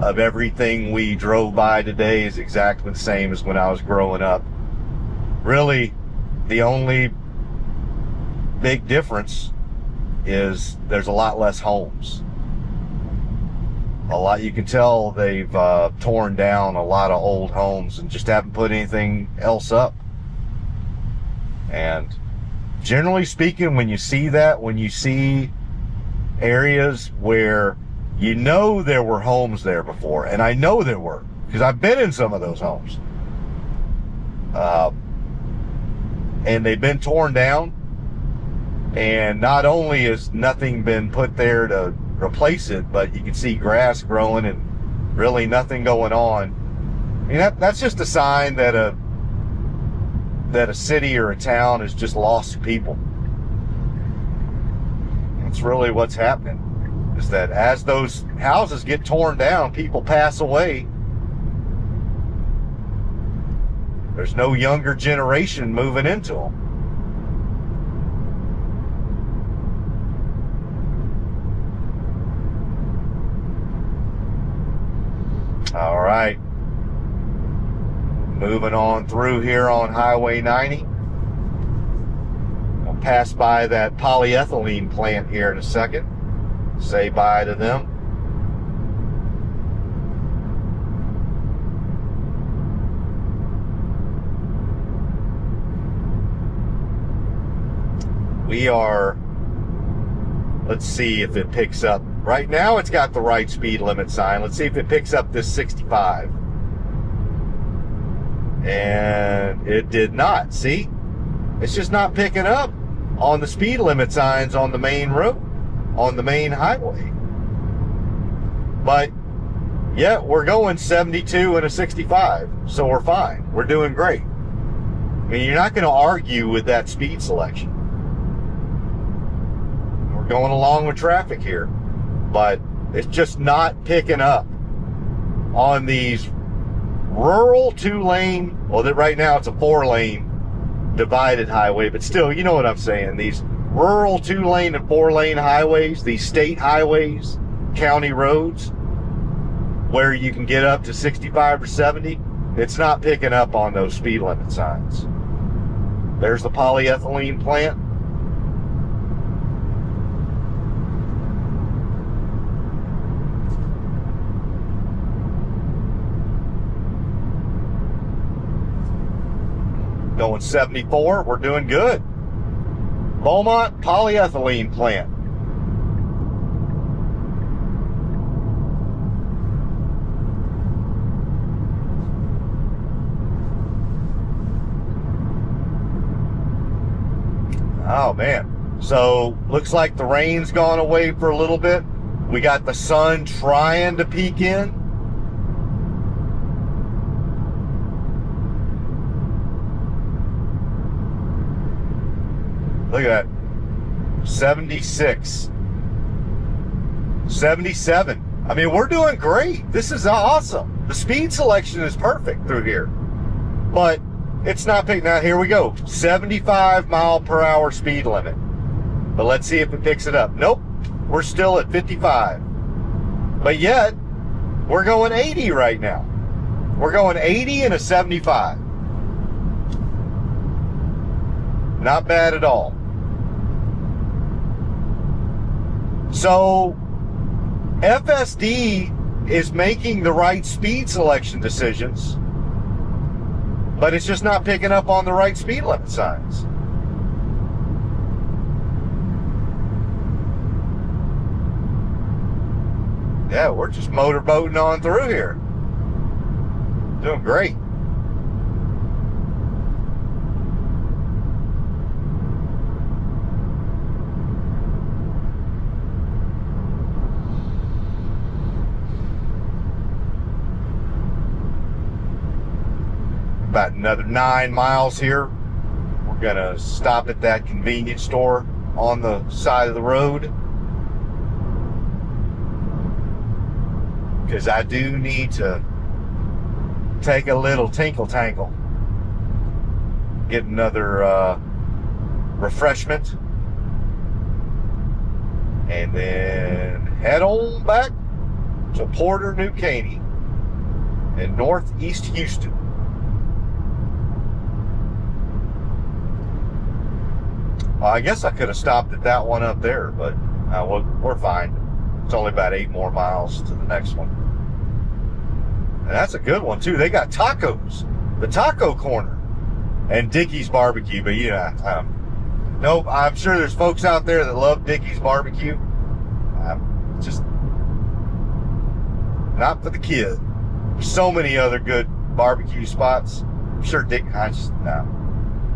of everything we drove by today is exactly the same as when I was growing up. Really, the only big difference is there's a lot less homes. You can tell they've torn down a lot of old homes and just haven't put anything else up. And generally speaking, when you see that, when you see areas where you know there were homes there before, and I know there were, because I've been in some of those homes, and they've been torn down, and not only has nothing been put there to replace it, but you can see grass growing and really nothing going on. I mean, that's just a sign that a city or a town has just lost people. That's really what's happening, is that as those houses get torn down, people pass away. There's no younger generation moving into them. All right, moving on through here on Highway 90. I'll pass by that polyethylene plant here in a second. Say bye to them. We are, let's see if it picks up. Right now it's got the right speed limit sign. Let's see if it picks up this 65. And it did not. See? It's just not picking up on the speed limit signs on the main road, on the main highway. But yeah, we're going 72 and a 65, so we're fine. We're doing great. I mean, you're not going to argue with that speed selection. We're going along with traffic here. But it's just not picking up on these rural 2-lane, well, right now it's a 4-lane divided highway, but still, you know what I'm saying. These rural 2-lane and 4-lane highways, these state highways, county roads, where you can get up to 65 or 70, it's not picking up on those speed limit signs. There's the polyethylene plant. Going 74, we're doing good. Beaumont polyethylene plant. Oh man, so looks like the rain's gone away for a little bit. We got the sun trying to peek in. Look at that. 76. 77. I mean, we're doing great. This is awesome. The speed selection is perfect through here. But it's not picking out. Here we go. 75 mile per hour speed limit. But let's see if it picks it up. Nope. We're still at 55. But yet, we're going 80 right now. We're going 80 and a 75. Not bad at all. So, FSD is making the right speed selection decisions, but it's just not picking up on the right speed limit signs. Yeah, we're just motorboating on through here. Doing great. About another 9 miles here. We're gonna stop at that convenience store on the side of the road, because I do need to take a little tinkle-tankle, get another refreshment, and then head on back to Porter, New Caney in northeast Houston. I guess I could have stopped at that one up there, but we're fine. It's only about 8 more miles to the next one. And that's a good one, too. They got tacos. The taco corner. And Dickey's barbecue. But, yeah, nope, I'm sure there's folks out there that love Dickey's barbecue. Just not for the kid. There's so many other good barbecue spots. I'm sure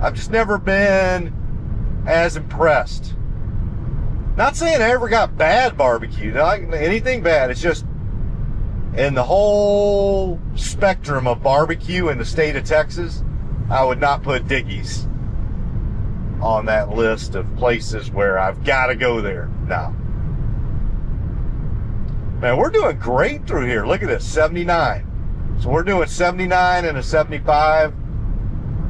I've just never been as impressed. Not saying I ever got bad barbecue, not anything bad. It's just in the whole spectrum of barbecue in the state of Texas, I would not put Dickey's on that list of places where I've got to go there. No. Man, we're doing great through here. Look at this, 79. So we're doing 79 and a 75,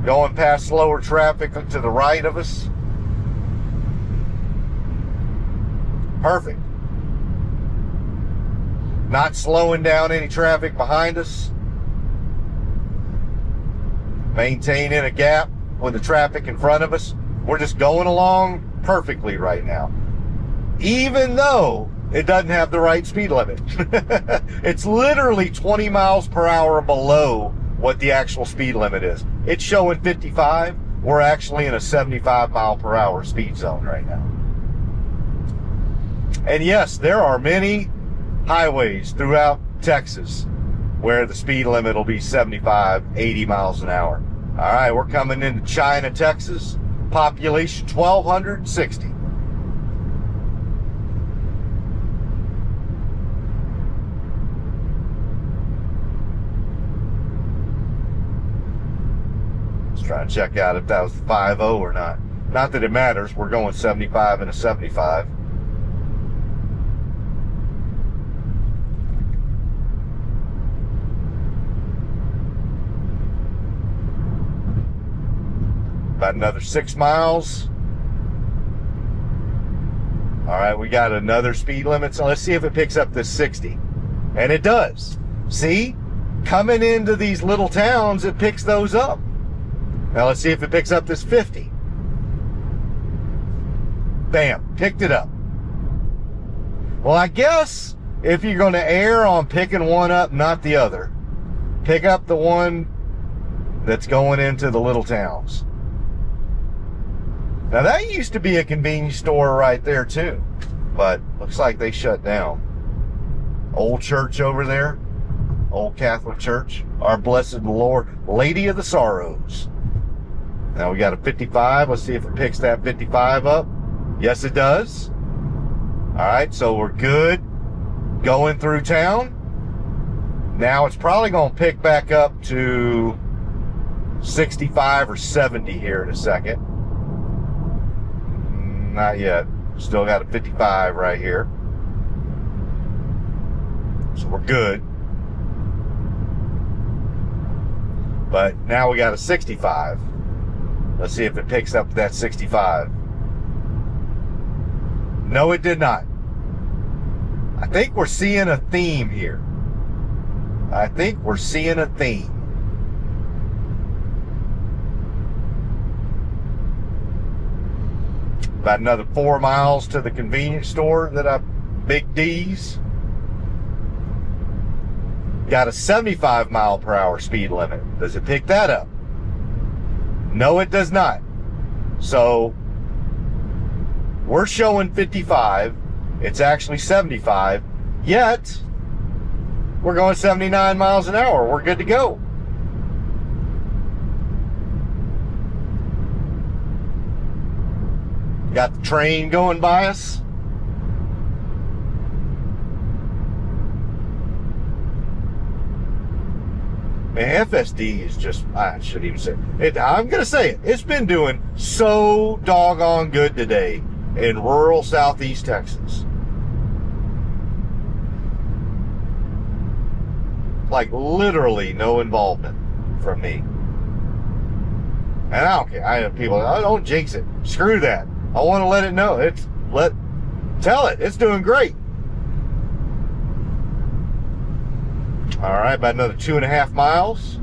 going past slower traffic to the right of us. Perfect. Not slowing down any traffic behind us. Maintaining a gap with the traffic in front of us. We're just going along perfectly right now. Even though it doesn't have the right speed limit. It's literally 20 miles per hour below what the actual speed limit is. It's showing 55. We're actually in a 75 mile per hour speed zone right now. And yes, there are many highways throughout Texas where the speed limit will be 75, 80 miles an hour. All right, we're coming into China, Texas. Population 1,260. Let's try to check out if that was 50 or not. Not that it matters. We're going 75 and a 75. About another 6 miles. All right, we got another speed limit. So let's see if it picks up this 60. And it does. See? coming into these little towns, it picks those up. Now let's see if it picks up this 50. Bam, picked it up. Well, I guess if you're going to err on picking one up, not the other, pick up the one that's going into the little towns. Now that used to be a convenience store right there too, but looks like they shut down. Old church over there, old Catholic church, Our Blessed Lord, Lady of the Sorrows. Now we got a 55. Let's see if it picks that 55 up. Yes, it does. All right, so we're good going through town. Now it's probably going to pick back up to 65 or 70 here in a second. Not yet. Still got a 55 right here. So we're good. But now we got a 65. Let's see if it picks up that 65. No, it did not. I think we're seeing a theme here. I think we're seeing a theme. About another 4 miles to the convenience store that I Big D's. Got a 75 mile per hour speed limit. Does it pick that up? No, it does not. So we're showing 55. It's actually 75. Yet we're going 79 miles an hour. We're good to go. Got the train going by us. Man, FSD is just, I shouldn't even say it. I'm going to say it. It's been doing so doggone good today in rural southeast Texas. Like literally no involvement from me. And I don't care. I have people, I don't jinx it. Screw that. I want to let it know. Tell it. It's doing great. All right, about another 2.5 miles.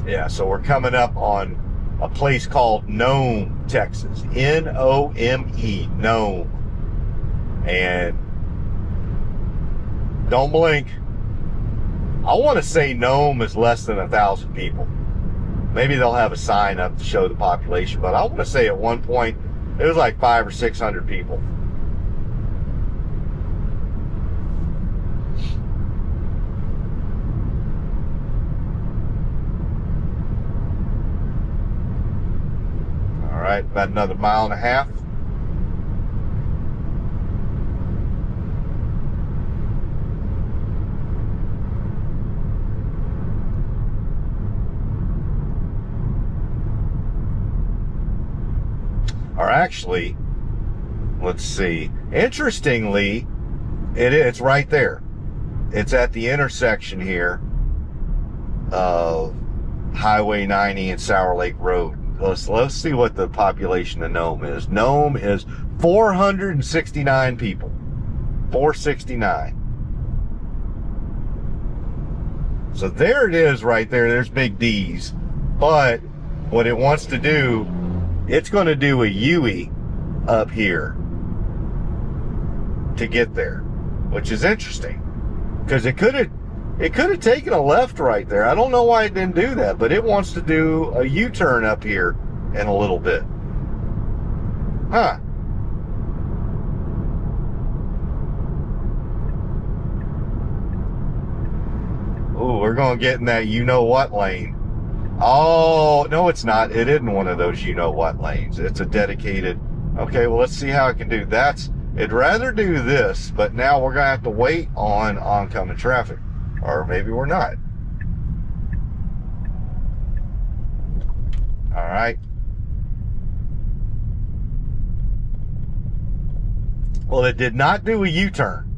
Yeah, so we're coming up on a place called Nome, Texas. N-O-M-E, Nome. And don't blink. I want to say Nome is less than 1,000 people. Maybe they'll have a sign up to show the population, but I want to say at one point it was like 500 or 600 people. All right, about another 1.5 miles. Or actually, let's see. Interestingly, it's right there. It's at the intersection here of Highway 90 and Sour Lake Road. Let's see what the population of Nome is. Nome is 469 people. 469. So there it is right there. There's Big D's. But what it wants to do, it's going to do a U-E up here to get there, which is interesting because it could have taken a left right there. I don't know why it didn't do that, but it wants to do a U-turn up here in a little bit. Huh. Oh, we're going to get in that you-know-what lane. Oh, no, it's not. It isn't one of those you-know-what lanes. It's a dedicated... Okay, well, let's see how it can do. It'd rather do this, but now we're going to have to wait on oncoming traffic. Or maybe we're not. All right. Well, it did not do a U-turn.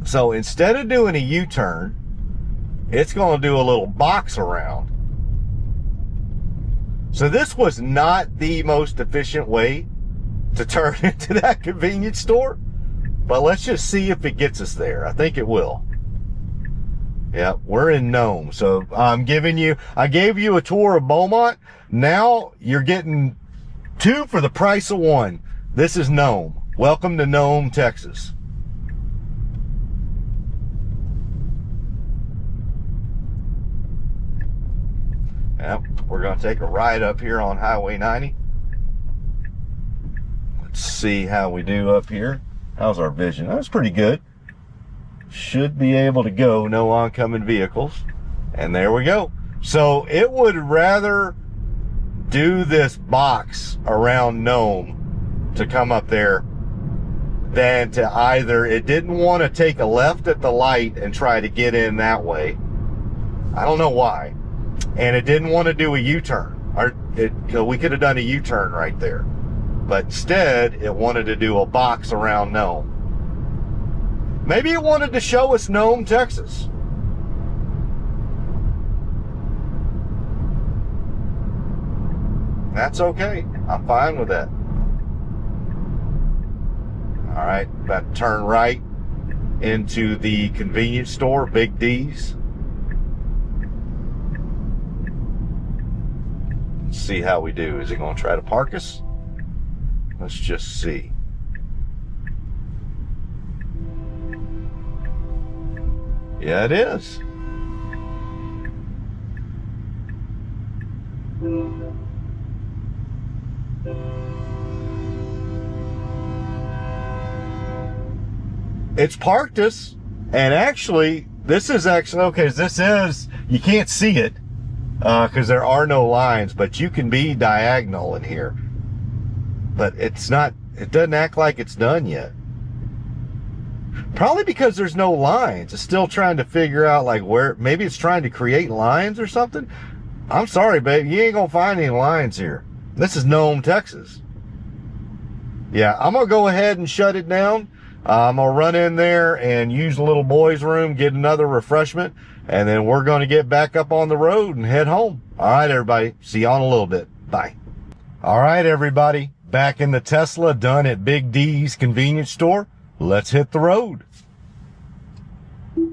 So instead of doing a U-turn, it's going to do a little box around. So this was not the most efficient way to turn into that convenience store, but let's just see if it gets us there. I think it will. Yeah, we're in Nome. So I gave you a tour of Beaumont. Now you're getting 2 for the price of 1. This is Nome. Welcome to Nome, Texas. Yep, we're going to take a ride up here on Highway 90. Let's see how we do up here. How's our vision? That's pretty good. Should be able to go, no oncoming vehicles. And there we go. So it would rather do this box around Nome to come up there than to either, it didn't want to take a left at the light and try to get in that way. I don't know why. And it didn't want to do a U-turn. We could have done a U-turn right there. But instead, it wanted to do a box around Nome. Maybe it wanted to show us Nome, Texas. That's okay. I'm fine with that. All right, about to turn right into the convenience store, Big D's. Let's see how we do. Is it going to try to park us? Let's just see. Yeah, it is. It's parked us, and actually, this is actually, okay, this is, you can't see it, because there are no lines, but you can be diagonal in here. But it's not, it doesn't act like it's done yet. Probably because there's no lines. It's still trying to figure out like where, maybe it's trying to create lines or something. I'm sorry, babe, you ain't gonna find any lines here. This is Nome, Texas. Yeah, I'm gonna go ahead and shut it down. I'm gonna run in there and use the little boys' room, get another refreshment, and then we're gonna get back up on the road and head home. All right, everybody, see you on a little bit. Bye. All right, everybody, back in the Tesla, done at Big D's convenience store. Let's hit the road. All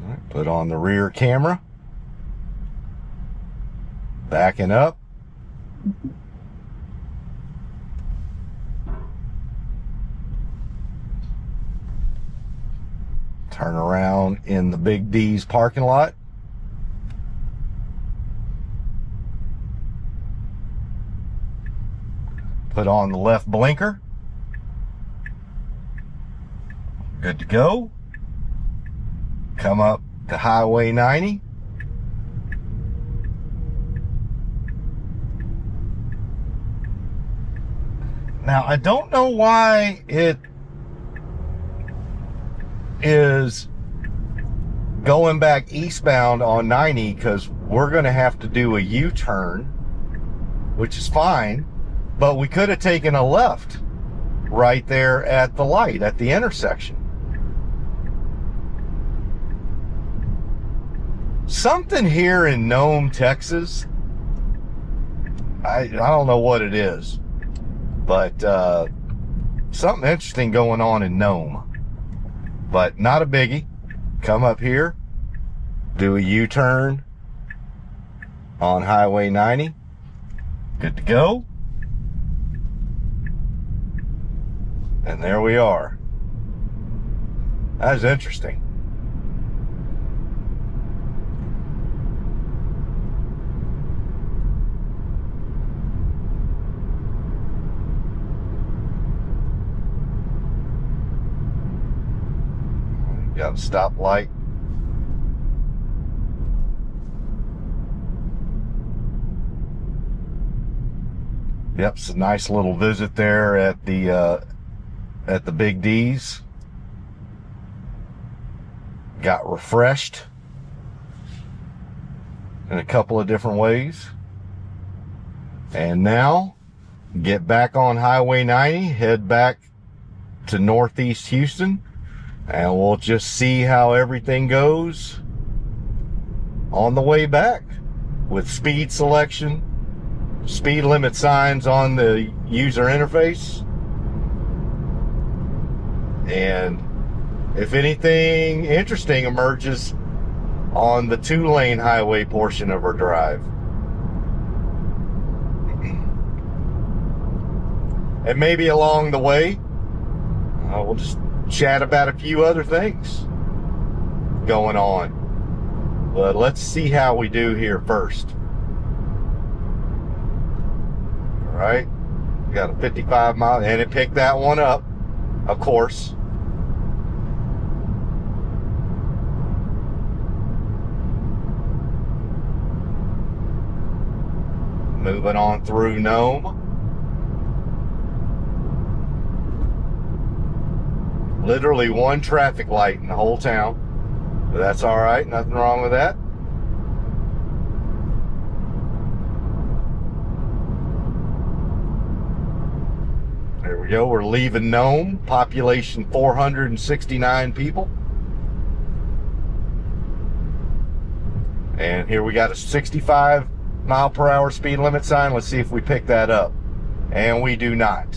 right, put on the rear camera. Backing up. Turn around in the Big D's parking lot. Put on the left blinker. Good to go. Come up to Highway 90. Now, I don't know why it is going back eastbound on 90, because we're going to have to do a U-turn, which is fine, but we could have taken a left right there at the light, at the intersection. Something here in Nome, Texas, I don't know what it is, but something interesting going on in Nome. But not a biggie. Come up here, do a U-turn on Highway 90. Good to go. And there we are. That's interesting. Got a stoplight. Yep, it's a nice little visit there at the Big D's. Got refreshed in a couple of different ways. And now get back on Highway 90, head back to Northeast Houston, and we'll just see how everything goes on the way back with speed selection, speed limit signs on the user interface, and if anything interesting emerges on the 2-lane highway portion of our drive. And maybe along the way, we'll just chat about a few other things going on. But let's see how we do here first. All right, we got a 55 mile, and it picked that one up, of course. Moving on through Nome. Literally one traffic light in the whole town. But that's all right, nothing wrong with that. There we go, we're leaving Nome, population 469 people. And here we got a 65 mile per hour speed limit sign. Let's see if we pick that up. And we do not.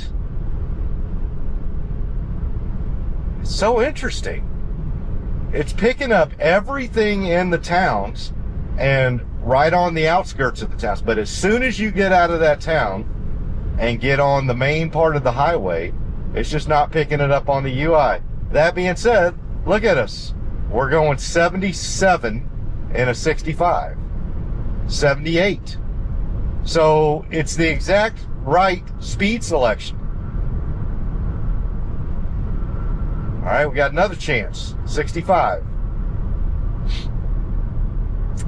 It's so interesting. It's picking up everything in the towns and right on the outskirts of the towns. But as soon as you get out of that town and get on the main part of the highway, it's just not picking it up on the UI. That being said, look at us. We're going 77 in a 65. 78. So it's the exact right speed selection. All right, we got another chance. 65.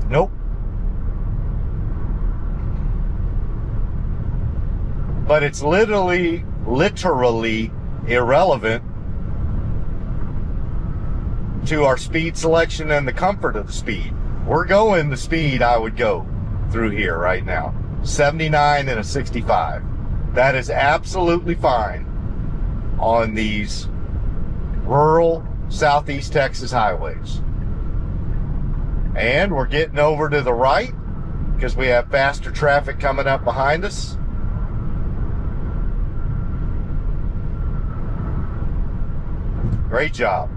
Nope. But it's literally irrelevant to our speed selection and the comfort of the speed. We're going the speed I would go through here right now. 79 and a 65. That is absolutely fine on these rural Southeast Texas highways. And we're getting over to the right because we have faster traffic coming up behind us. Great job.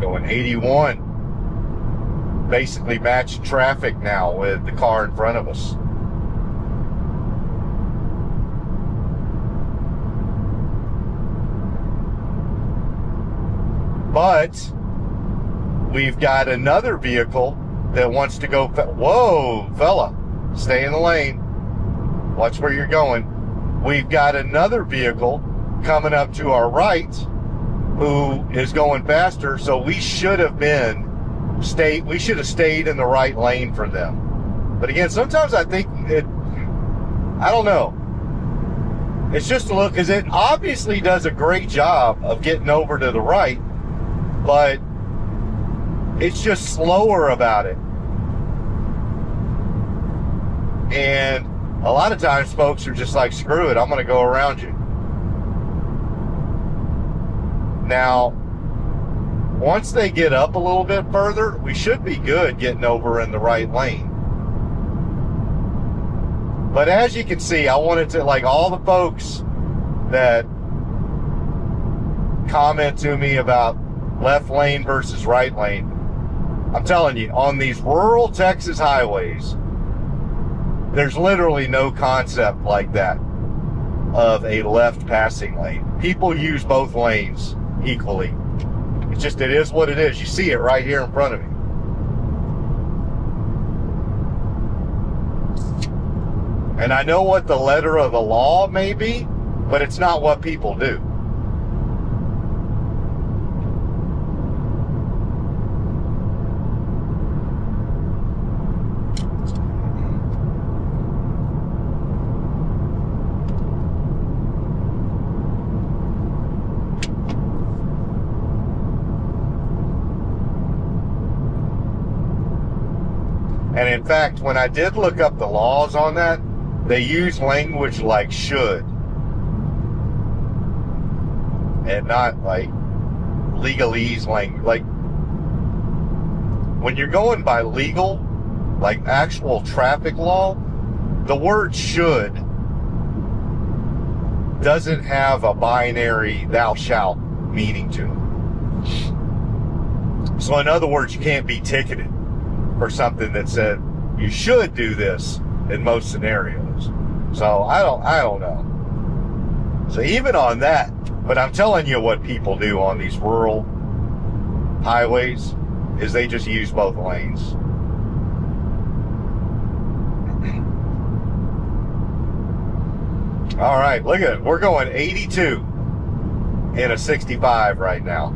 Going 81, basically matching traffic now with the car in front of us. But we've got another vehicle that wants to go. Whoa, fella, stay in the lane. Watch where you're going. We've got another vehicle coming up to our right who is going faster, so we should have stayed in the right lane for them. But again, sometimes I think I don't know. It's just a look, because it obviously does a great job of getting over to the right, but it's just slower about it. And a lot of times folks are just like, screw it, I'm going to go around you. Now, once they get up a little bit further, we should be good getting over in the right lane. But as you can see, I wanted to, like, all the folks that comment to me about left lane versus right lane, I'm telling you, on these rural Texas highways, there's literally no concept like that of a left passing lane. People use both lanes equally. It's just, it is what it is. You see it right here in front of me. And I know what the letter of the law may be, but it's not what people do. in fact, when I did look up the laws on that, they use language like should, and not like legalese language. Like, when you're going by legal, like actual traffic law, the word should doesn't have a binary thou shalt meaning to it. So in other words, you can't be ticketed for something that said you should do this in most scenarios. So I don't know. So even on that, but I'm telling you what people do on these rural highways is they just use both lanes. All right, look at it. We're going 82 in a 65 right now.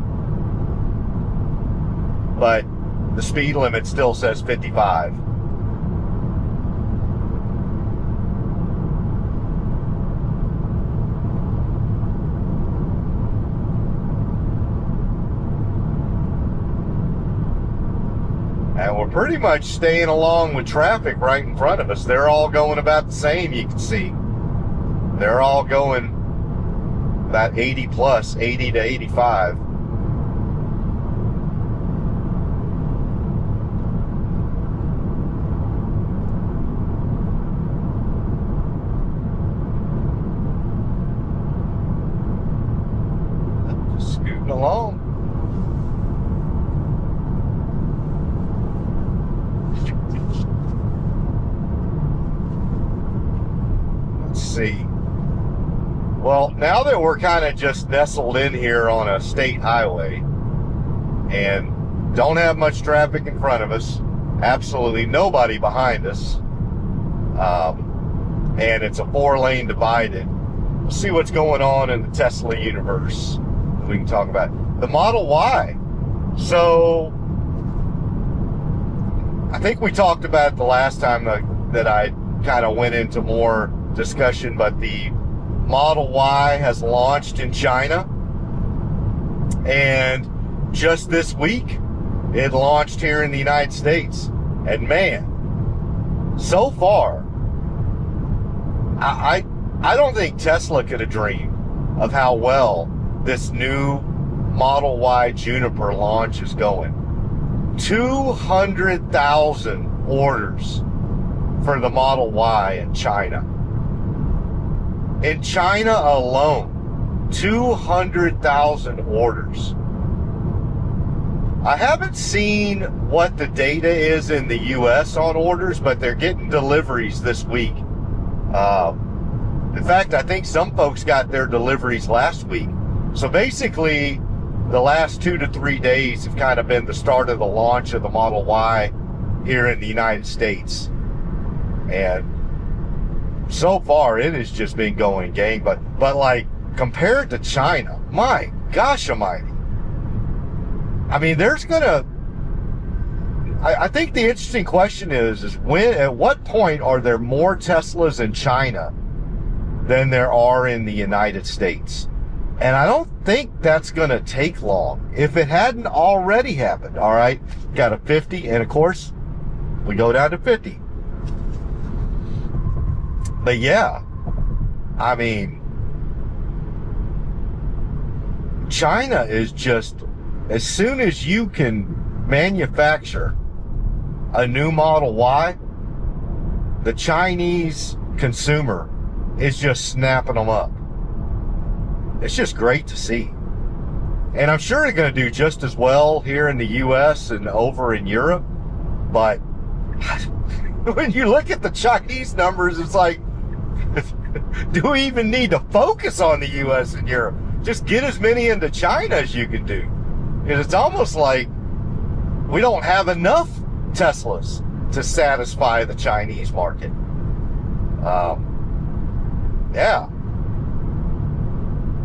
But the speed limit still says 55. And we're pretty much staying along with traffic right in front of us. They're all going about the same, you can see. They're all going about 80 plus, 80 to 85. Just scooting along. Let's see. Well, now that we're kind of just nestled in here on a state highway and don't have much traffic in front of us, absolutely nobody behind us, and it's a 4-lane divided, let's see what's going on in the Tesla universe. We can talk about the Model Y. So I think we talked about it the last time that I kind of went into more discussion, but the Model Y has launched in China, and just this week it launched here in the United States. And man, so far I don't think Tesla could have dreamed of how well this new Model Y Juniper launch is going. 200,000 orders for the Model Y in China. In China alone, 200,000 orders. I haven't seen what the data is in the U.S. on orders, but they're getting deliveries this week. In fact, I think some folks got their deliveries last week. So basically, the last 2 to 3 days have kind of been the start of the launch of the Model Y here in the United States. And so far, it has just been going gang, but like, compared to China, my gosh almighty. I mean, there's gonna, I think the interesting question is when, at what point are there more Teslas in China than there are in the United States? And I don't think that's gonna take long, if it hadn't already happened. All right, got a 50, and of course, we go down to 50. But yeah, I mean, China is just, as soon as you can manufacture a new Model Y, the Chinese consumer is just snapping them up. It's just great to see. And I'm sure they're going to do just as well here in the U.S. and over in Europe. But when you look at the Chinese numbers, it's like, do we even need to focus on the U.S. and Europe? Just get as many into China as you can do. Because it's almost like we don't have enough Teslas to satisfy the Chinese market. Yeah.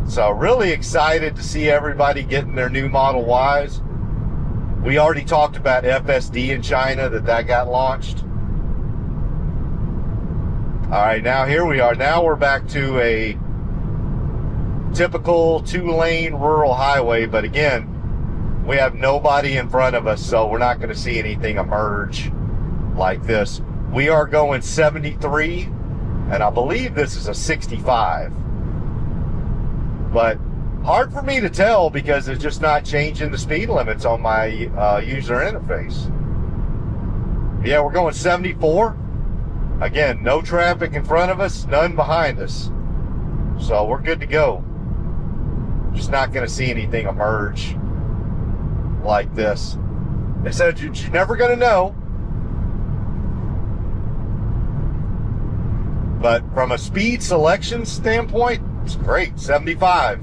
So really excited to see everybody getting their new Model Ys. We already talked about FSD in China, that got launched. All right, now here we are. Now we're back to a typical 2-lane rural highway, but again, we have nobody in front of us, so we're not going to see anything emerge like this. We are going 73, and I believe this is a 65. But hard for me to tell because it's just not changing the speed limits on my user interface. Yeah, we're going 74. Again, no traffic in front of us, none behind us. So we're good to go. Just not going to see anything emerge like this. They said you're never going to know. But from a speed selection standpoint, it's great. 75.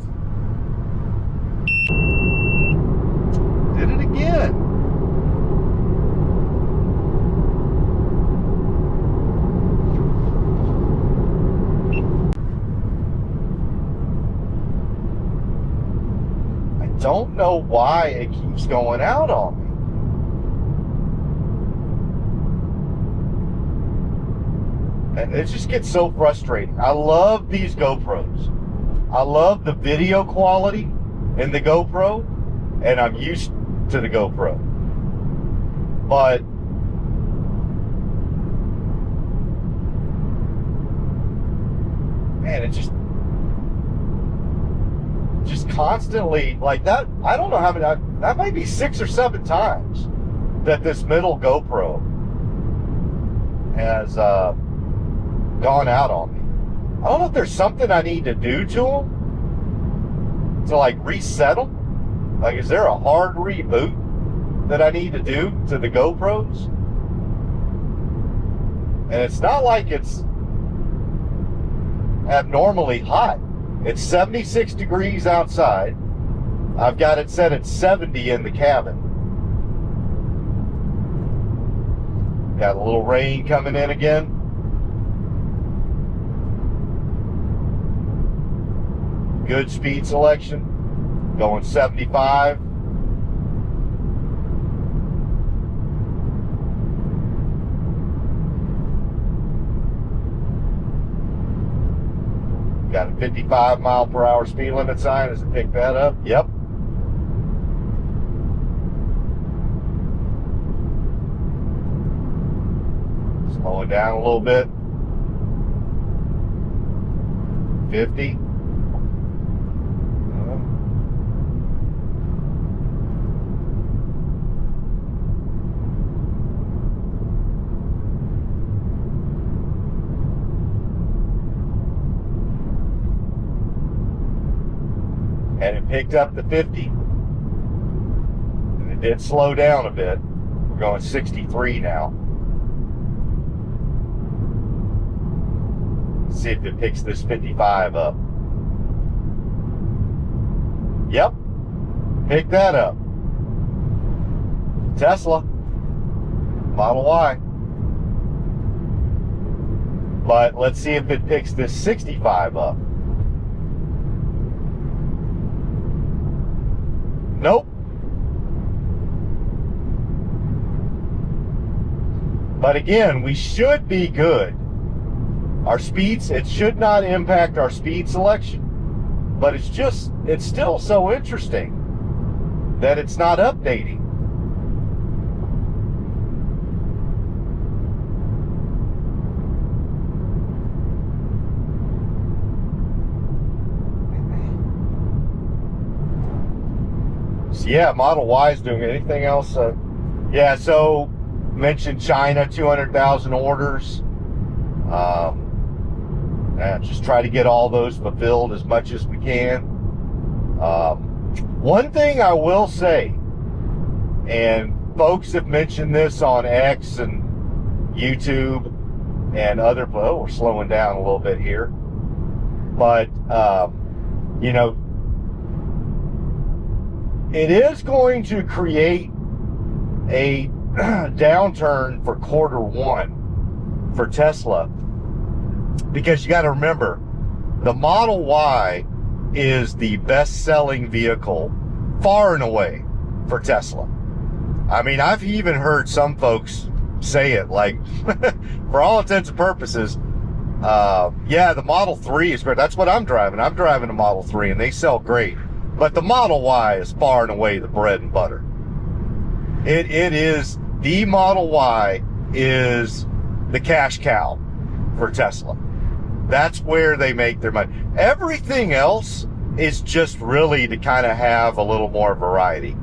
Did it again. I don't know why it keeps going out on me. And it just gets so frustrating. I love these GoPros. I love the video quality in the GoPro, and I'm used to the GoPro. But man, it just constantly like that. I don't know how many, that might be 6 or 7 times that this middle GoPro has gone out on me. I don't know if there's something I need to do to them to like reset them. Like, is there a hard reboot that I need to do to the GoPros? And it's not like it's abnormally hot. It's 76 degrees outside. I've got it set at 70 in the cabin. Got a little rain coming in again. Good speed selection. Going 75. Got a 55 mile per hour speed limit sign. Does it pick that up? Yep. Slow it down a little bit. 50. And it picked up the 50. And it did slow down a bit. We're going 63 now. Let's see if it picks this 55 up. Yep. Pick that up. Tesla. Model Y. But let's see if it picks this 65 up. Nope. But again, we should be good. Our speeds, it should not impact our speed selection. But it's still so interesting that it's not updating. Yeah, Model Y is doing anything else? Yeah, so mentioned China, 200,000 orders. Just try to get all those fulfilled as much as we can. One thing I will say, and folks have mentioned this on X and YouTube and other, we're slowing down a little bit here. But, you know, it is going to create a downturn for Q1 for Tesla, because you got to remember, the Model Y is the best-selling vehicle far and away for Tesla. I mean, I've even heard some folks say it, like, for all intents and purposes, yeah, the Model 3 is great. That's what I'm driving. I'm driving a Model 3, and they sell great. But the Model Y is far and away the bread and butter. It is the Model Y is the cash cow for Tesla. That's where they make their money. Everything else is just really to kind of have a little more variety.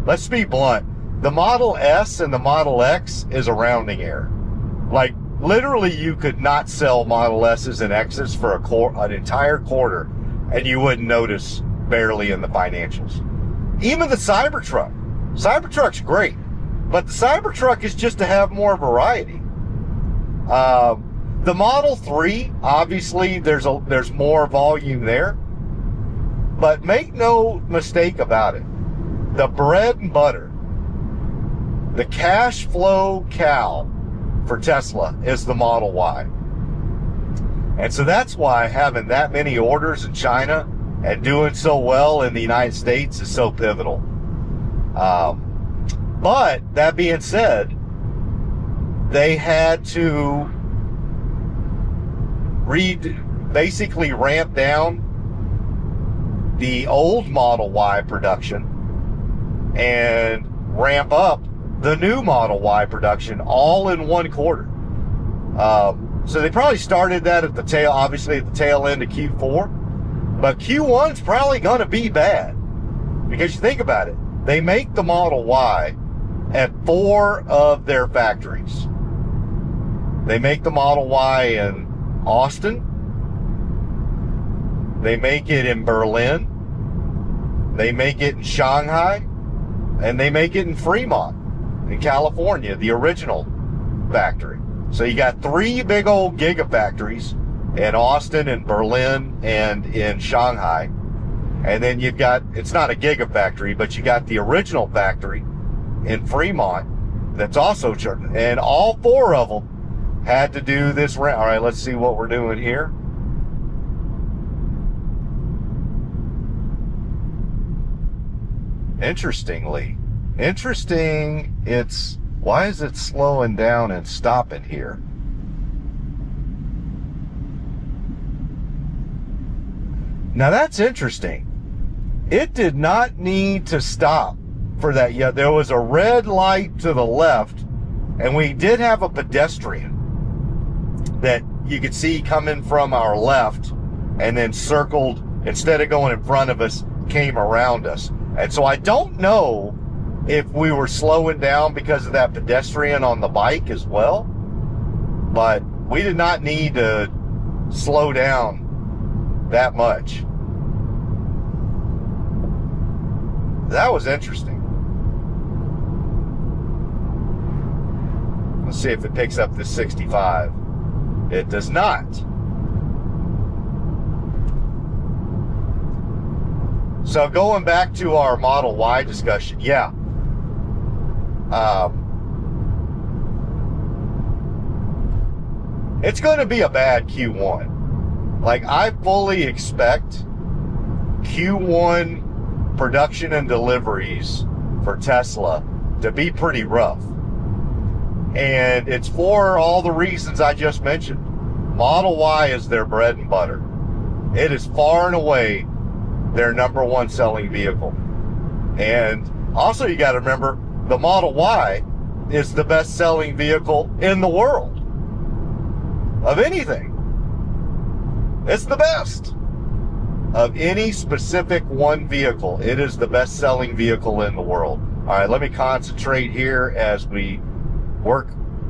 Let's be blunt. The Model S and the Model X is a rounding error. Like, literally, you could not sell Model S's and X's for an entire quarter, and you wouldn't notice barely in the financials. Even the Cybertruck. Cybertruck's great, but the Cybertruck is just to have more variety. The Model 3, obviously, there's more volume there, but make no mistake about it. The bread and butter, the cash flow cow for Tesla is the Model Y. And so that's why having that many orders in China and doing so well in the United States is so pivotal. But that being said, they had to basically ramp down the old Model Y production and ramp up the new Model Y production all in one quarter. So they probably started that at the tail end of Q4, but Q1's probably going to be bad because you think about it. They make the Model Y at 4 of their factories. They make the Model Y in Austin. They make it in Berlin. They make it in Shanghai. And they make it in Fremont, in California, the original factory. So you got 3 big old gigafactories in Austin and Berlin and in Shanghai. And then you've got, it's not a gigafactory, but you got the original factory in Fremont that's also charging. And all 4 of them had to do this round. All right, let's see what we're doing here. Interesting, why is it slowing down and stopping here? Now that's interesting. It did not need to stop for that yet. There was a red light to the left, and we did have a pedestrian that you could see coming from our left and then circled, instead of going in front of us, came around us. And so I don't know if we were slowing down because of that pedestrian on the bike as well, but we did not need to slow down that much. That was interesting. Let's see if it picks up this 65. It does not. So going back to our Model Y discussion, yeah. It's going to be a bad Q1. Like, I fully expect Q1 production and deliveries for Tesla to be pretty rough. And it's for all the reasons I just mentioned. Model Y is their bread and butter. It is far and away their number 1 selling vehicle. And also you got to remember, the Model Y is the best selling vehicle in the world of anything. It's the best of any specific one vehicle. It is the best selling vehicle in the world. All right, let me concentrate here as we work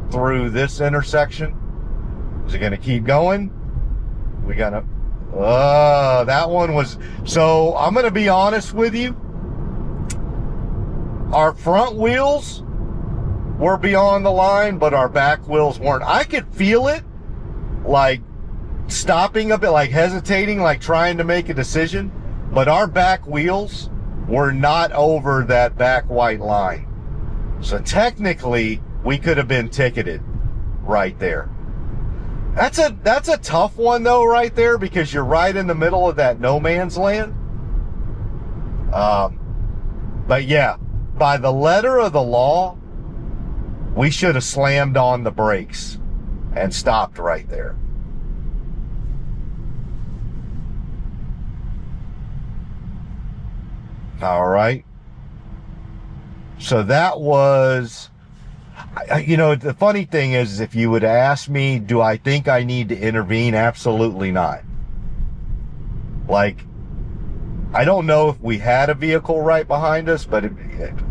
through this intersection. Is it going to keep going? We got to, that one was, so I'm going to be honest with you. Our front wheels were beyond the line, but our back wheels weren't. I could feel it, like stopping a bit, like hesitating, like trying to make a decision, but our back wheels were not over that back white line. So technically, we could have been ticketed right there. That's a tough one though, right there, because you're right in the middle of that no man's land. But yeah, by the letter of the law, we should have slammed on the brakes and stopped right there. All right. So that was The funny thing is, if you would ask me, do I think I need to intervene? Absolutely not. Like, I don't know if we had a vehicle right behind us, but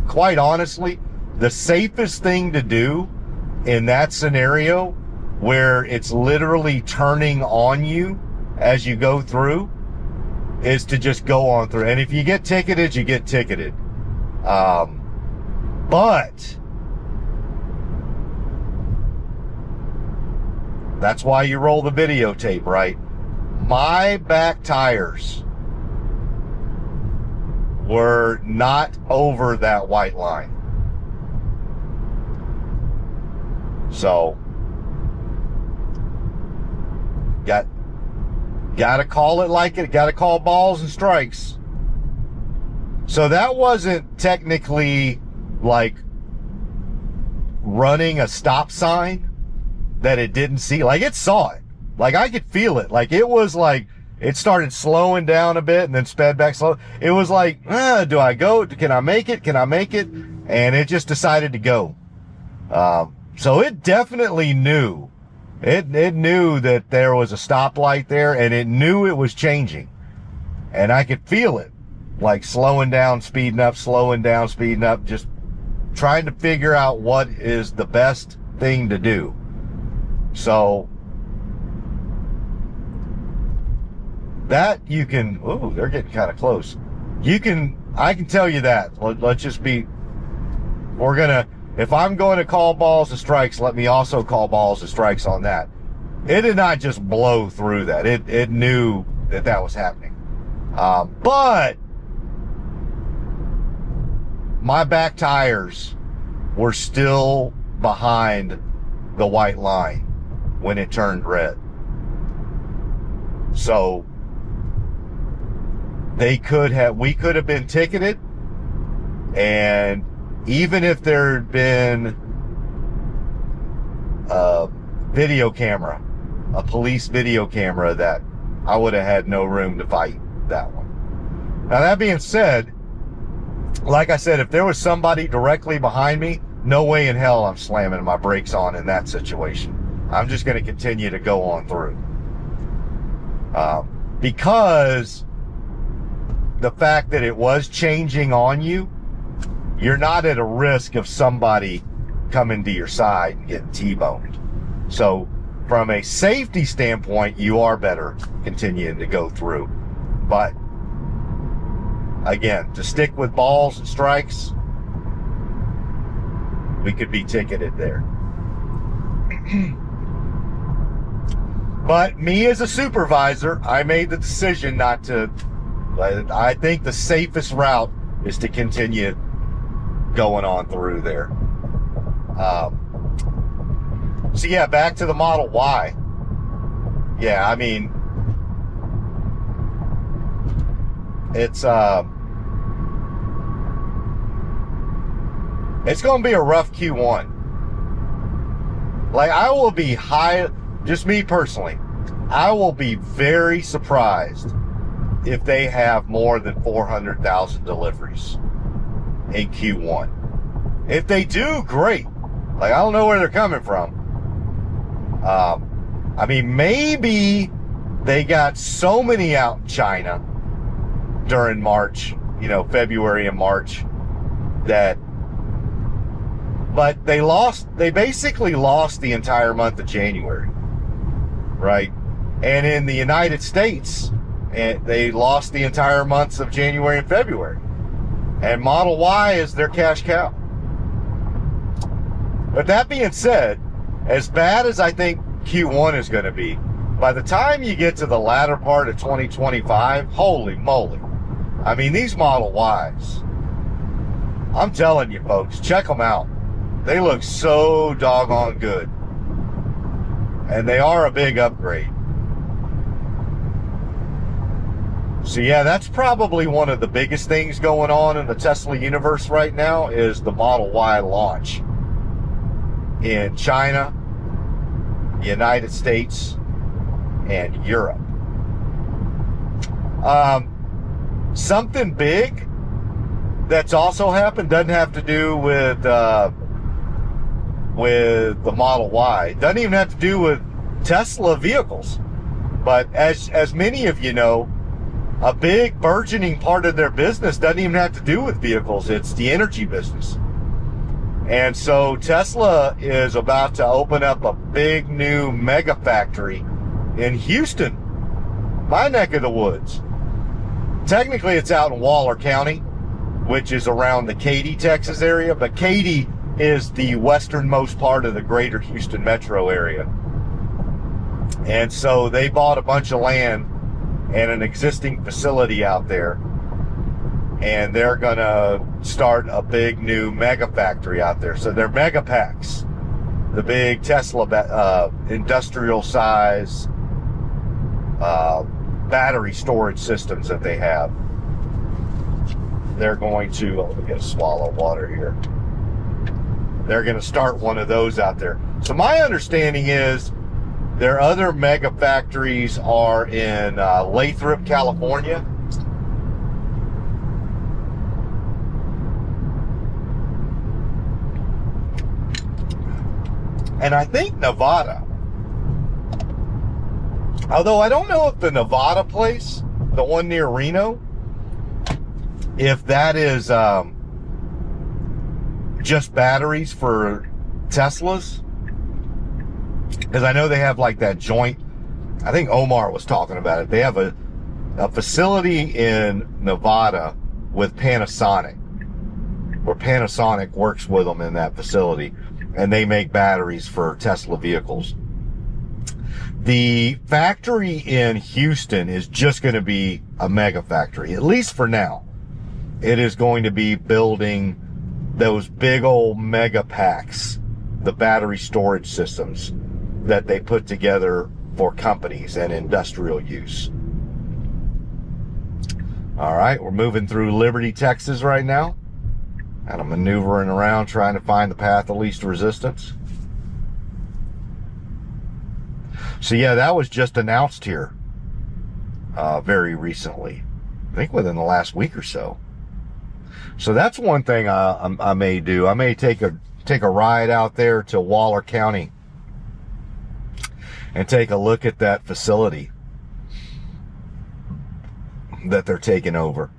quite honestly, the safest thing to do in that scenario where it's literally turning on you as you go through is to just go on through. And if you get ticketed, you get ticketed. But that's why you roll the videotape, right? My back tires were not over that white line. So, got to call it like it. Got to call balls and strikes. So that wasn't technically like running a stop sign that it didn't see. Like, it saw it. Like, I could feel it. Like, it was like it started slowing down a bit and then sped back slow. It was like, do I go? Can I make it? Can I make it? And it just decided to go. So it definitely knew. It knew that there was a stoplight there, and it knew it was changing. And I could feel it, like slowing down, speeding up, slowing down, speeding up, just trying to figure out what is the best thing to do. So that you can, ooh, they're getting kind of close. I can tell you that. Let's just be, if I'm going to call balls and strikes, let me also call balls and strikes on that. It did not just blow through that. It knew that was happening. But my back tires were still behind the white line when it turned red. So we could have been ticketed, and even if there had been a video camera, a police video camera, that I would have had no room to fight that one. Now, that being said, like I said, if there was somebody directly behind me, no way in hell I'm slamming my brakes on in that situation. I'm just going to continue to go on through. Because the fact that it was changing on you, you're not at a risk of somebody coming to your side and getting T-boned. So from a safety standpoint, you are better continuing to go through. But again, to stick with balls and strikes, we could be ticketed there. But me as a supervisor, I made the decision not to. I think the safest route is to continue going on through there. So yeah, back to the Model Y. Yeah, I mean, it's going to be a rough Q1. Like, I will be just me personally, I will be very surprised if they have more than 400,000 deliveries in Q1. If they do, great. Like, I don't know where they're coming from. I mean, maybe they got so many out in China during March, February and March, but they basically lost the entire month of January, right? And in the United States, they lost the entire months of January and February. And Model Y is their cash cow. But that being said, as bad as I think Q1 is going to be, by the time you get to the latter part of 2025, holy moly. I mean, these Model Ys, I'm telling you folks, check them out. They look so doggone good. And they are a big upgrade. So yeah, that's probably one of the biggest things going on in the Tesla universe right now is the Model Y launch in China, United States, and Europe. Something big that's also happened, doesn't have to do with with the Model Y. It doesn't even have to do with Tesla vehicles. But as many of you know, a big burgeoning part of their business doesn't even have to do with vehicles. It's the energy business. And so Tesla is about to open up a big new mega factory in Houston, my neck of the woods. Technically, it's out in Waller County, which is around the Katy, Texas area, but Katy is the westernmost part of the greater Houston metro area. And so they bought a bunch of land and an existing facility out there, and they're going to start a big new mega factory out there. So they're mega packs, the big Tesla industrial size battery storage systems that they have. They're going to, let me get a swallow of water here. They're going to start one of those out there. So my understanding is their other mega factories are in Lathrop, California. And I think Nevada. Although I don't know if the Nevada place, the one near Reno, if that is just batteries for Teslas. Because I know they have like that joint, I think Omar was talking about it. They have a facility in Nevada with Panasonic, where Panasonic works with them in that facility, and they make batteries for Tesla vehicles. The factory in Houston is just going to be a mega factory, at least for now. It is going to be building those big old mega packs, the battery storage systems that they put together for companies and industrial use. All right, we're moving through Liberty, Texas right now. And I'm maneuvering around trying to find the path of least resistance. So yeah, that was just announced here very recently. I think within the last week or so. So that's one thing I may do. I may take a ride out there to Waller County and take a look at that facility that they're taking over.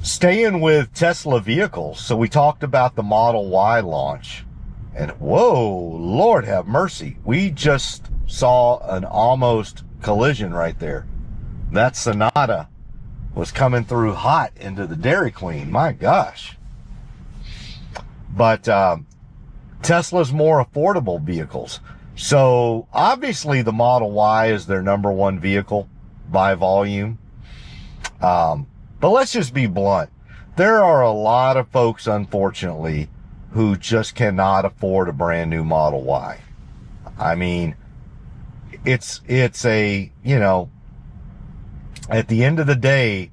Staying with Tesla vehicles. So we talked about the Model Y launch, and whoa, Lord have mercy. We just saw an almost collision right there. That Sonata was coming through hot into the Dairy Queen. My gosh. But Tesla's more affordable vehicles. So obviously the Model Y is their number one vehicle by volume. But let's just be blunt. There are a lot of folks, unfortunately, who just cannot afford a brand new Model Y. I mean, it's a, you know, at the end of the day,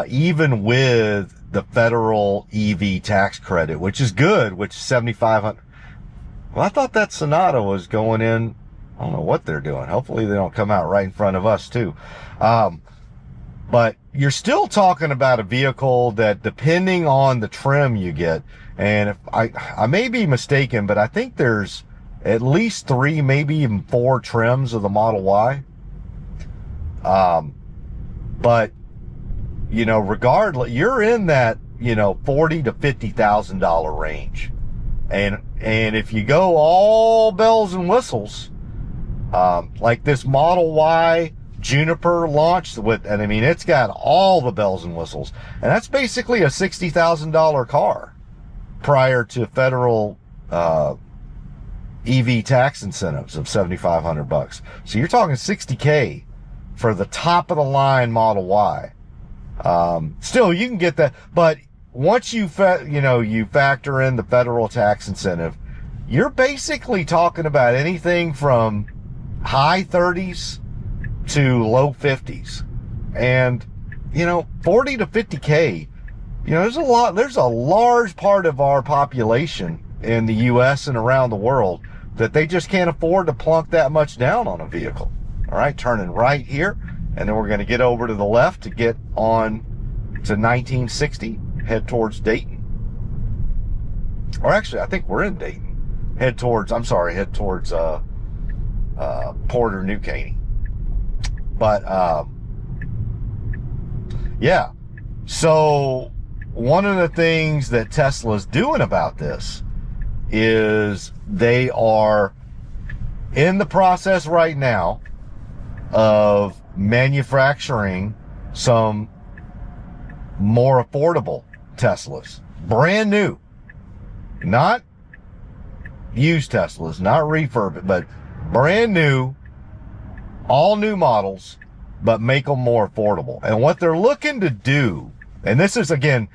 even with the federal EV tax credit, which is good, which is $7,500. Well, I thought that Sonata was going in. I don't know what they're doing. Hopefully they don't come out right in front of us too. But you're still talking about a vehicle that, depending on the trim you get, and if I may be mistaken, but I think there's at least 3, maybe even 4 trims of the Model Y. But you know, regardless, you're in that, you know, $40,000 to $50,000 range, and if you go all bells and whistles, like this Model Y Juniper launched with, and I mean, it's got all the bells and whistles, and that's basically a $60,000 car prior to federal EV tax incentives of $7,500. So you're talking $60K for the top of the line Model Y. Still, you can get that, but once you factor in the federal tax incentive, you're basically talking about anything from high 30s to low 50s. And, you know, 40 to 50K, you know, there's a large part of our population in the US and around the world that they just can't afford to plunk that much down on a vehicle. All right, turning right here, and then we're going to get over to the left to get on to 1960. head towards Dayton. Or actually, I think we're in Dayton. Head towards Porter, New Caney. But, yeah. So, one of the things that Tesla's doing about this is they are in the process right now of manufacturing some more affordable Teslas. Brand new. Not used Teslas, not refurbished, but brand new, all new models, but make them more affordable. And what they're looking to do, and this is, again,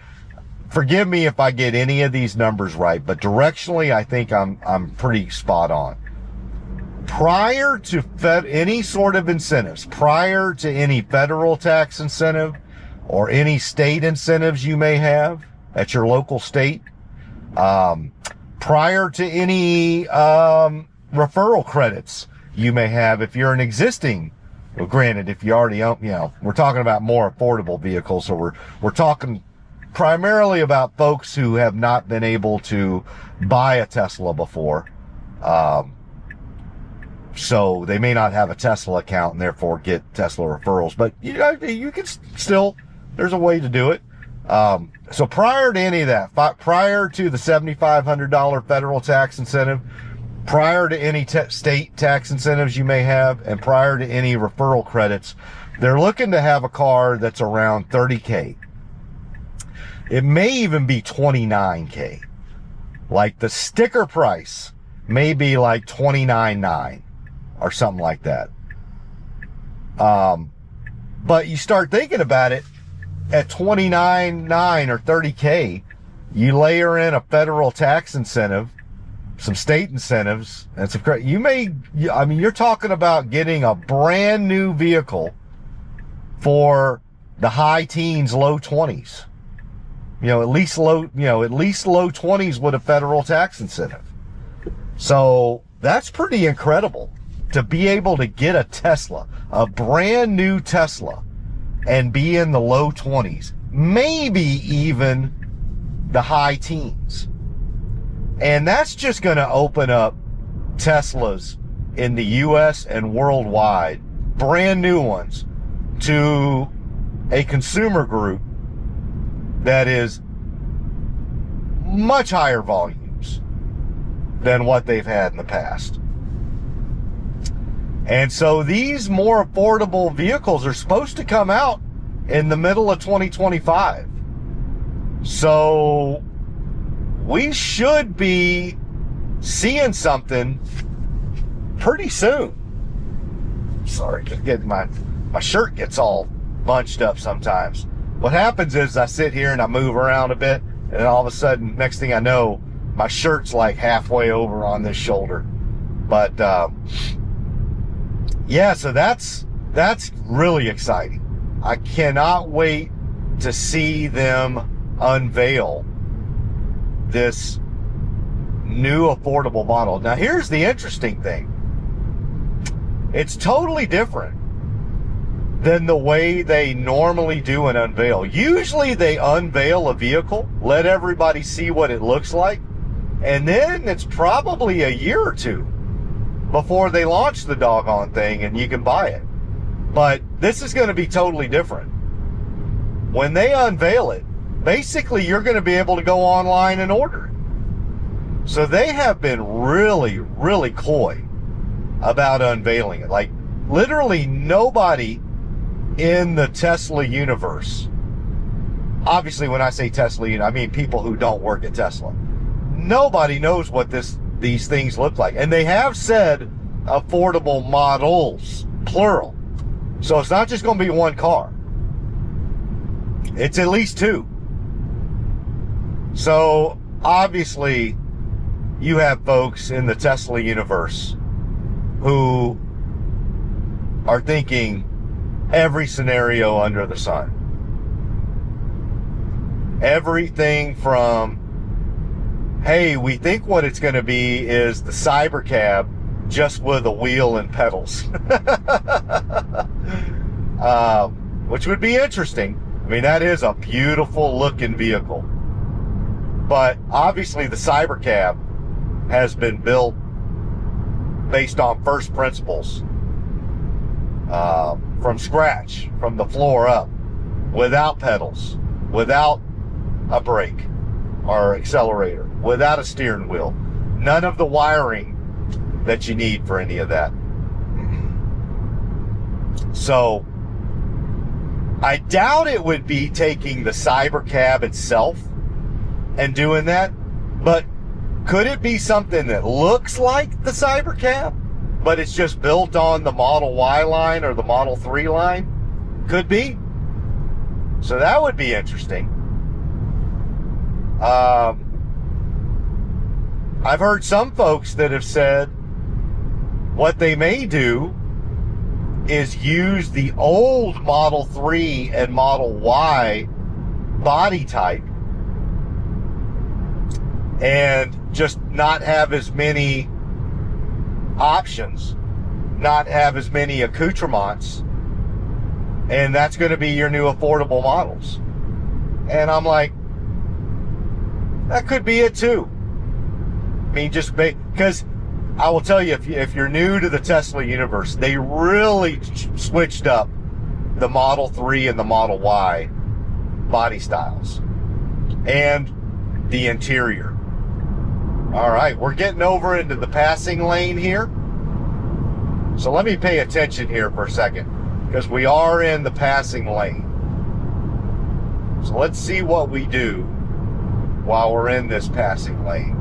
forgive me if I get any of these numbers right, but directionally I think I'm pretty spot on. Prior to any sort of incentives, prior to any federal tax incentive or any state incentives you may have at your local state, prior to any referral credits you may have if you're an existing, well, granted, if you already own, we're talking about more affordable vehicles, so we're talking primarily about folks who have not been able to buy a Tesla before, so they may not have a Tesla account and therefore get Tesla referrals, but you can still, there's a way to do it. So prior to any of that, prior to the $7,500 federal tax incentive, prior to any state tax incentives you may have, and prior to any referral credits, they're looking to have a car that's around $30K. It may even be $29K. Like the sticker price may be like $29,900 or something like that. But you start thinking about it, at $29,900 or $30K, you layer in a federal tax incentive, some state incentives, and some credit. You're talking about getting a brand new vehicle for the high teens, low 20s. At least low 20s with a federal tax incentive. So that's pretty incredible to be able to get a Tesla, a brand new Tesla, and be in the low 20s, maybe even the high teens. And that's just going to open up Teslas in the US and worldwide, brand new ones, to a consumer group that is much higher volumes than what they've had in the past. And so these more affordable vehicles are supposed to come out in the middle of 2025. So we should be seeing something pretty soon. Sorry, just getting my shirt gets all bunched up sometimes. What happens is I sit here and I move around a bit, and all of a sudden, next thing I know, my shirt's like halfway over on this shoulder. But yeah, so that's really exciting. I cannot wait to see them unveil this new affordable model. Now, here's the interesting thing. It's totally different than the way they normally do an unveil. Usually they unveil a vehicle, let everybody see what it looks like, and then it's probably a year or two before they launch the doggone thing and you can buy it. But this is going to be totally different. When they unveil it, basically you're going to be able to go online and order it. So they have been really, really coy about unveiling it. Like, literally nobody in the Tesla universe, obviously when I say Tesla, I mean people who don't work at Tesla, nobody knows what these things look like. And they have said affordable models, plural. So it's not just going to be one car. It's at least two. So obviously you have folks in the Tesla universe who are thinking every scenario under the sun. Everything from, hey, we think what it's going to be is the Cybercab just with a wheel and pedals. Which would be interesting. I mean, that is a beautiful looking vehicle. But obviously the Cybercab has been built based on first principles, from scratch, from the floor up, without pedals, without a brake or accelerator, without a steering wheel. None of the wiring that you need for any of that. So I doubt it would be taking the Cybercab itself and doing that, but could it be something that looks like the Cybercab, but it's just built on the Model Y line or the Model 3 line? Could be. So that would be interesting. I've heard some folks that have said what they may do is use the old Model 3 and Model Y body type and just not have as many options, not have as many accoutrements, and that's going to be your new affordable models. And I'm like, that could be it too. I mean, just because I will tell you, if you're new to the Tesla universe, they really switched up the Model 3 and the Model Y body styles and the interior. All right, we're getting over into the passing lane here. So let me pay attention here for a second, because we are in the passing lane. So let's see what we do while we're in this passing lane.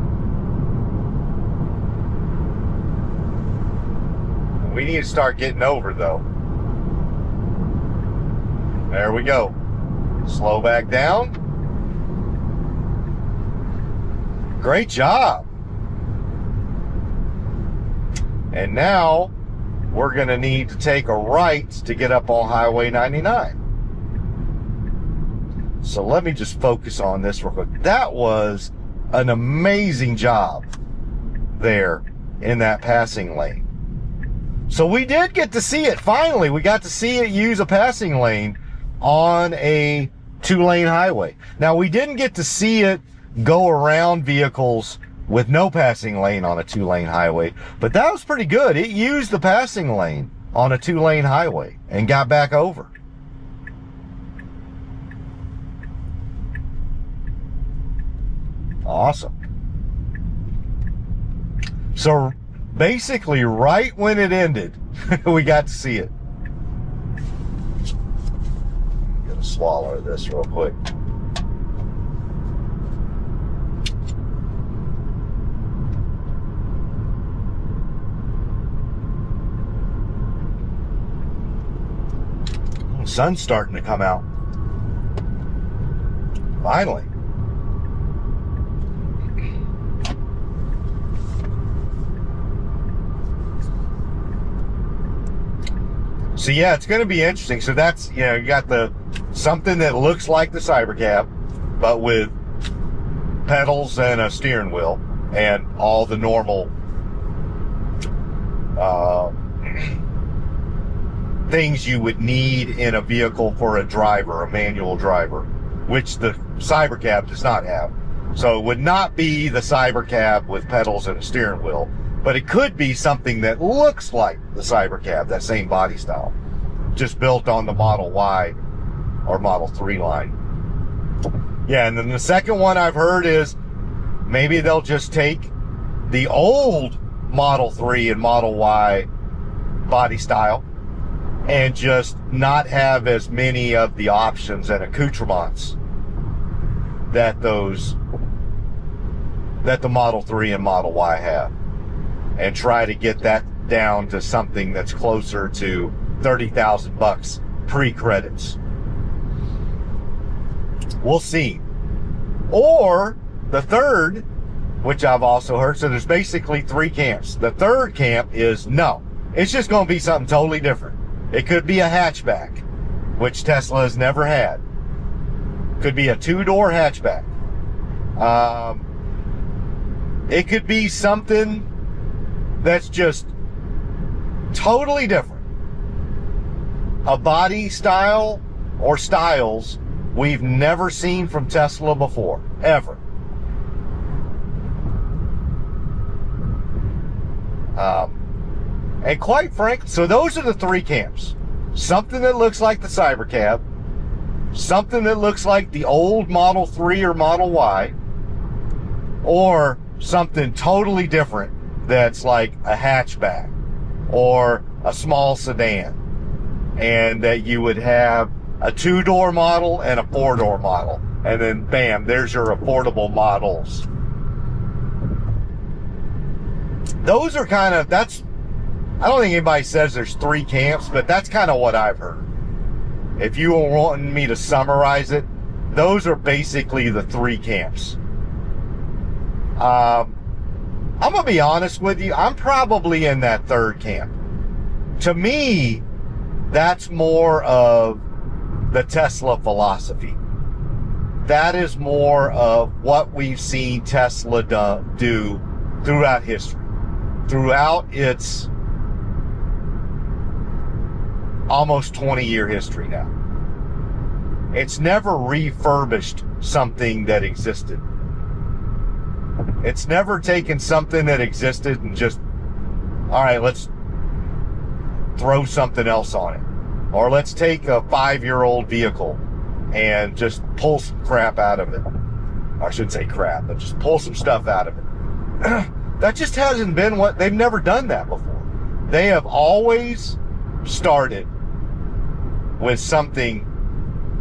We need to start getting over, though. There we go. Slow back down. Great job. And now we're going to need to take a right to get up on Highway 99. So let me just focus on this real quick. That was an amazing job there in that passing lane. So we did get to see it. Finally, we got to see it use a passing lane on a 2-lane highway. Now, we didn't get to see it go around vehicles with no passing lane on a 2-lane highway, but that was pretty good. It used the passing lane on a 2-lane highway and got back over. Awesome. So basically, right when it ended, we got to see it. Get a swallow of this real quick. The sun's starting to come out. Finally. So yeah, it's going to be interesting. So that's, you know, you got something that looks like the Cybercab, but with pedals and a steering wheel and all the normal things you would need in a vehicle for a driver, a manual driver, which the Cybercab does not have. So it would not be the Cybercab with pedals and a steering wheel, but it could be something that looks like the Cybercab, that same body style, just built on the Model Y or Model 3 line. Yeah, and then the second one I've heard is maybe they'll just take the old Model 3 and Model Y body style and just not have as many of the options and accoutrements that the Model 3 and Model Y have, and try to get that down to something that's closer to $30,000 pre-credits. We'll see. Or the third, which I've also heard, so there's basically 3 camps. The third camp is no, it's just going to be something totally different. It could be a hatchback, which Tesla has never had. Could be a 2-door hatchback. It could be something that's just totally different. A body style or styles we've never seen from Tesla before, ever. And quite frankly, so those are the three camps. Something that looks like the Cybercab, something that looks like the old Model 3 or Model Y, or something totally different that's like a hatchback or a small sedan, and that you would have a 2-door model and a 4-door model, and then bam, there's your affordable models. Those are kind of, that's, I don't think anybody says there's three camps, but that's kind of what I've heard. If you were wanting me to summarize it, those are basically the three camps. I'm going to be honest with you, I'm probably in that third camp. To me, that's more of the Tesla philosophy. That is more of what we've seen Tesla do throughout history. Throughout its almost 20-year history now. It's never refurbished something that existed. It's never taken something that existed and just, all right, let's throw something else on it. Or let's take a 5-year-old vehicle and just pull some crap out of it. I shouldn't say crap, but just pull some stuff out of it. That just hasn't been what, they've never done that before. They have always started with something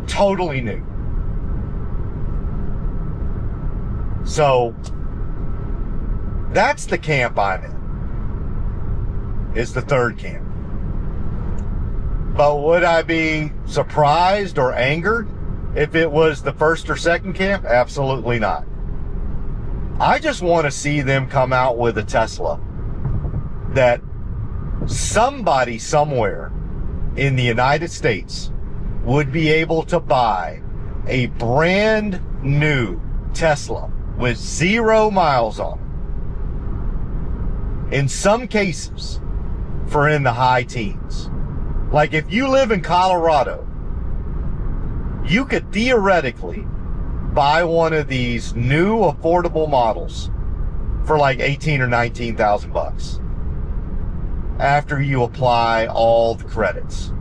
totally new. So that's the camp I'm in, is the third camp. But would I be surprised or angered if it was the first or second camp? Absolutely not. I just want to see them come out with a Tesla that somebody somewhere in the United States would be able to buy a brand new Tesla with 0 miles on it. In some cases, for in the high teens. Like if you live in Colorado, you could theoretically buy one of these new affordable models for like 18 or 19,000 bucks after you apply all the credits,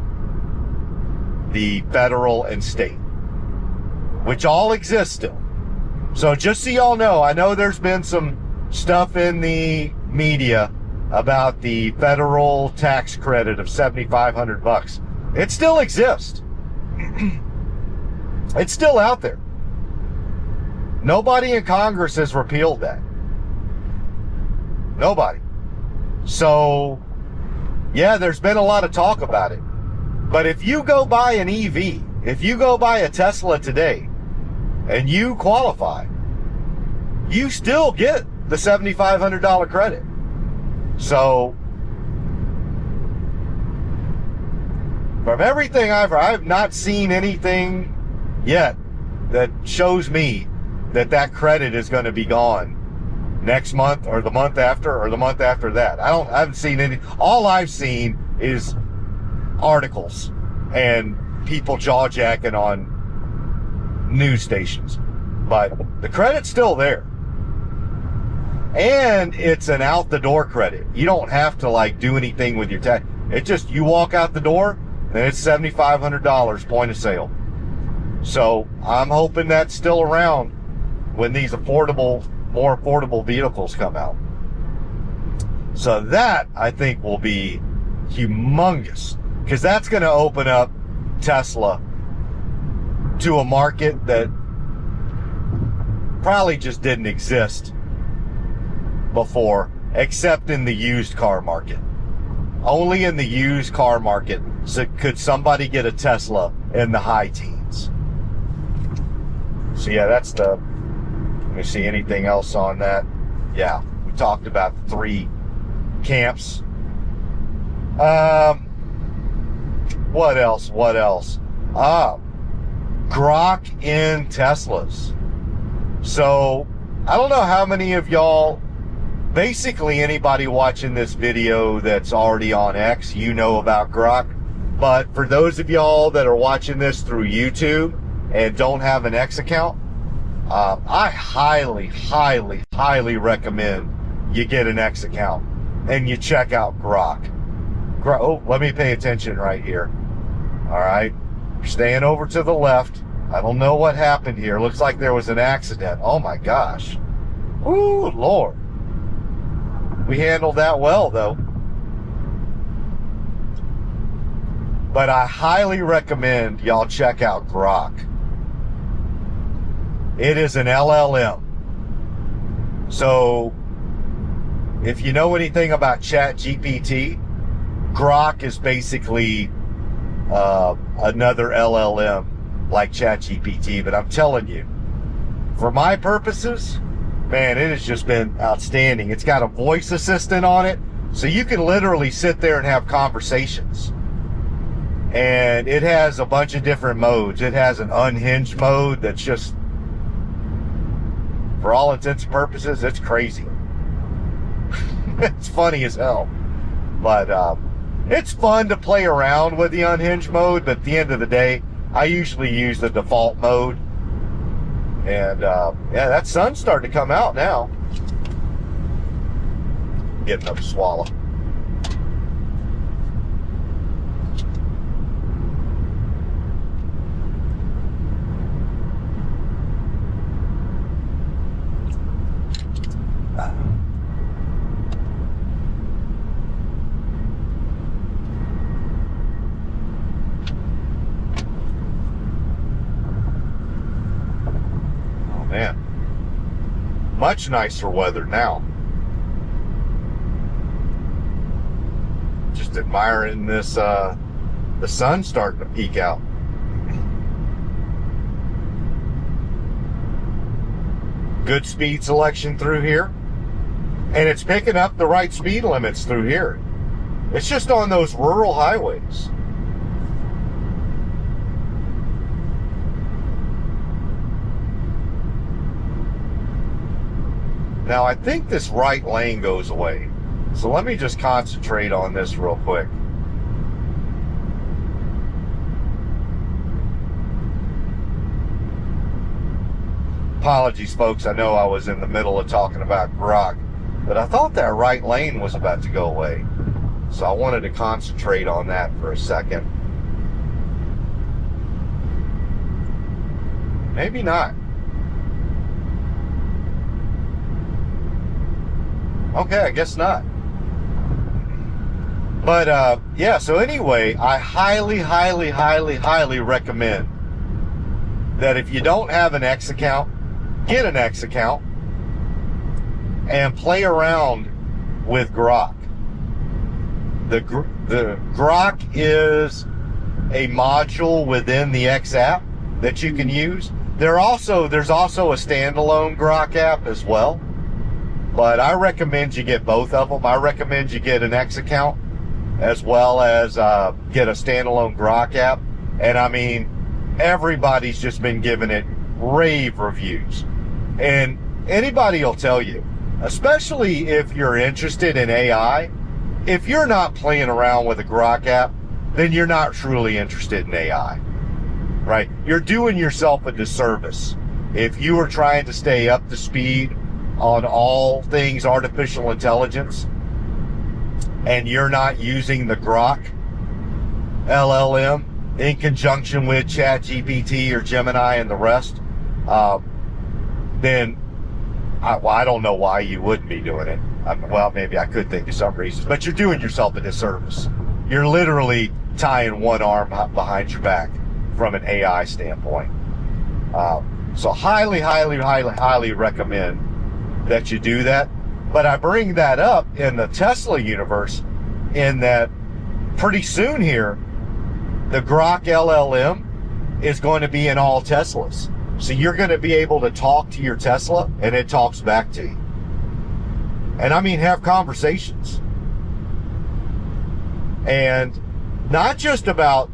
the federal and state, which all exist still. So just so y'all know, I know there's been some stuff in the media about the federal tax credit of 7,500 bucks. It still exists. It's still out there. Nobody in Congress has repealed that. Nobody. So, yeah, there's been a lot of talk about it. But if you go buy an EV, if you go buy a Tesla today, and you qualify, you still get the $7,500 credit. So, from everything I've not seen anything yet that shows me that credit is going to be gone next month or the month after or the month after that. I haven't seen any. All I've seen is articles and people jaw-jacking on news stations. But the credit's still there. And it's an out-the-door credit. You don't have to like do anything with your tax. It just, you walk out the door and it's $7,500 point of sale. So I'm hoping that's still around when these more affordable vehicles come out. So that, I think, will be humongous, because that's going to open up Tesla to a market that probably just didn't exist before, except in the used car market. Only in the used car market could somebody get a Tesla in the high teens. So yeah, that's the... Let me see anything else on that. Yeah, we talked about the three camps. What else? Grok in Teslas. So, I don't know how many of y'all, basically anybody watching this video that's already on X, you know about Grok. But for those of y'all that are watching this through YouTube, and don't have an X account, I highly, highly, highly recommend you get an X account and you check out Grok. Oh, let me pay attention right here. All right. Staying over to the left. I don't know what happened here. Looks like there was an accident. Oh my gosh. Ooh, Lord. We handled that well, though. But I highly recommend y'all check out Grok. It is an LLM. So, if you know anything about ChatGPT, Grok is basically another LLM like ChatGPT. But I'm telling you, for my purposes, man, it has just been outstanding. It's got a voice assistant on it, so you can literally sit there and have conversations. And it has a bunch of different modes. It has an unhinged mode that's just, for all intents and purposes, it's crazy. It's funny as hell. But it's fun to play around with the unhinged mode, but at the end of the day, I usually use the default mode. And yeah, that sun's starting to come out now. Get another swallow. Man, much nicer weather now. Just admiring this, the sun starting to peek out. Good speed selection through here. And it's picking up the right speed limits through here. It's just on those rural highways. Now, I think this right lane goes away. So let me just concentrate on this real quick. Apologies, folks. I know I was in the middle of talking about Grok, but I thought that right lane was about to go away. So I wanted to concentrate on that for a second. Maybe not. Okay, I guess not. But, yeah, so anyway, I highly, highly, highly, highly recommend that if you don't have an X account, get an X account and play around with Grok. The Grok is a module within the X app that you can use. There's also a standalone Grok app as well. But I recommend you get both of them. I recommend you get an X account as well as get a standalone Grok app. And I mean, everybody's just been giving it rave reviews. And anybody will tell you, especially if you're interested in AI, if you're not playing around with a Grok app, then you're not truly interested in AI, right? You're doing yourself a disservice if you are trying to stay up to speed on all things artificial intelligence and you're not using the Grok LLM in conjunction with ChatGPT or Gemini and the rest, then I don't know why you wouldn't be doing it. Well, maybe I could think of some reasons, but you're doing yourself a disservice. You're literally tying one arm behind your back from an AI standpoint. So highly, highly, highly, highly recommend that you do that. But I bring that up in the Tesla universe in that pretty soon here, the Grok LLM is going to be in all Teslas. So you're going to be able to talk to your Tesla and it talks back to you. And I mean, have conversations. And not just about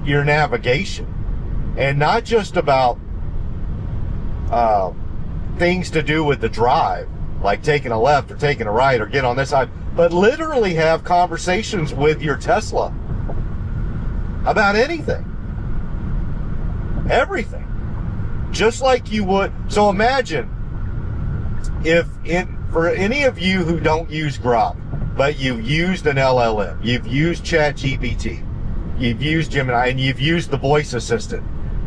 your navigation and not just about things to do with the drive, like taking a left or taking a right or get on this side, but literally have conversations with your Tesla about anything. Everything. Just like you would. So imagine for any of you who don't use Grok, but you've used an LLM, you've used ChatGPT, you've used Gemini, and you've used the voice assistant.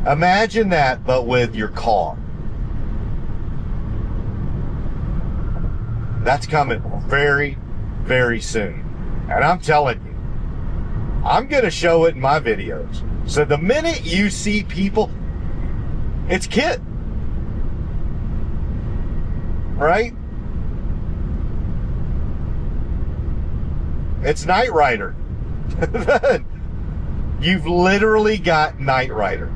Imagine that, but with your car. That's coming very, very soon. And I'm telling you, I'm going to show it in my videos. So the minute you see people, it's Kit. Right? It's Knight Rider. You've literally got Knight Rider.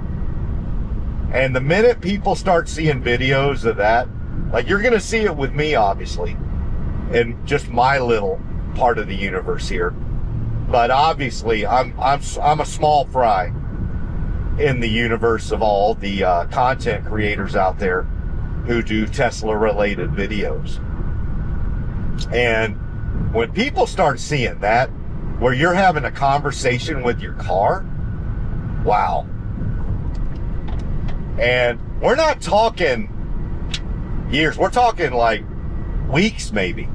And the minute people start seeing videos of that, like you're going to see it with me, obviously, in just my little part of the universe here. But obviously, I'm a small fry in the universe of all the content creators out there who do Tesla-related videos. And when people start seeing that, where you're having a conversation with your car, wow. And we're not talking years, we're talking like weeks maybe.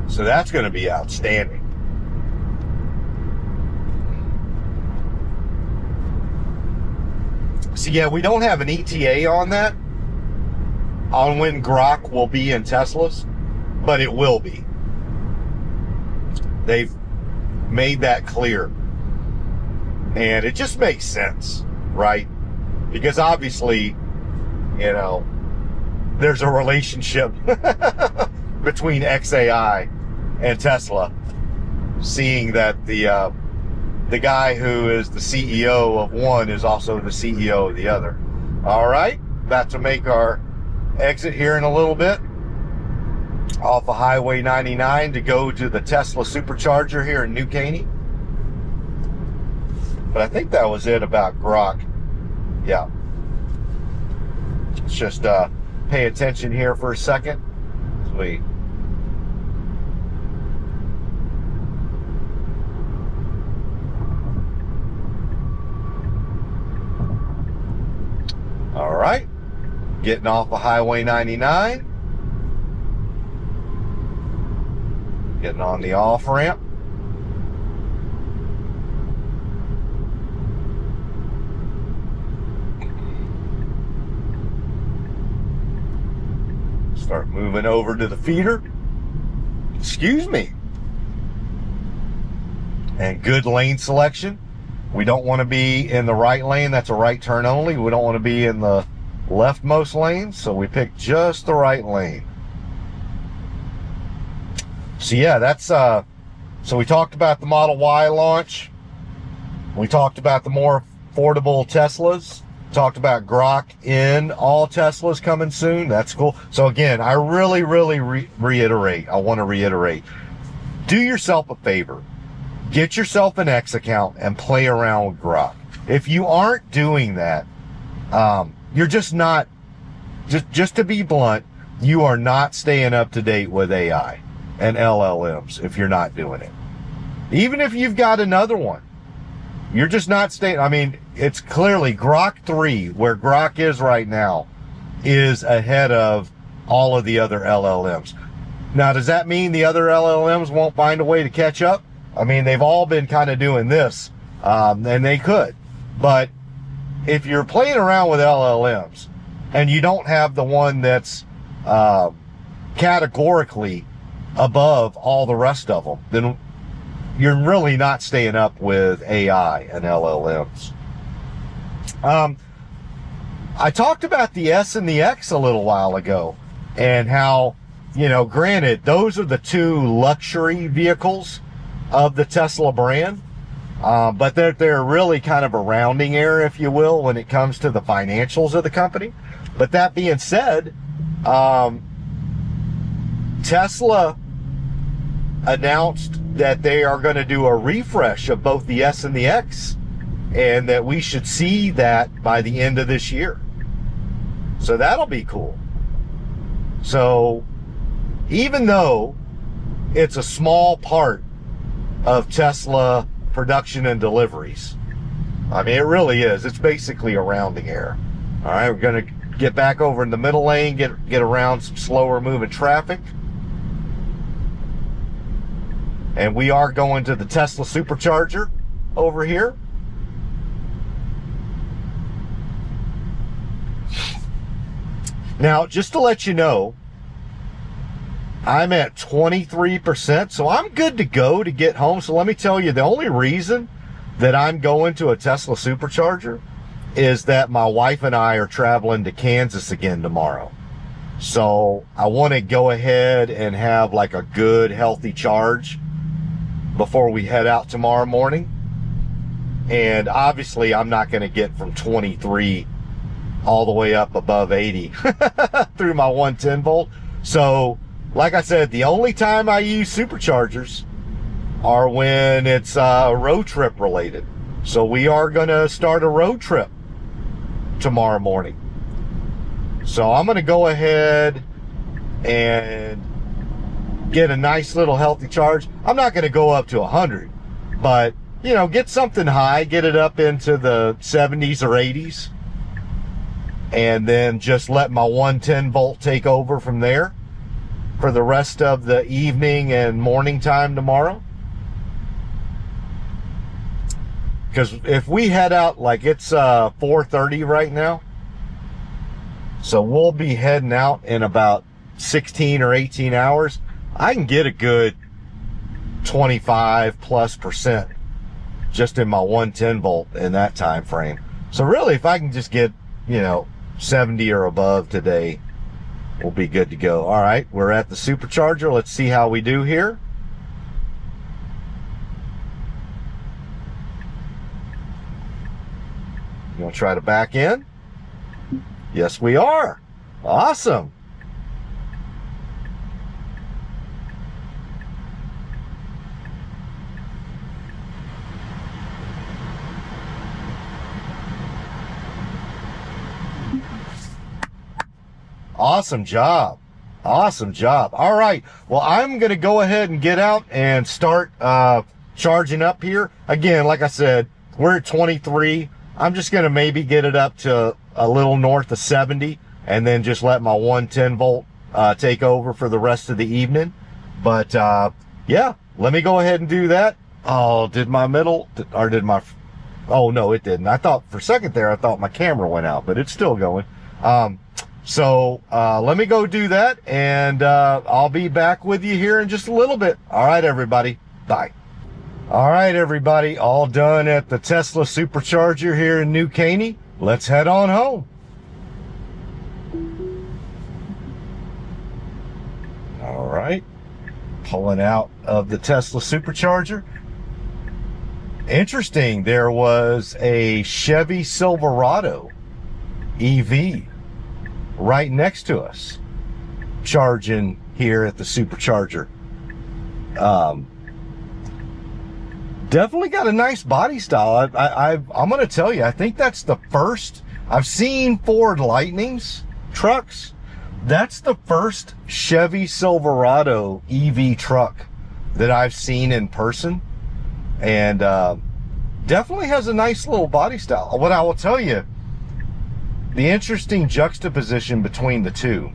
So that's going to be outstanding. So yeah, we don't have an ETA on that, on when Grok will be in Teslas, but it will be. They've made that clear. And it just makes sense, right? Because obviously, you know, there's a relationship between XAI and Tesla, seeing that the guy who is the CEO of one is also the CEO of the other. All right, about to make our exit here in a little bit off of Highway 99 to go to the Tesla Supercharger here in New Caney. But I think that was it about Grok. Yeah. Let's just pay attention here for a second. Sweet. All right, getting off of Highway 99, getting on the off ramp. Start moving over to the feeder. Excuse me. And good lane selection. We don't want to be in the right lane. That's a right turn only. We don't want to be in the leftmost lane, so we picked just the right lane. So yeah, that's so we talked about the Model Y launch. We talked about the more affordable Teslas. Talked about Grok in all Teslas coming soon. That's cool. So again, I really reiterate. I want to reiterate. Do yourself a favor. Get yourself an X account and play around with Grok. If you aren't doing that, you're just not, just to be blunt, you are not staying up to date with AI and LLMs if you're not doing it. Even if you've got another one, you're just not staying. I mean, it's clearly Grok 3, where Grok is right now, is ahead of all of the other LLMs. Now, does that mean the other LLMs won't find a way to catch up? I mean, they've all been kind of doing this, and they could. But if you're playing around with LLMs and you don't have the one that's categorically above all the rest of them, then you're really not staying up with AI and LLMs. I talked about the S and the X a little while ago, and how, you know, granted, those are the two luxury vehicles of the Tesla brand, but they're really kind of a rounding error, if you will, when it comes to the financials of the company. But that being said, Tesla announced that they are going to do a refresh of both the S and the X, and that we should see that by the end of this year. So that'll be cool. So even though it's a small part of Tesla production and deliveries. I mean, it really is. It's basically a rounding error. All right, we're going to get back over in the middle lane, get around some slower moving traffic. And we are going to the Tesla Supercharger over here. Now, just to let you know, I'm at 23%, so I'm good to go to get home. So let me tell you, the only reason that I'm going to a Tesla Supercharger is that my wife and I are traveling to Kansas again tomorrow. So I want to go ahead and have like a good, healthy charge before we head out tomorrow morning. And obviously, I'm not going to get from 23 all the way up above 80 through my 110 volt. So, like I said, the only time I use superchargers are when it's road trip related. So we are going to start a road trip tomorrow morning. So I'm going to go ahead and get a nice little healthy charge. I'm not going to go up to 100, but you know, get something high, get it up into the 70s or 80s, and then just let my 110 volt take over from there for the rest of the evening and morning time tomorrow. Because if we head out, like it's 4:30 right now, so we'll be heading out in about 16 or 18 hours. I can get a good 25+% just in my 110 volt in that time frame. So really, if I can just get, you know, 70 or above today, we'll be good to go. All right, we're at the Supercharger. Let's see how we do here. You want to try to back in? Yes, we are. Awesome. Awesome job. Awesome job. All right. Well, I'm going to go ahead and get out and start charging up here. Again, like I said, we're at 23. I'm just going to maybe get it up to a little north of 70 and then just let my 110 volt take over for the rest of the evening. But yeah, let me go ahead and do that. Oh, did my middle, or did my, oh no, it didn't. I thought for a second there, I thought my camera went out, but it's still going. So let me go do that, and I'll be back with you here in just a little bit. All right, everybody. Bye. All right, everybody. All done at the Tesla Supercharger here in New Caney. Let's head on home. All right. Pulling out of the Tesla Supercharger. Interesting. There was a Chevy Silverado EV right next to us charging here at the Supercharger. Definitely got a nice body style. I'm going to tell you, I think that's the first. I've seen Ford Lightnings trucks. That's the first Chevy Silverado EV truck that I've seen in person. And definitely has a nice little body style. What I will tell you, the interesting juxtaposition between the two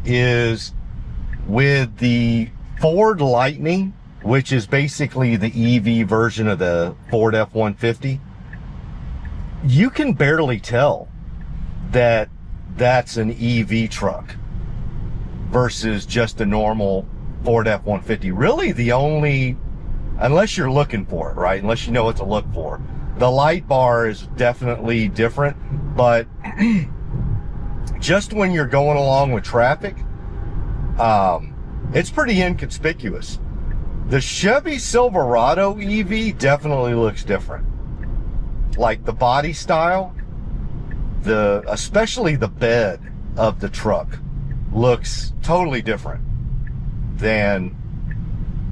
is with the Ford Lightning, which is basically the EV version of the Ford F-150, you can barely tell that that's an EV truck versus just a normal Ford F-150. Really the only, unless you're looking for it, right? Unless you know what to look for. The light bar is definitely different, but just when you're going along with traffic, it's pretty inconspicuous. The Chevy Silverado EV definitely looks different. Like the body style, especially the bed of the truck looks totally different than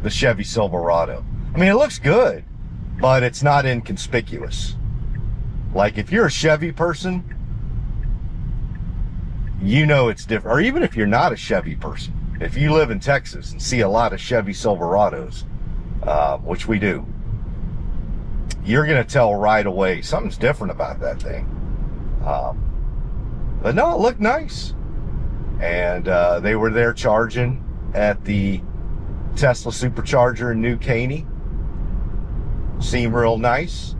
the Chevy Silverado. I mean, it looks good, but it's not inconspicuous. Like if you're a Chevy person, you know it's different. Or even if you're not a Chevy person, if you live in Texas and see a lot of Chevy Silverados, which we do, you're going to tell right away something's different about that thing. But no, it looked nice. And they were there charging at the Tesla Supercharger in New Caney. Seemed real nice.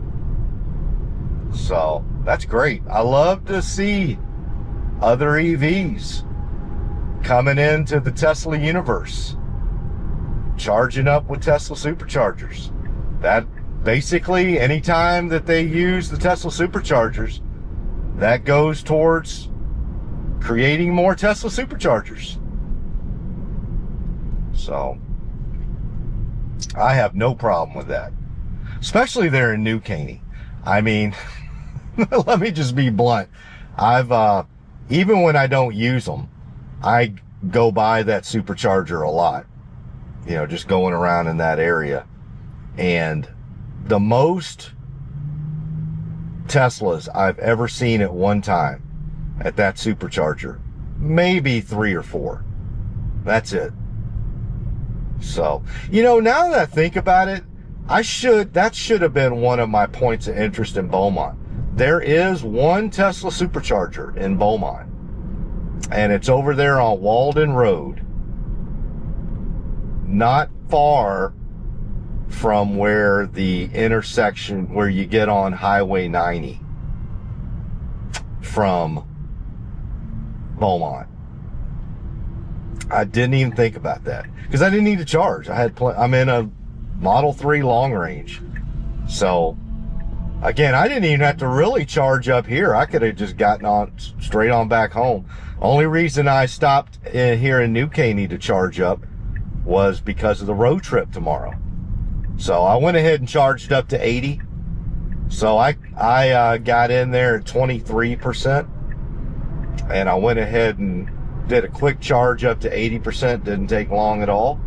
So that's great. I love to see other EVs coming into the Tesla universe, charging up with Tesla Superchargers. That basically, anytime that they use the Tesla Superchargers, that goes towards creating more Tesla Superchargers. So I have no problem with that, especially there in New Caney. I mean, let me just be blunt. I've even when I don't use them, I go by that Supercharger a lot, you know, just going around in that area. And the most Teslas I've ever seen at one time at that Supercharger, maybe 3 or 4. That's it. So, you know, now that I think about it, that should have been one of my points of interest in Beaumont. There is one Tesla Supercharger in Beaumont, and it's over there on Walden Road, not far from where the intersection where you get on Highway 90 from Beaumont. I didn't even think about that because I didn't need to charge. I'm in a Model 3 long range. So again, I didn't even have to really charge up here. I could have just gotten on straight on back home. Only reason I stopped here in New Caney to charge up was because of the road trip tomorrow. So I went ahead and charged up to 80. So I got in there at 23%, and I went ahead and did a quick charge up to 80%. Didn't take long at all.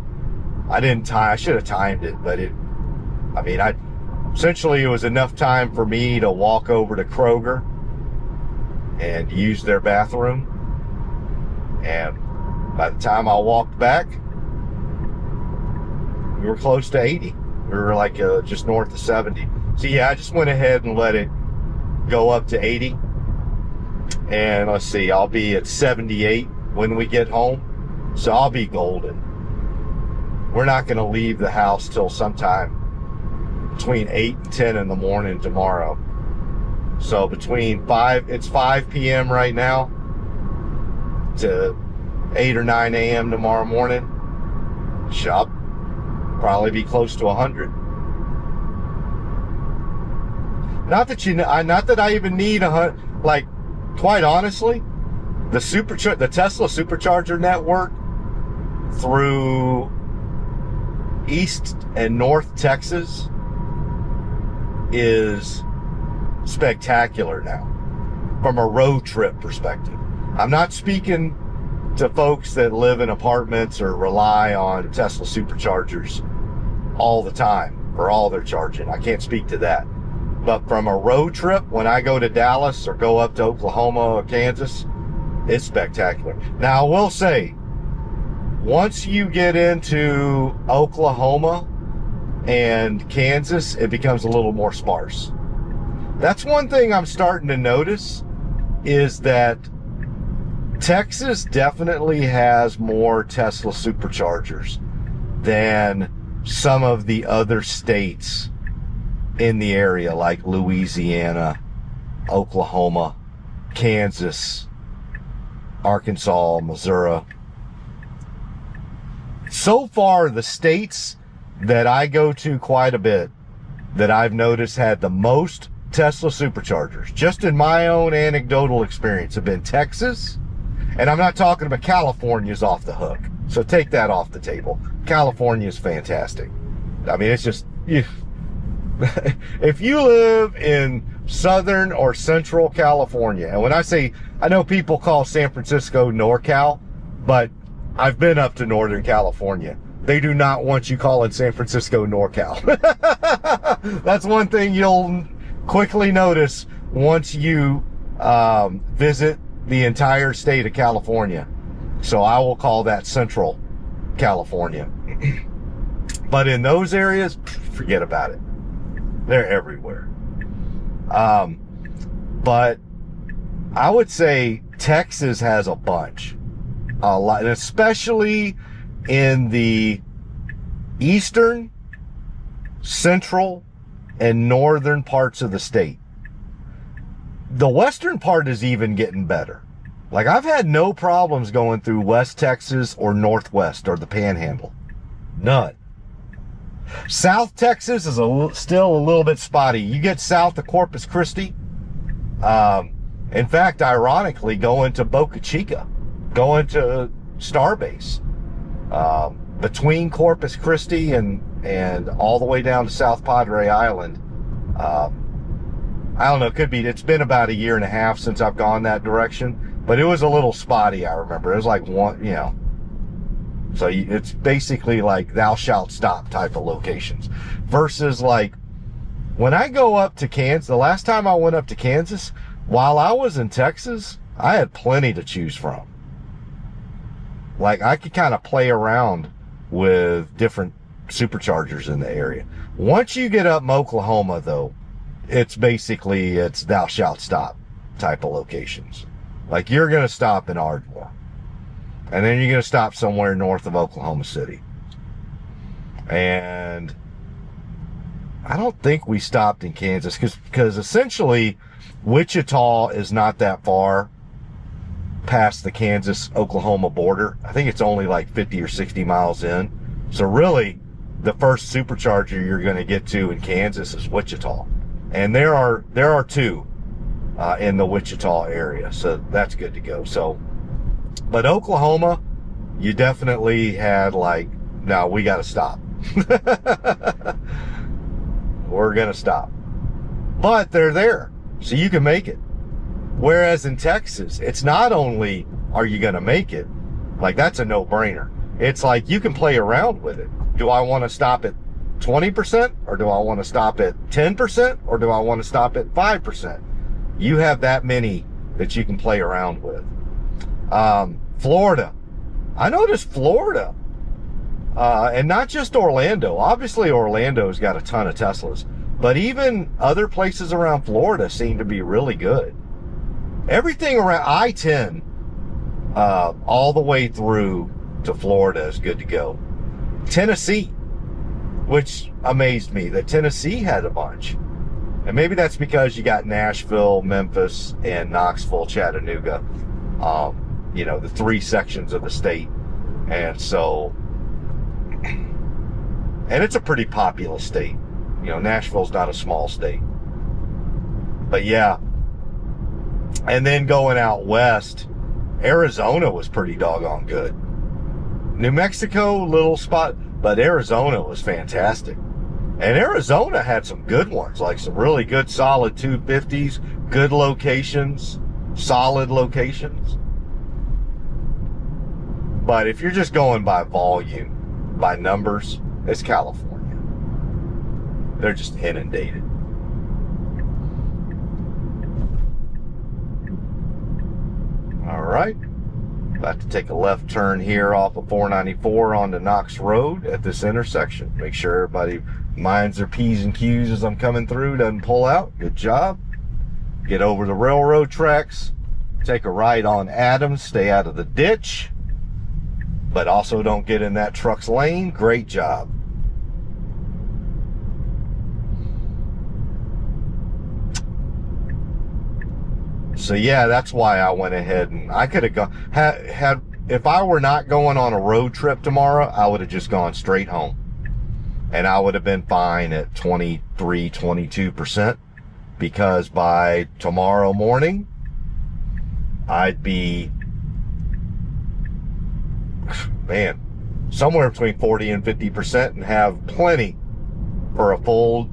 I should have timed it, but essentially it was enough time for me to walk over to Kroger and use their bathroom. And by the time I walked back, we were close to 80. We were like just north of 70. So yeah, I just went ahead and let it go up to 80. And let's see, I'll be at 78 when we get home. So I'll be golden. We're not going to leave the house till sometime between 8 and 10 in the morning tomorrow. So it's 5 p.m. right now to 8 or 9 a.m. tomorrow morning. Shop probably be close to 100. Not that I even need 100. Like, quite honestly, the Tesla Supercharger network through East and North Texas is spectacular now from a road trip perspective. I'm not speaking to folks that live in apartments or rely on Tesla Superchargers all the time for all their charging. I can't speak to that. But from a road trip, when I go to Dallas or go up to Oklahoma or Kansas, it's spectacular. Now, I will say, once you get into Oklahoma and Kansas, it becomes a little more sparse. That's one thing I'm starting to notice, is that Texas definitely has more Tesla Superchargers than some of the other states in the area, like Louisiana, Oklahoma, Kansas, Arkansas, Missouri. So far, the states that I go to quite a bit that I've noticed had the most Tesla Superchargers, just in my own anecdotal experience, have been Texas. And I'm not talking about California's off the hook. So take that off the table. California's fantastic. I mean, it's just, if you live in Southern or Central California, and when I say, I know people call San Francisco NorCal, but I've been up to Northern California. They do not want you calling San Francisco NorCal. That's one thing you'll quickly notice once you visit the entire state of California. So I will call that Central California. But in those areas, forget about it. They're everywhere. But I would say Texas has a bunch. A lot, and especially in the eastern, central, and northern parts of the state. The western part is even getting better. Like, I've had no problems going through West Texas or Northwest or the Panhandle. None. South Texas is still a little bit spotty. You get south of Corpus Christi. In fact, ironically, going to Boca Chica, going to Starbase, between Corpus Christi and all the way down to South Padre Island. I don't know, it's been about 1.5 years since I've gone that direction, but it was a little spotty, I remember. It was like one, so it's basically like thou shalt stop type of locations. Versus like, when I go up to Kansas, the last time I went up to Kansas, while I was in Texas, I had plenty to choose from. Like, I could kind of play around with different superchargers in the area. Once you get up in Oklahoma, though, it's thou shalt stop type of locations. Like, you're going to stop in Ardmore. And then you're going to stop somewhere north of Oklahoma City. And I don't think we stopped in Kansas because essentially Wichita is not that far past the Kansas-Oklahoma border. I think it's only like 50 or 60 miles in. So really, the first supercharger you're going to get to in Kansas is Wichita. And there are two in the Wichita area. So that's good to go. So, but Oklahoma, you definitely had like, no, we got to stop. We're going to stop. But they're there, so you can make it. Whereas in Texas, it's not only are you going to make it, like that's a no-brainer. It's like you can play around with it. Do I want to stop at 20%? Or do I want to stop at 10%? Or do I want to stop at 5%? You have that many that you can play around with. Florida. I noticed Florida, and not just Orlando. Obviously, Orlando's got a ton of Teslas, but even other places around Florida seem to be really good. Everything around I-10, all the way through to Florida is good to go. Tennessee, which amazed me that Tennessee had a bunch. And maybe that's because you got Nashville, Memphis, and Knoxville, Chattanooga. The 3 sections of the state. And so, and it's a pretty populous state. Nashville's not a small state. But yeah. And then going out west, Arizona was pretty doggone good. New Mexico, little spot, but Arizona was fantastic. And Arizona had some good ones, like some really good solid 250s, good locations, solid locations. But if you're just going by volume, by numbers, it's California. They're just inundated. All right. About to take a left turn here off of 494 onto Knox Road at this intersection. Make sure everybody minds their P's and Q's as I'm coming through, doesn't pull out. Good job. Get over the railroad tracks. Take a right on Adams. Stay out of the ditch, but also don't get in that truck's lane. Great job. So yeah, that's why I went ahead and I could have gone, had if I were not going on a road trip tomorrow, I would have just gone straight home. And I would have been fine at 23, 22%, because by tomorrow morning, I'd be, somewhere between 40 and 50% and have plenty for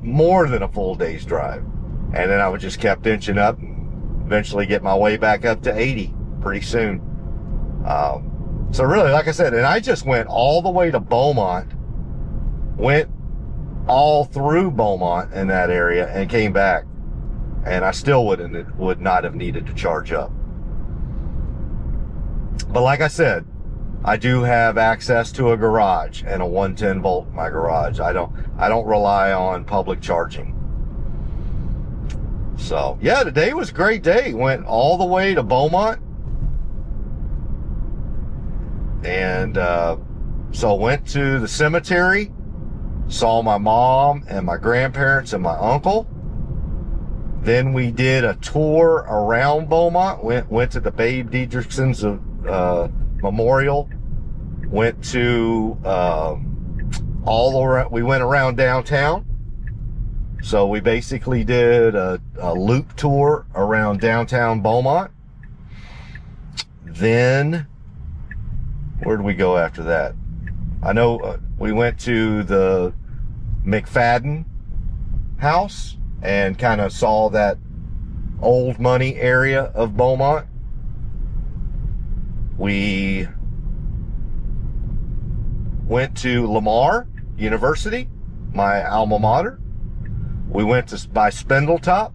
more than a full day's drive. And then I would just kept inching up and eventually get my way back up to 80 pretty soon. So really, like I said, and I just went all the way to Beaumont, went all through Beaumont in that area and came back, and I still would not have needed to charge up. But like I said, I do have access to a garage and a 110 volt in my garage. I don't rely on public charging. So yeah, today was a great day. Went all the way to Beaumont, and so went to the cemetery, saw my mom and my grandparents and my uncle. Then we did a tour around Beaumont. Went to the Bade Dedriekson Memorial. Went to we went around downtown. So we basically did a loop tour around downtown Beaumont. Then, where did we go after that? I know we went to the McFaddin house and kind of saw that old money area of Beaumont. We went to Lamar University, my alma mater. We went to by Spindletop.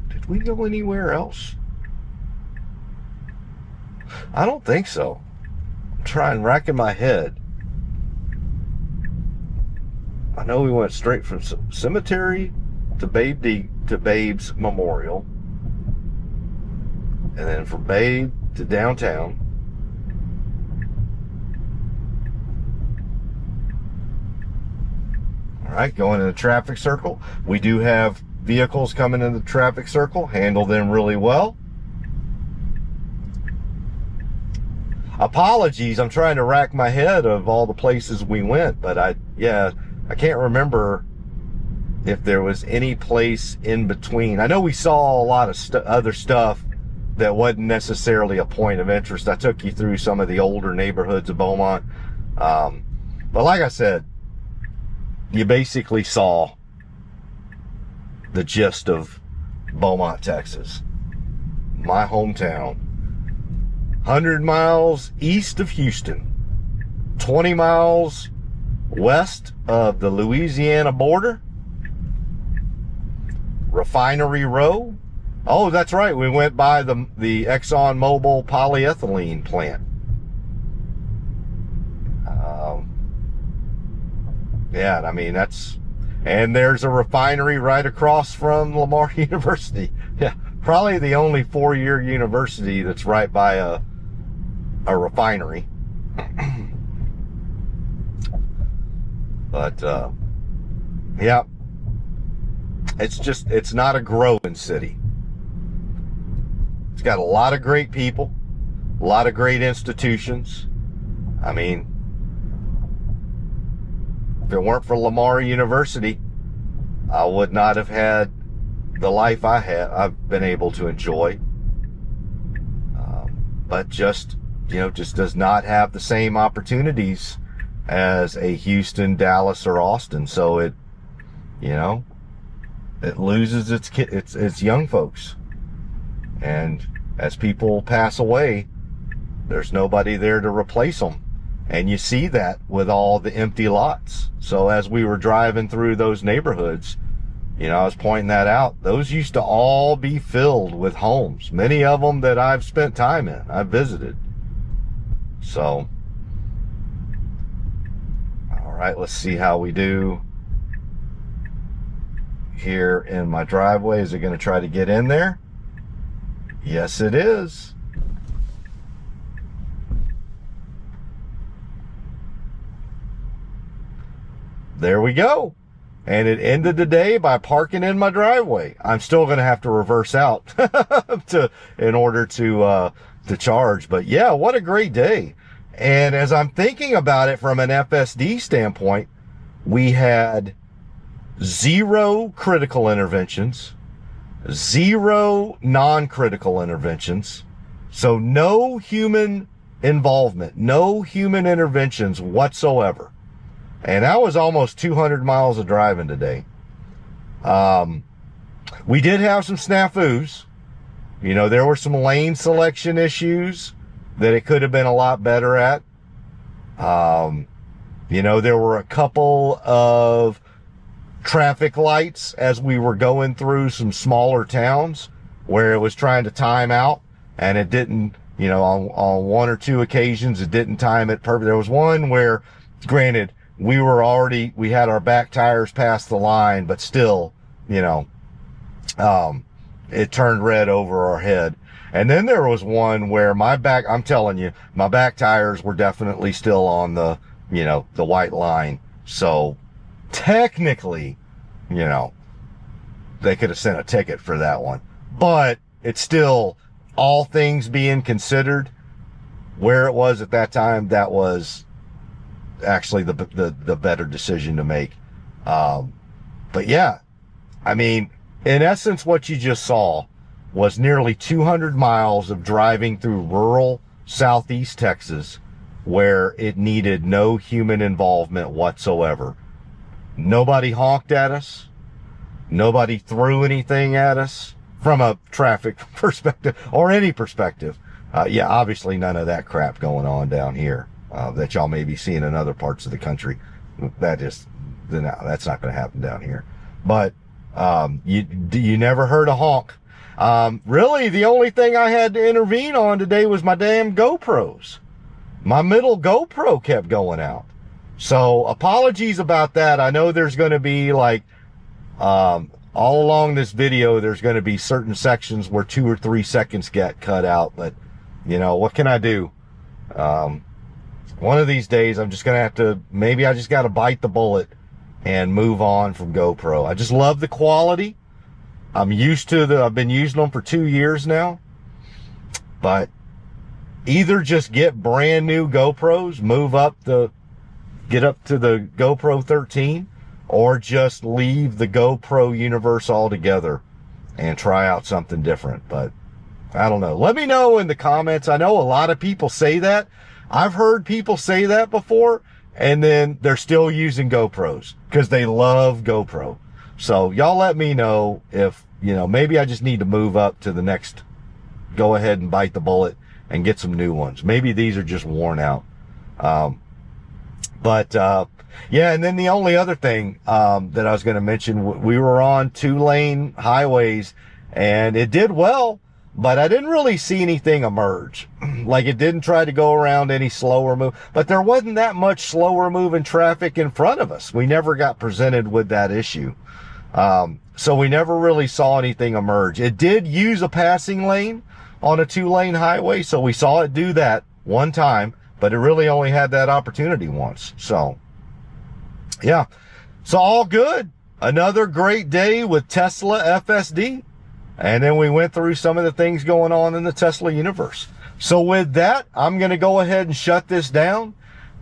Did we go anywhere else? I don't think so. I'm trying, racking my head. I know we went straight from cemetery to Babe's Memorial, and then from Babe to downtown. All right, going in the traffic circle. We do have vehicles coming in the traffic circle. Handle them really well. Apologies, I'm trying to rack my head of all the places we went, but I can't remember if there was any place in between. I know we saw a lot of other stuff that wasn't necessarily a point of interest. I took you through some of the older neighborhoods of Beaumont. But like I said, you basically saw the gist of Beaumont, Texas, my hometown. 100 miles east of Houston, 20 miles west of the Louisiana border. Refinery Row. Oh, that's right. We went by the ExxonMobil polyethylene plant. Yeah, I mean, and there's a refinery right across from Lamar University. Yeah, probably the only 4-year university that's right by a refinery. But yeah, it's not a growing city. It's got a lot of great people, a lot of great institutions. I mean, if it weren't for Lamar University, I would not have had the life I've been able to enjoy. But just does not have the same opportunities as a Houston, Dallas, or Austin. So it loses its young folks. And as people pass away, there's nobody there to replace them. And you see that with all the empty lots. So as we were driving through those neighborhoods, I was pointing that out. Those used to all be filled with homes. Many of them that I've spent time in, I've visited. So, all right, let's see how we do here in my driveway. Is it going to try to get in there? Yes, it is. There we go. And it ended the day by parking in my driveway. I'm still going to have to reverse out in order to charge. But yeah, what a great day. And as I'm thinking about it from an FSD standpoint, we had 0 critical interventions, 0 non-critical interventions. So no human involvement, no human interventions whatsoever. And that was almost 200 miles of driving today. We did have some snafus. There were some lane selection issues that it could have been a lot better at. There were a couple of traffic lights as we were going through some smaller towns where it was trying to time out and it didn't You know, on one or two occasions, it didn't time it perfect. There was one where, granted, we had our back tires past the line, but still, you know, it turned red over our head. And then there was one where I'm telling you, my back tires were definitely still on the, you know, the white line. So technically, you know, they could have sent a ticket for that one, but it's still, all things being considered, where it was at that time, that was actually the better decision to make. But yeah, I mean, in essence, what you just saw was nearly 200 miles of driving through rural southeast Texas where it needed no human involvement whatsoever. Nobody honked at us. Nobody threw anything at us from a traffic perspective or any perspective. Yeah, obviously none of that crap going on down here that y'all may be seeing in other parts of the country. That's not going to happen down here. But you never heard a honk. Really, the only thing I had to intervene on today was my damn GoPros. My middle GoPro kept going out. So apologies about that. I know there's going to be like, all along this video, there's going to be certain sections where 2 or 3 seconds get cut out, but you know, what can I do? One of these days I'm just going to have to, maybe I just got to bite the bullet and move on from GoPro. I just love the quality. I've been using them for 2 years now, but either just get brand new GoPros, get up to the GoPro 13, or just leave the GoPro universe altogether and try out something different. But I don't know. Let me know in the comments. I know a lot of people say that. I've heard people say that before, and then they're still using GoPros because they love GoPro. So y'all let me know if, you know, maybe I just need to move up to the next, go ahead and bite the bullet and get some new ones. Maybe these are just worn out. Yeah, and then the only other thing that I was going to mention, we were on 2-lane highways, and it did well, but I didn't really see anything emerge. Like, it didn't try to go around any slower move, but there wasn't that much slower moving traffic in front of us. We never got presented with that issue. So we never really saw anything emerge. It did use a passing lane on a 2-lane highway, so we saw it do that one time, but it really only had that opportunity once. So yeah, so all good. Another great day with Tesla FSD. And then we went through some of the things going on in the Tesla universe. So with that, I'm going to go ahead and shut this down.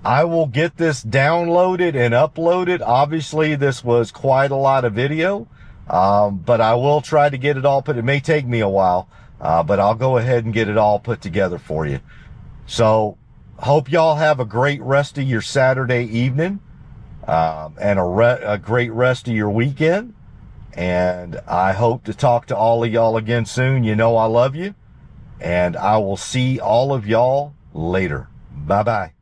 I will get this downloaded and uploaded. Obviously, this was quite a lot of video, but I will try to get it all put. It may take me a while, but I'll go ahead and get it all put together for you. So hope y'all have a great rest of your Saturday evening. And a great rest of your weekend. And I hope to talk to all of y'all again soon. You know I love you. And I will see all of y'all later. Bye-bye.